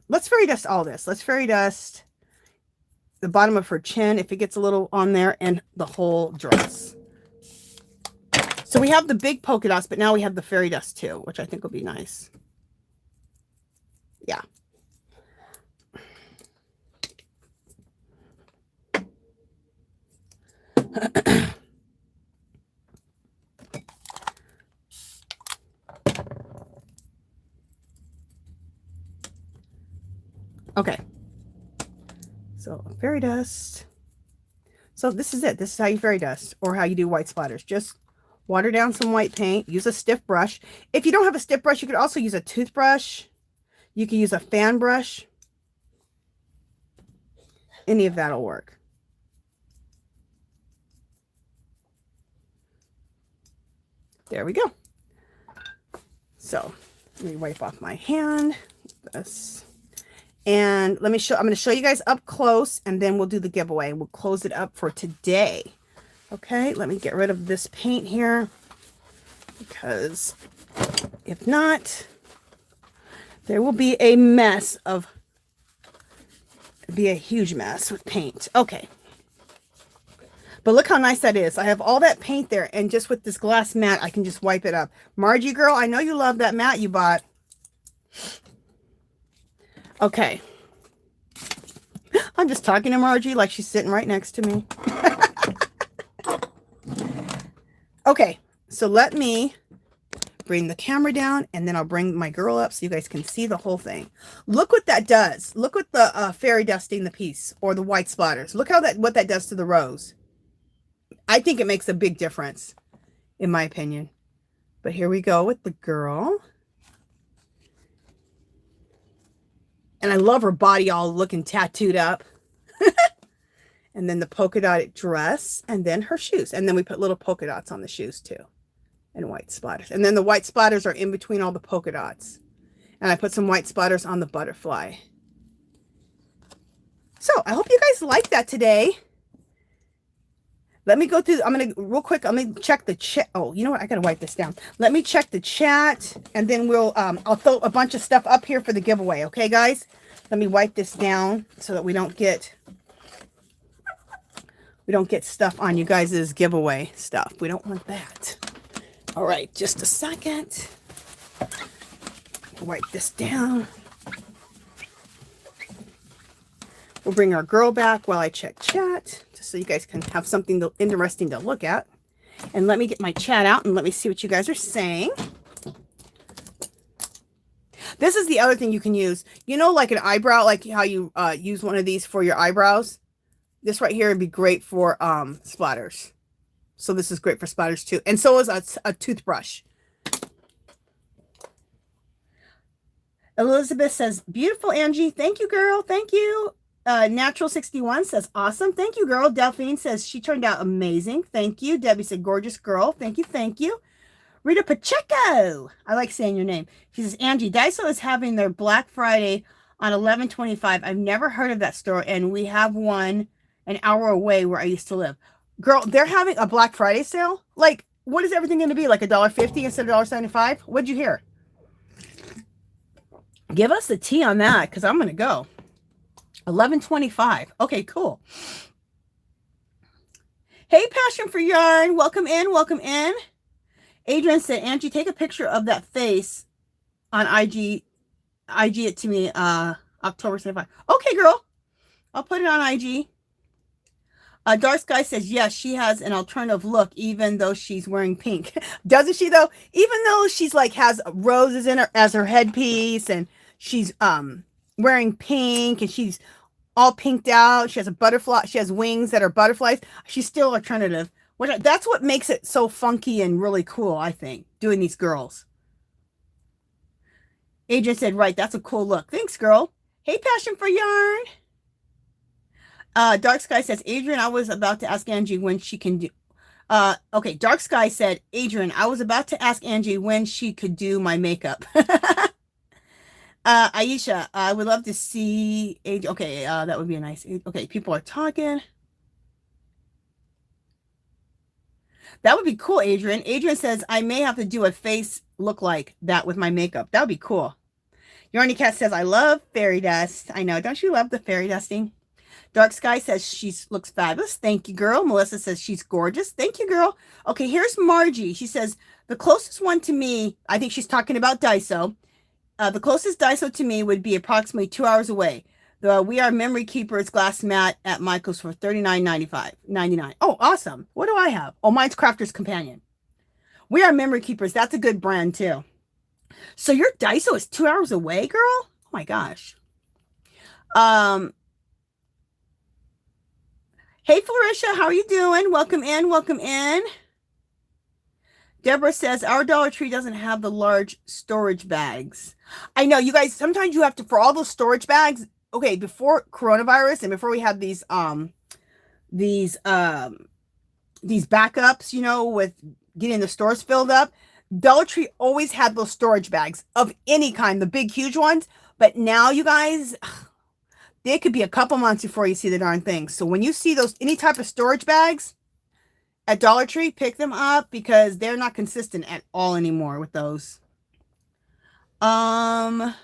Speaker 1: let's fairy dust all this. Let's fairy dust the bottom of her chin if it gets a little on there, and the whole dress. So we have the big polka dots, but now we have the fairy dust too, which I think will be nice. Yeah. Okay. So fairy dust. So this is it. This is how you fairy dust, or how you do white splatters. Just water down some white paint. Use a stiff brush. If you don't have a stiff brush, you could also use a toothbrush. You can use a fan brush. Any of that will work. There we go. So let me wipe off my hand. This. And let me show, I'm going to show you guys up close, and then we'll do the giveaway. We'll close it up for today. Okay, let me get rid of this paint here, because if not, there will be a mess of, be a huge mess with paint. Okay. But look how nice that is. I have all that paint there, and just with this glass mat, I can just wipe it up. Margie girl, I know you love that mat you bought. Okay. I'm just talking to Margie like she's sitting right next to me. Okay, so let me bring the camera down, and then I'll bring my girl up so you guys can see the whole thing. Look what that does. Look what the fairy dusting the piece, or the white splatters. Look how what that does to the rose. I think it makes a big difference, in my opinion. But here we go with the girl. And I love her body all looking tattooed up. And then the polka dot dress, and then her shoes. And then we put little polka dots on the shoes too. And white splatters. And then the white splatters are in between all the polka dots. And I put some white splatters on the butterfly. So I hope you guys like that today. Let me go through. I'm going to real quick. Let me check the chat. Oh, you know what? I got to wipe this down. Let me check the chat, and then I'll throw a bunch of stuff up here for the giveaway. Okay, guys? Let me wipe this down so that we don't get stuff on you guys' giveaway stuff. We don't want that. All right, just a second. Wipe this down. We'll bring our girl back while I check chat, just so you guys can have something interesting to look at. And let me get my chat out and let me see what you guys are saying. This is the other thing you can use. You know, like an eyebrow, like how you use one of these for your eyebrows. This right here would be great for splatters. So this is great for splatters too. And so is a toothbrush. Elizabeth says, beautiful, Angie. Thank you, girl. Thank you. Natural 61 says, awesome. Thank you, girl. Delphine says, she turned out amazing. Thank you. Debbie said, gorgeous girl. Thank you. Thank you. Rita Pacheco. I like saying your name. She says, Angie, Daiso is having their Black Friday on 11/25. I've never heard of that store, and we have one an hour away where I used to live. Girl, they're having a Black Friday sale? Like, what is everything going to be? Like $1.50 instead of $1.75? What'd you hear? Give us the tea on that, because I'm going to go. 11/25. Okay, cool. Hey, Passion for Yarn. Welcome in. Welcome in. Adrian said, Angie, take a picture of that face on IG. IG it to me October 25. Okay, girl. I'll put it on IG. Dark Sky says, yes, she has an alternative look, even though she's wearing pink. Doesn't she, though? Even though she's like has roses in her as her headpiece, and she's wearing pink, and she's all pinked out. She has a butterfly. She has wings that are butterflies. She's still alternative. That's what makes it so funky and really cool, I think, doing these girls. Adrian said, right, that's a cool look. Thanks, girl. Hey, Passion for Yarn. Dark Sky says, Adrian, I was about to ask Angie when she can do... okay, Dark Sky said, Adrian, I was about to ask Angie when she could do my makeup. Aisha, I would love to see... Okay, that would be a nice... Okay, people are talking. That would be cool, Adrian. Adrian says, I may have to do a face look like that with my makeup. That would be cool. Yarny Cat says, I love fairy dust. I know. Don't you love the fairy dusting? Dark Sky says she looks fabulous. Thank you, girl. Melissa says she's gorgeous. Thank you, girl. Okay, here's Margie. She says, the closest one to me, I think she's talking about Daiso. The closest Daiso to me would be approximately 2 hours away. The We Are Memory Keepers glass mat at Michael's for $39.99. Oh, awesome. What do I have? Oh, mine's Crafter's Companion. We Are Memory Keepers. That's a good brand, too. So your Daiso is 2 hours away, girl? Oh, my gosh. Hey, Florisha. How are you doing? Welcome in. Welcome in. Deborah says, our Dollar Tree doesn't have the large storage bags. I know, you guys, sometimes you have to, for all those storage bags, okay, before coronavirus and before we had these backups, you know, with getting the stores filled up, Dollar Tree always had those storage bags of any kind, the big, huge ones. But now, you guys, they could be a couple months before you see the darn thing. So when you see those, any type of storage bags at Dollar Tree, pick them up because they're not consistent at all anymore with those. Oh,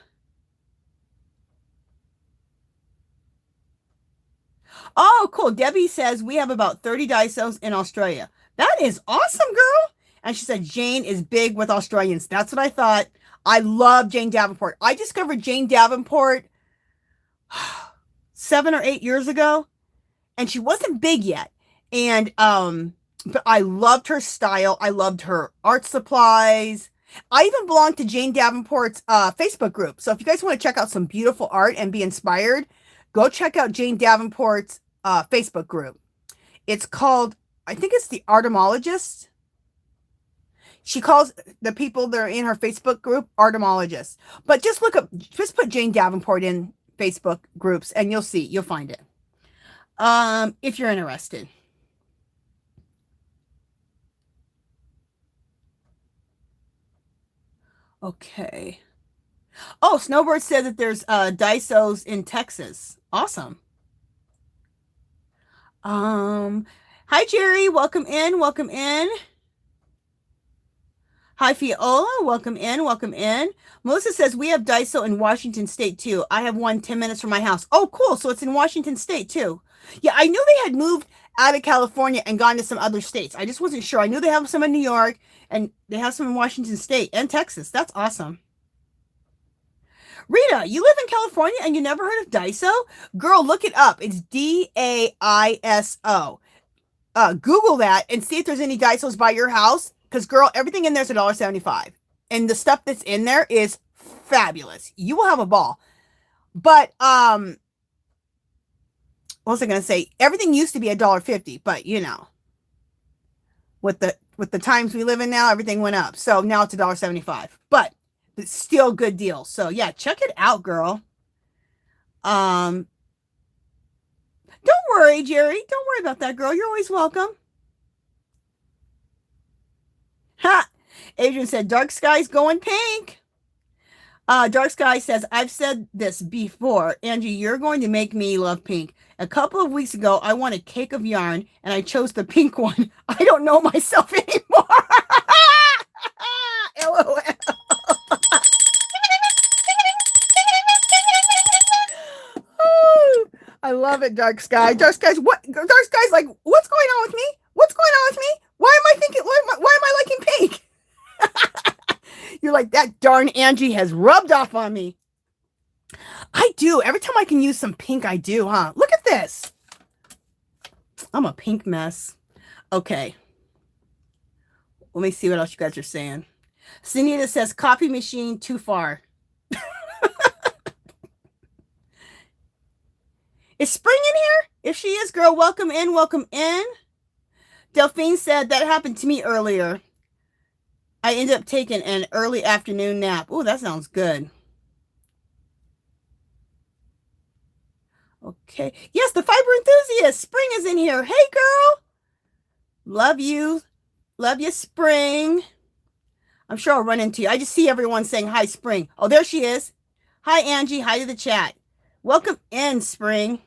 Speaker 1: cool. Debbie says we have about 30 Daisos in Australia. That is awesome, girl. And she said Jane is big with Australians. That's what I thought. I love Jane Davenport. I discovered Jane Davenport 7 or 8 years ago, and she wasn't big yet. And but I loved her style. I loved her art supplies. I even belong to Jane Davenport's Facebook group. So if you guys want to check out some beautiful art and be inspired, go check out Jane Davenport's Facebook group. It's called, I think it's the Artemologists. She calls the people that are in her Facebook group Artemologists. But just look up, just put Jane Davenport in Facebook groups and you'll see, you'll find it. If you're interested. Okay. Oh, Snowbird said that there's Daisos in Texas. Awesome. Hi, Jerry. Welcome in. Welcome in. Hi, Fiola. Welcome in. Welcome in. Melissa says, we have Daiso in Washington State, too. I have one 10 minutes from my house. Oh, cool. So it's in Washington State, too. Yeah, I knew they had moved out of California and gone to some other states. I just wasn't sure. I knew they have some in New York and they have some in Washington State and Texas. That's awesome. Rita, you live in California and you never heard of Daiso? Girl, look it up. It's Daiso. Google that and see if there's any Daisos by your house. Because, girl, everything in there is $1.75. And the stuff that's in there is fabulous. You will have a ball. But, what was I going to say? Everything used to be $1.50, but, you know, with the times we live in now, everything went up. So now it's $1.75. But it's still a good deal. So, yeah, check it out, girl. Don't worry, Jerry. Don't worry about that, girl. You're always welcome. Ha! Adrian said, dark sky's going pink. Dark Sky says, I've said this before. Angie, you're going to make me love pink. A couple of weeks ago, I won a cake of yarn, and I chose the pink one. I don't know myself anymore. LOL. Oh, I love it, Dark Sky. Dark Sky's what? Dark Sky's like, what's going on with me? What's going on with me? Why am I thinking? Why am I liking pink? You're like, that darn Angie has rubbed off on me. I do. Every time I can use some pink, I do, huh? Look at this. I'm a pink mess. Okay. Let me see what else you guys are saying. Sunita says, coffee machine too far. Is Spring in here? If she is, girl, welcome in. Welcome in. Delphine said, that happened to me earlier. I ended up taking an early afternoon nap. Oh, that sounds good. Okay. Yes, the fiber enthusiast. Spring is in here. Hey, girl. Love you. Love you, Spring. I'm sure I'll run into you. I just see everyone saying hi, Spring. Oh, there she is. Hi, Angie. Hi to the chat. Welcome in, Spring.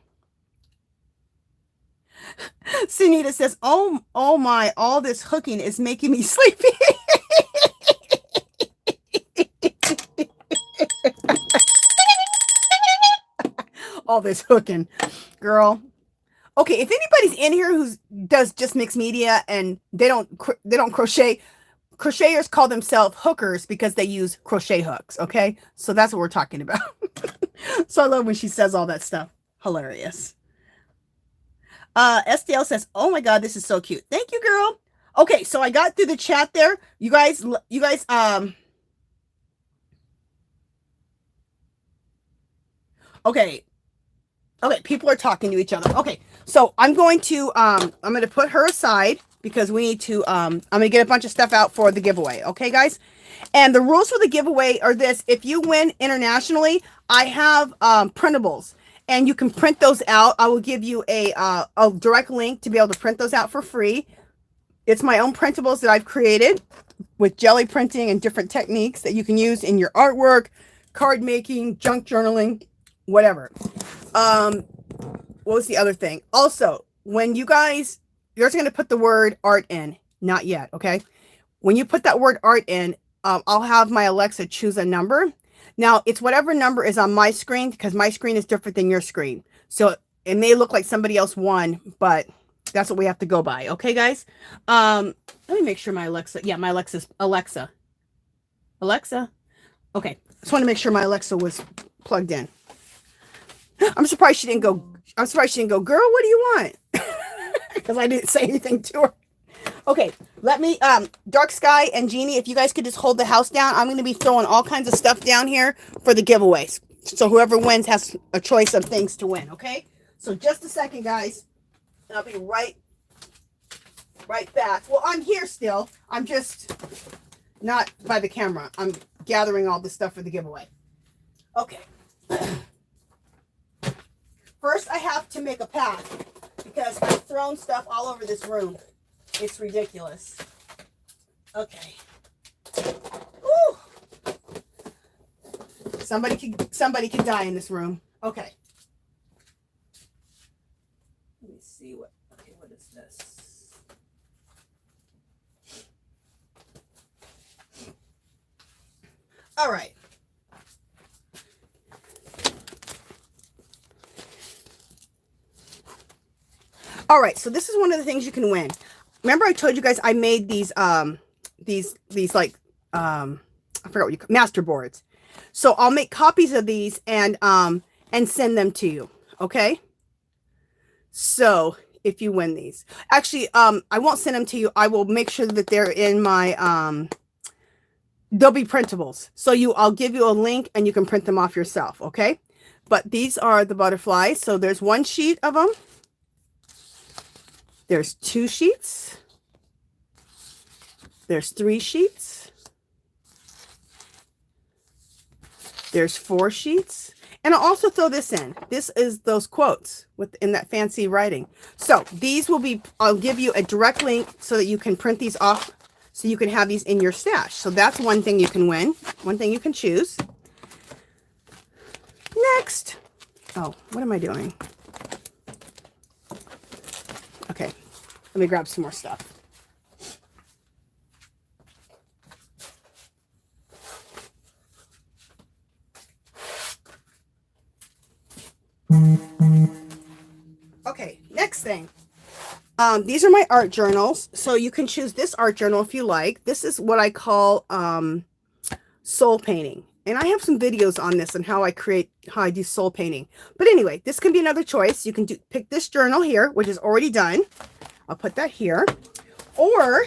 Speaker 1: Sunita says, oh my, all this hooking is making me sleepy. All this hooking, girl. Okay, if anybody's in here who does just mixed media and they don't crochet, crocheters call themselves hookers because they use crochet hooks. Okay, so that's what we're talking about. So I love when she says all that stuff. Hilarious. STL says, oh my God, this is so cute. Thank you, girl. Okay, so I got through the chat there. You guys, okay, people are talking to each other. Okay, so I'm going to put her aside because we need to, I'm going to get a bunch of stuff out for the giveaway. Okay, guys? And the rules for the giveaway are this. If you win internationally, I have printables. And you can print those out. I will give you a direct link to be able to print those out for free. It's my own printables that I've created with jelly printing and different techniques that you can use in your artwork, card making, junk journaling, whatever. What was the other thing? Also, when you're just going to put the word art in. Not yet, okay? When you put that word art in, I'll have my Alexa choose a number. Now, it's whatever number is on my screen because my screen is different than your screen. So it may look like somebody else won, but that's what we have to go by. Okay, guys? Let me make sure my Alexa. Yeah, my Alexa's Alexa. Alexa. Okay. Just want to make sure my Alexa was plugged in. I'm surprised she didn't go. Girl, what do you want? Because I didn't say anything to her. Okay, let me, Dark Sky and Jeannie, if you guys could just hold the house down, I'm going to be throwing all kinds of stuff down here for the giveaways. So whoever wins has a choice of things to win, okay? So just a second, guys. And I'll be right back. Well, I'm here still. I'm just not by the camera. I'm gathering all the stuff for the giveaway. Okay. First, I have to make a path because I've thrown stuff all over this room. It's ridiculous. Okay. Ooh. Somebody could die in this room. Okay. Let me see what is this? All right. All right, so this is one of the things you can win. Remember I told you guys I made these like I forgot what you call master boards. So I'll make copies of these and send them to you, okay? So if you win these. Actually, I won't send them to you. I will make sure that they're in my they'll be printables. So I'll give you a link and you can print them off yourself, okay? But these are the butterflies. So there's one sheet of them. There's 2 sheets. There's 3 sheets. There's 4 sheets. And I'll also throw this in. This is those quotes in that fancy writing. So these will be, I'll give you a direct link so that you can print these off so you can have these in your stash. So that's one thing you can win. One thing you can choose. Next. Oh, what am I doing? Okay, let me grab some more stuff. Okay, next thing. These are my art journals. So you can choose this art journal if you like. This is what I call soul painting. And I have some videos on this and how I do soul painting. But anyway, this can be another choice. You can pick this journal here, which is already done. I'll put that here. Or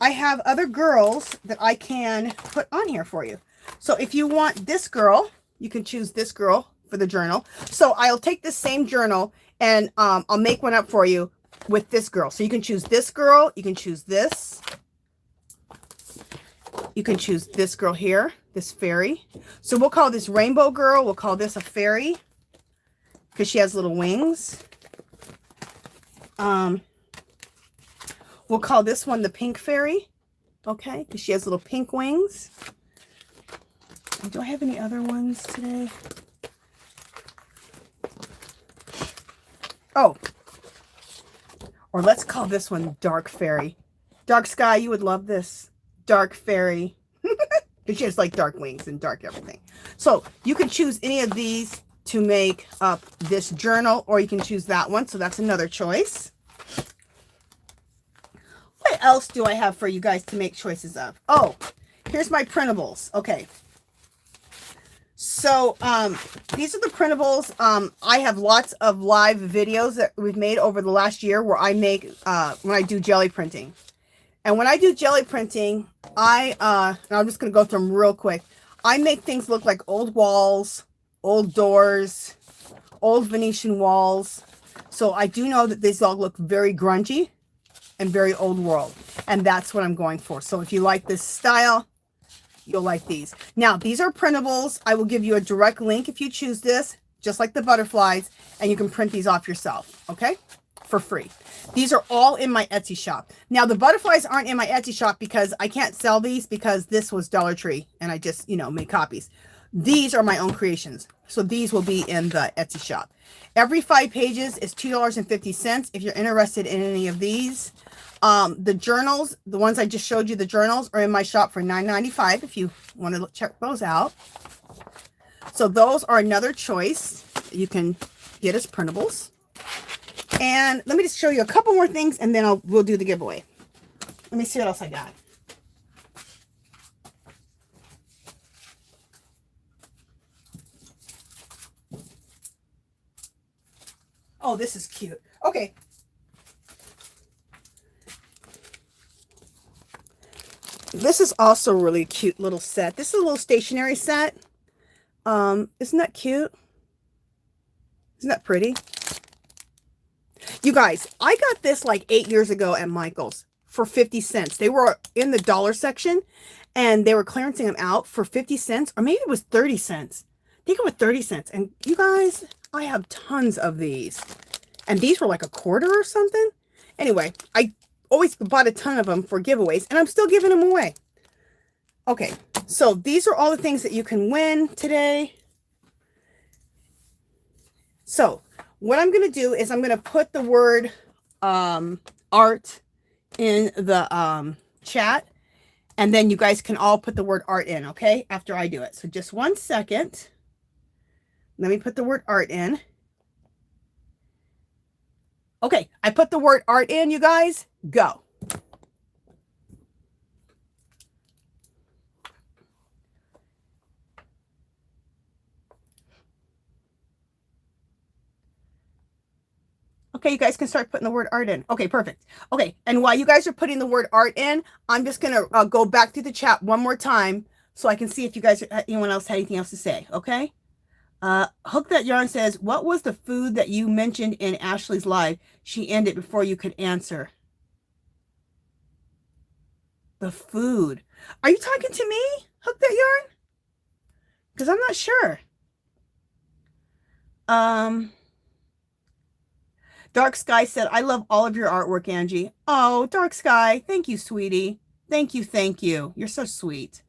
Speaker 1: I have other girls that I can put on here for you. So if you want this girl, you can choose this girl for the journal. So I'll take this same journal and I'll make one up for you with this girl. So you can choose this girl. You can choose this. You can choose this girl here, this fairy. So we'll call this Rainbow Girl. We'll call this a fairy because she has little wings. We'll call this one the Pink Fairy. Okay, because she has little pink wings. And do I have any other ones today? Oh, or let's call this one Dark Fairy. Dark Sky, you would love this. Dark Fairy. Because she has like dark wings and dark everything. So you can choose any of these to make up this journal, or you can choose that one. So that's another choice. What else do I have for you guys to make choices of? Oh, here's my printables. Okay. So these are the printables. I have lots of live videos that we've made over the last year where I make when I do jelly printing. And when I do jelly printing, and I'm just going to go through them real quick. I make things look like old walls, old doors, old Venetian walls. So I do know that these all look very grungy and very old world. And that's what I'm going for. So if you like this style, you'll like these. Now, these are printables. I will give you a direct link if you choose this, just like the butterflies, and you can print these off yourself, okay? For free. These are all in my Etsy shop. Now, the butterflies aren't in my Etsy shop because I can't sell these because this was Dollar Tree and I just, made copies. These are my own creations. So these will be in the Etsy shop. Every 5 pages is $2.50 if you're interested in any of these. The journals, the ones I just showed you, the journals are in my shop for $9.95 if you want to check those out. So those are another choice you can get as printables. And let me just show you a couple more things and then we'll do the giveaway. Let me see what else I got. Oh, this is cute. Okay. This is also a really cute little set. This is a little stationery set. Isn't that cute? Isn't that pretty? You guys, I got this like 8 years ago at Michael's for 50 cents. They were in the dollar section and they were clearancing them out for 50 cents, or maybe it was 30 cents. I think it was 30 cents. And you guys, I have tons of these. And these were like a quarter or something. Anyway, I always bought a ton of them for giveaways and I'm still giving them away. Okay, so these are all the things that you can win today. So what I'm going to do is I'm going to put the word art in the chat. And then you guys can all put the word art in, okay? After I do it. So just 1 second. Let me put the word art in. Okay, I put the word art in, you guys. Go. Okay, you guys can start putting the word art in. Okay, perfect. Okay, and while you guys are putting the word art in, I'm just going to go back through the chat one more time so I can see if you guys, anyone else had anything else to say, okay? Hook That Yarn says, what was the food that you mentioned in Ashley's live? She ended before you could answer. The food. Are you talking to me, Hook That Yarn? Because I'm not sure. Dark Sky said, I love all of your artwork, Angie. Oh, Dark Sky. Thank you, sweetie. Thank you. Thank you. You're so sweet.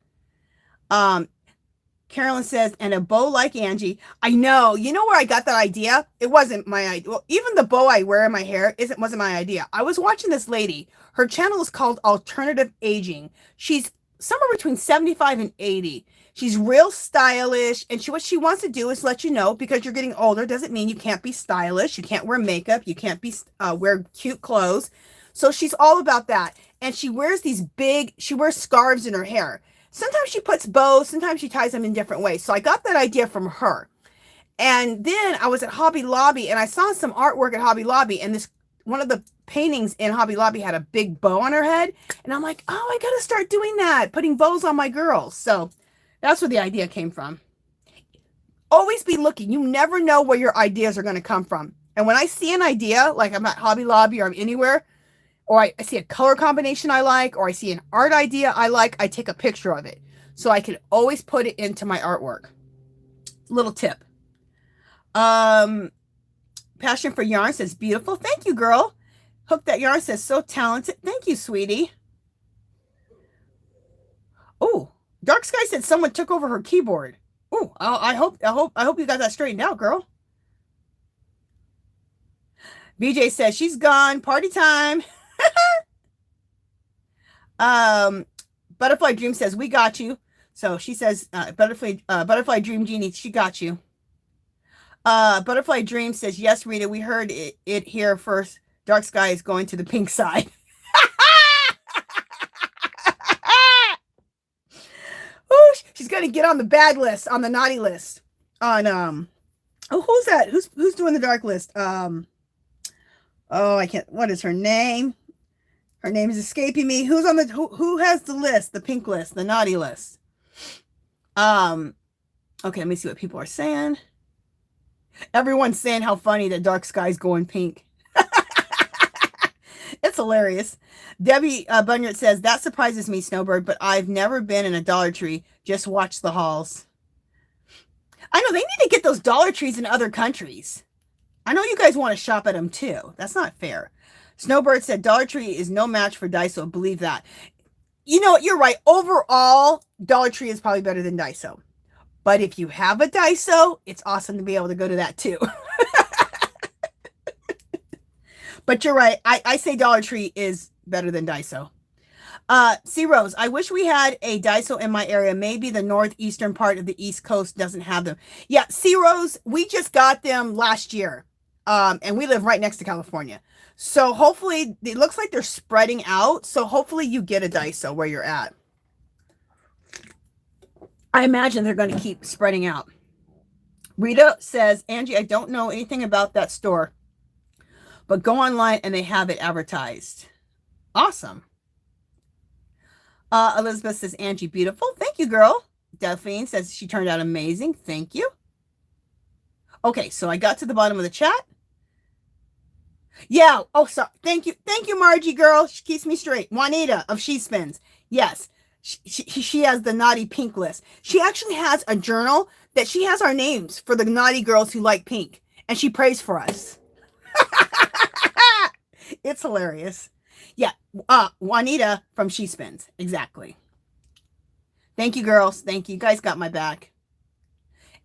Speaker 1: Carolyn says, and a bow like Angie. I know. You know where I got that idea? It wasn't my idea. Well, even the bow I wear in my hair wasn't my idea. I was watching this lady. Her channel is called Alternative Aging. She's somewhere between 75 and 80. She's real stylish, and what she wants to do is let you know, because you're getting older doesn't mean you can't be stylish. You can't wear makeup. You can't be wear cute clothes. So she's all about that. And she wears she wears scarves in her hair. Sometimes she puts bows, sometimes she ties them in different ways. So I got that idea from her. And then I was at Hobby Lobby, and I saw some artwork at Hobby Lobby, and one of the paintings in Hobby Lobby had a big bow on her head. And I'm like, oh, I got to start doing that, putting bows on my girls. So that's where the idea came from. Always be looking. You never know where your ideas are going to come from. And when I see an idea, like I'm at Hobby Lobby or I'm anywhere, or I see a color combination I like, or I see an art idea I like, I take a picture of it. So I can always put it into my artwork. Little tip. Passion for Yarn says, beautiful. Thank you, girl. Hook That Yarn says, so talented. Thank you, sweetie. Oh, Dark Sky said someone took over her keyboard. Oh, I hope you got that straightened out, girl. BJ says she's gone. Party time. Butterfly Dream says we got you. So she says Butterfly Dream Genie, she got you. Butterfly Dream says, yes, Rita, we heard it here first. Dark Sky is going to the pink side. Oh, she's gonna get on the bad list, on the naughty list. On oh, who's that? Who's doing the dark list? Oh, I can't. What is her name? Her name is escaping me. Who's on the who has the list? The pink list, the naughty list. Okay, let me see what people are saying. Everyone's saying how funny that Dark Sky's going pink. It's hilarious. Debbie Bunyard says, that surprises me, Snowbird, but I've never been in a Dollar Tree. Just watch the hauls. I know, they need to get those Dollar Trees in other countries. I know you guys want to shop at them too. That's not fair. Snowbird said, Dollar Tree is no match for Daiso. Believe that. You know what? You're right. Overall, Dollar Tree is probably better than Daiso. But if you have a Daiso, it's awesome to be able to go to that too. But you're right. I say Dollar Tree is better than Daiso. C Rose, I wish we had a Daiso in my area. Maybe the northeastern part of the East Coast doesn't have them. Yeah, C Rose, we just got them last year. And we live right next to California. So hopefully, it looks like they're spreading out. So hopefully you get a Daiso where you're at. I imagine they're going to keep spreading out. Rita says, Angie, I don't know anything about that store, but go online and they have it advertised. Awesome. Elizabeth says, Angie, beautiful. Thank you, girl. Delphine says she turned out amazing. Thank you. Okay, so I got to the bottom of the chat. Yeah. Oh, sorry. Thank you. Thank you, Margie, girl. She keeps me straight. Juanita of She Spins. Yes. She has the naughty pink list. She actually has a journal that she has our names for the naughty girls who like pink. And she prays for us. It's hilarious. Yeah. Juanita from She Spins. Exactly. Thank you, girls. Thank you. You guys got my back.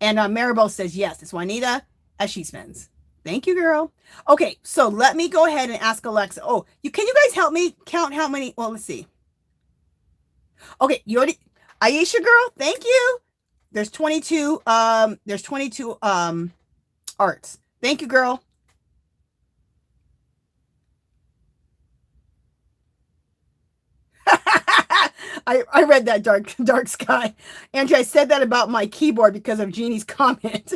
Speaker 1: And Maribel says, yes, it's Juanita as She Spins. Thank you, girl. Okay, so let me go ahead and ask Alexa. Oh, can you guys help me count how many? Well, let's see. Okay, you already, Aisha girl, thank you. There's 22 arts. Thank you, girl. I read that dark sky. Andrew, I said that about my keyboard because of Jeannie's comment.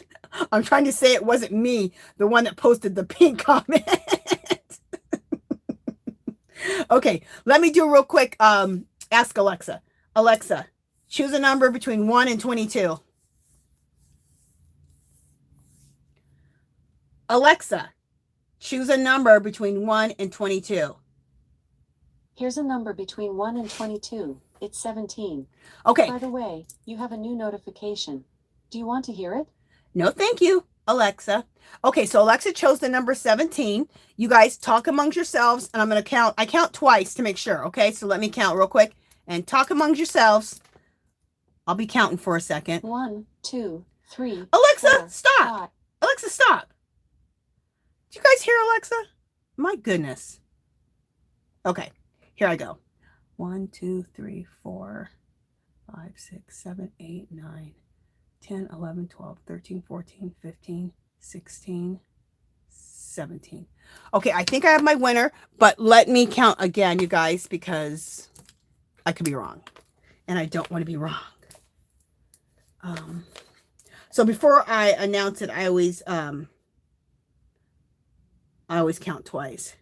Speaker 1: I'm trying to say it wasn't me, the one that posted the pink comment. Okay, let me do real quick. Ask Alexa. Alexa, choose a number between 1 and 22. Alexa, choose a number between 1 and 22.
Speaker 2: Here's a number between 1 and 22. It's 17.
Speaker 1: Okay.
Speaker 2: By the way, you have a new notification. Do you want to hear it?
Speaker 1: No, thank you, Alexa. Okay, so Alexa chose the number 17. You guys talk amongst yourselves, and I'm going to count. I count twice to make sure, okay? So let me count real quick and talk amongst yourselves. I'll be counting for a second.
Speaker 2: 1, 2, 3.
Speaker 1: Alexa,
Speaker 2: 4,
Speaker 1: stop.
Speaker 2: 5.
Speaker 1: Alexa, stop. Do you guys hear Alexa? My goodness. Okay, here I go. 1, 2, 3, 4, 5, 6, 7, 8, 9, 10, 11, 12, 13, 14, 15, 16, 17. Okay, I think I have my winner, but let me count again, you guys, because I could be wrong, and I don't want to be wrong. So before I announce it, I always count twice.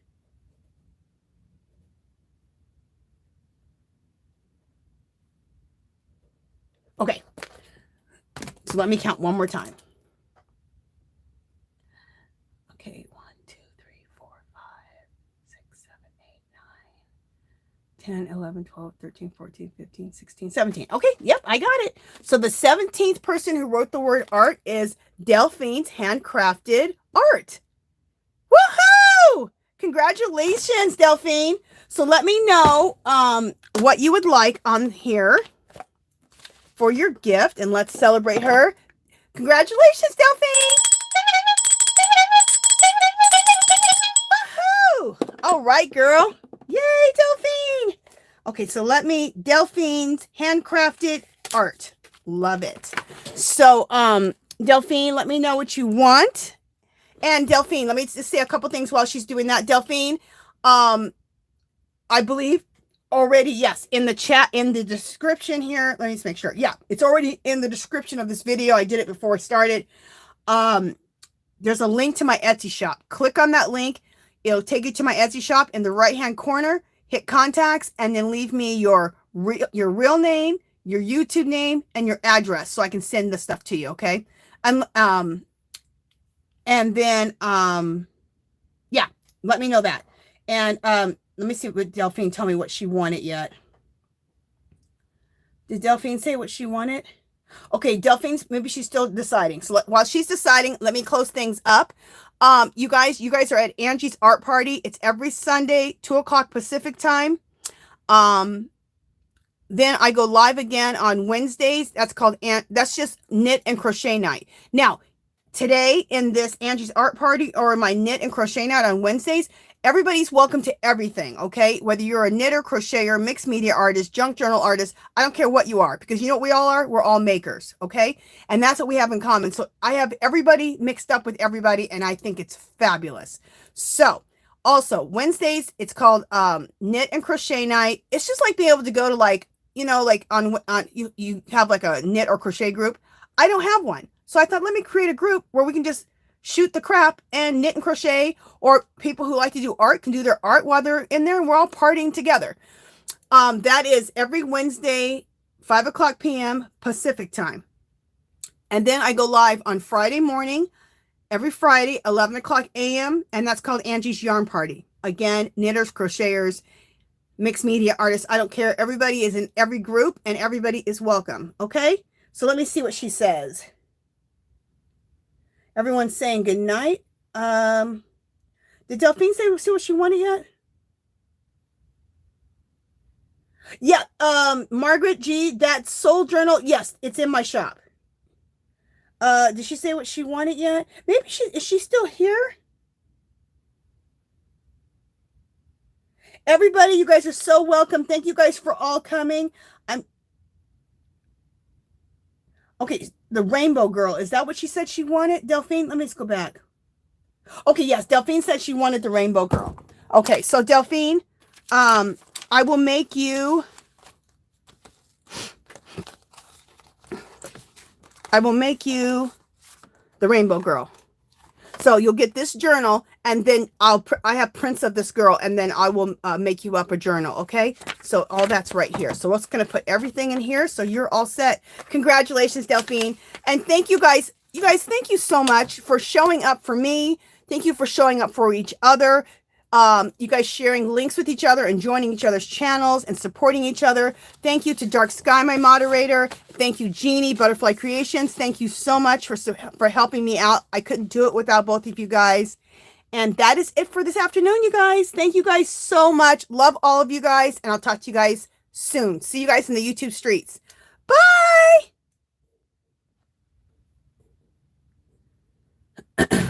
Speaker 1: Okay, so let me count one more time. Okay, 1, 2, 3, 4, 5, 6, 7, 8, 9, 10, 11, 12, 13, 14, 15, 16, 17. Okay, yep, I got it. So the 17th person who wrote the word art is Delphine's Handcrafted Art. Woohoo! Congratulations, Delphine. So let me know what you would like on here for your gift, and let's celebrate her. Congratulations, Delphine. Woohoo! All right, girl. Yay, Delphine. Okay, so Delphine's Handcrafted Art. Love it. So, Delphine, let me know what you want. And Delphine, let me just say a couple things while she's doing that. Delphine, I believe already, yes, in the chat, in the description here. Let me just make sure. Yeah, it's already in the description of this video. I did it before I started. There's a link to my Etsy shop. Click on that link. It'll take you to my Etsy shop in the right-hand corner. Hit contacts and then leave me your real name, your YouTube name, and your address so I can send the stuff to you, okay? And then, yeah, let me know that. And let me see what Delphine told me what she wanted yet. Did Delphine say what she wanted? Okay, Delphine's, maybe she's still deciding. So while she's deciding, let me close things up. You guys are at Angie's Art Party. It's every Sunday, 2 o'clock Pacific time. Then I go live again on Wednesdays. That's just knit and crochet night. Now, today in this Angie's Art Party or my knit and crochet night on Wednesdays, everybody's welcome to everything, okay? Whether you're a knitter, crocheter, mixed media artist, junk journal artist, I don't care what you are, because you know what we all are? We're all makers, okay? And that's what we have in common. So I have everybody mixed up with everybody, and I think it's fabulous. So also Wednesdays, it's called knit and crochet night. It's just like being able to go to, like, you know, like on you have like a knit or crochet group. I don't have one. So I thought, let me create a group where we can just shoot the crap and knit and crochet, or people who like to do art can do their art while they're in there, and we're all partying together. That is every Wednesday, 5 o'clock p.m. Pacific time. And then I go live on Friday morning, every Friday, 11 o'clock a.m., and that's called Angie's Yarn Party. Again, knitters, crocheters, mixed media artists, I don't care. Everybody is in every group, and everybody is welcome, okay? So let me see what she says. Everyone's saying good night. Did Delphine see what she wanted yet? Yeah, Margaret G, that soul journal, yes, it's in my shop. Did she say what she wanted yet? Maybe is she still here? Everybody, you guys are so welcome. Thank you guys for all coming. Okay, the rainbow girl. Is that what she said she wanted, Delphine? Let me just go back. Okay, yes, Delphine said she wanted the rainbow girl. Okay, so Delphine, I will make you the rainbow girl. So you'll get this journal, and then I have prints of this girl, and then I will make you up a journal. Okay, so all that's right here. So we're just gonna put everything in here, so you're all set. Congratulations, Delphine, and thank you guys. You guys, thank you so much for showing up for me. Thank you for showing up for each other. You guys sharing links with each other and joining each other's channels and supporting each other. Thank you to Dark Sky, my moderator. Thank you, Jeannie, Butterfly Creations. Thank you so much for helping me out. I couldn't do it without both of you guys. And that is it for this afternoon, you guys. Thank you guys so much. Love all of you guys. And I'll talk to you guys soon. See you guys in the YouTube streets. Bye.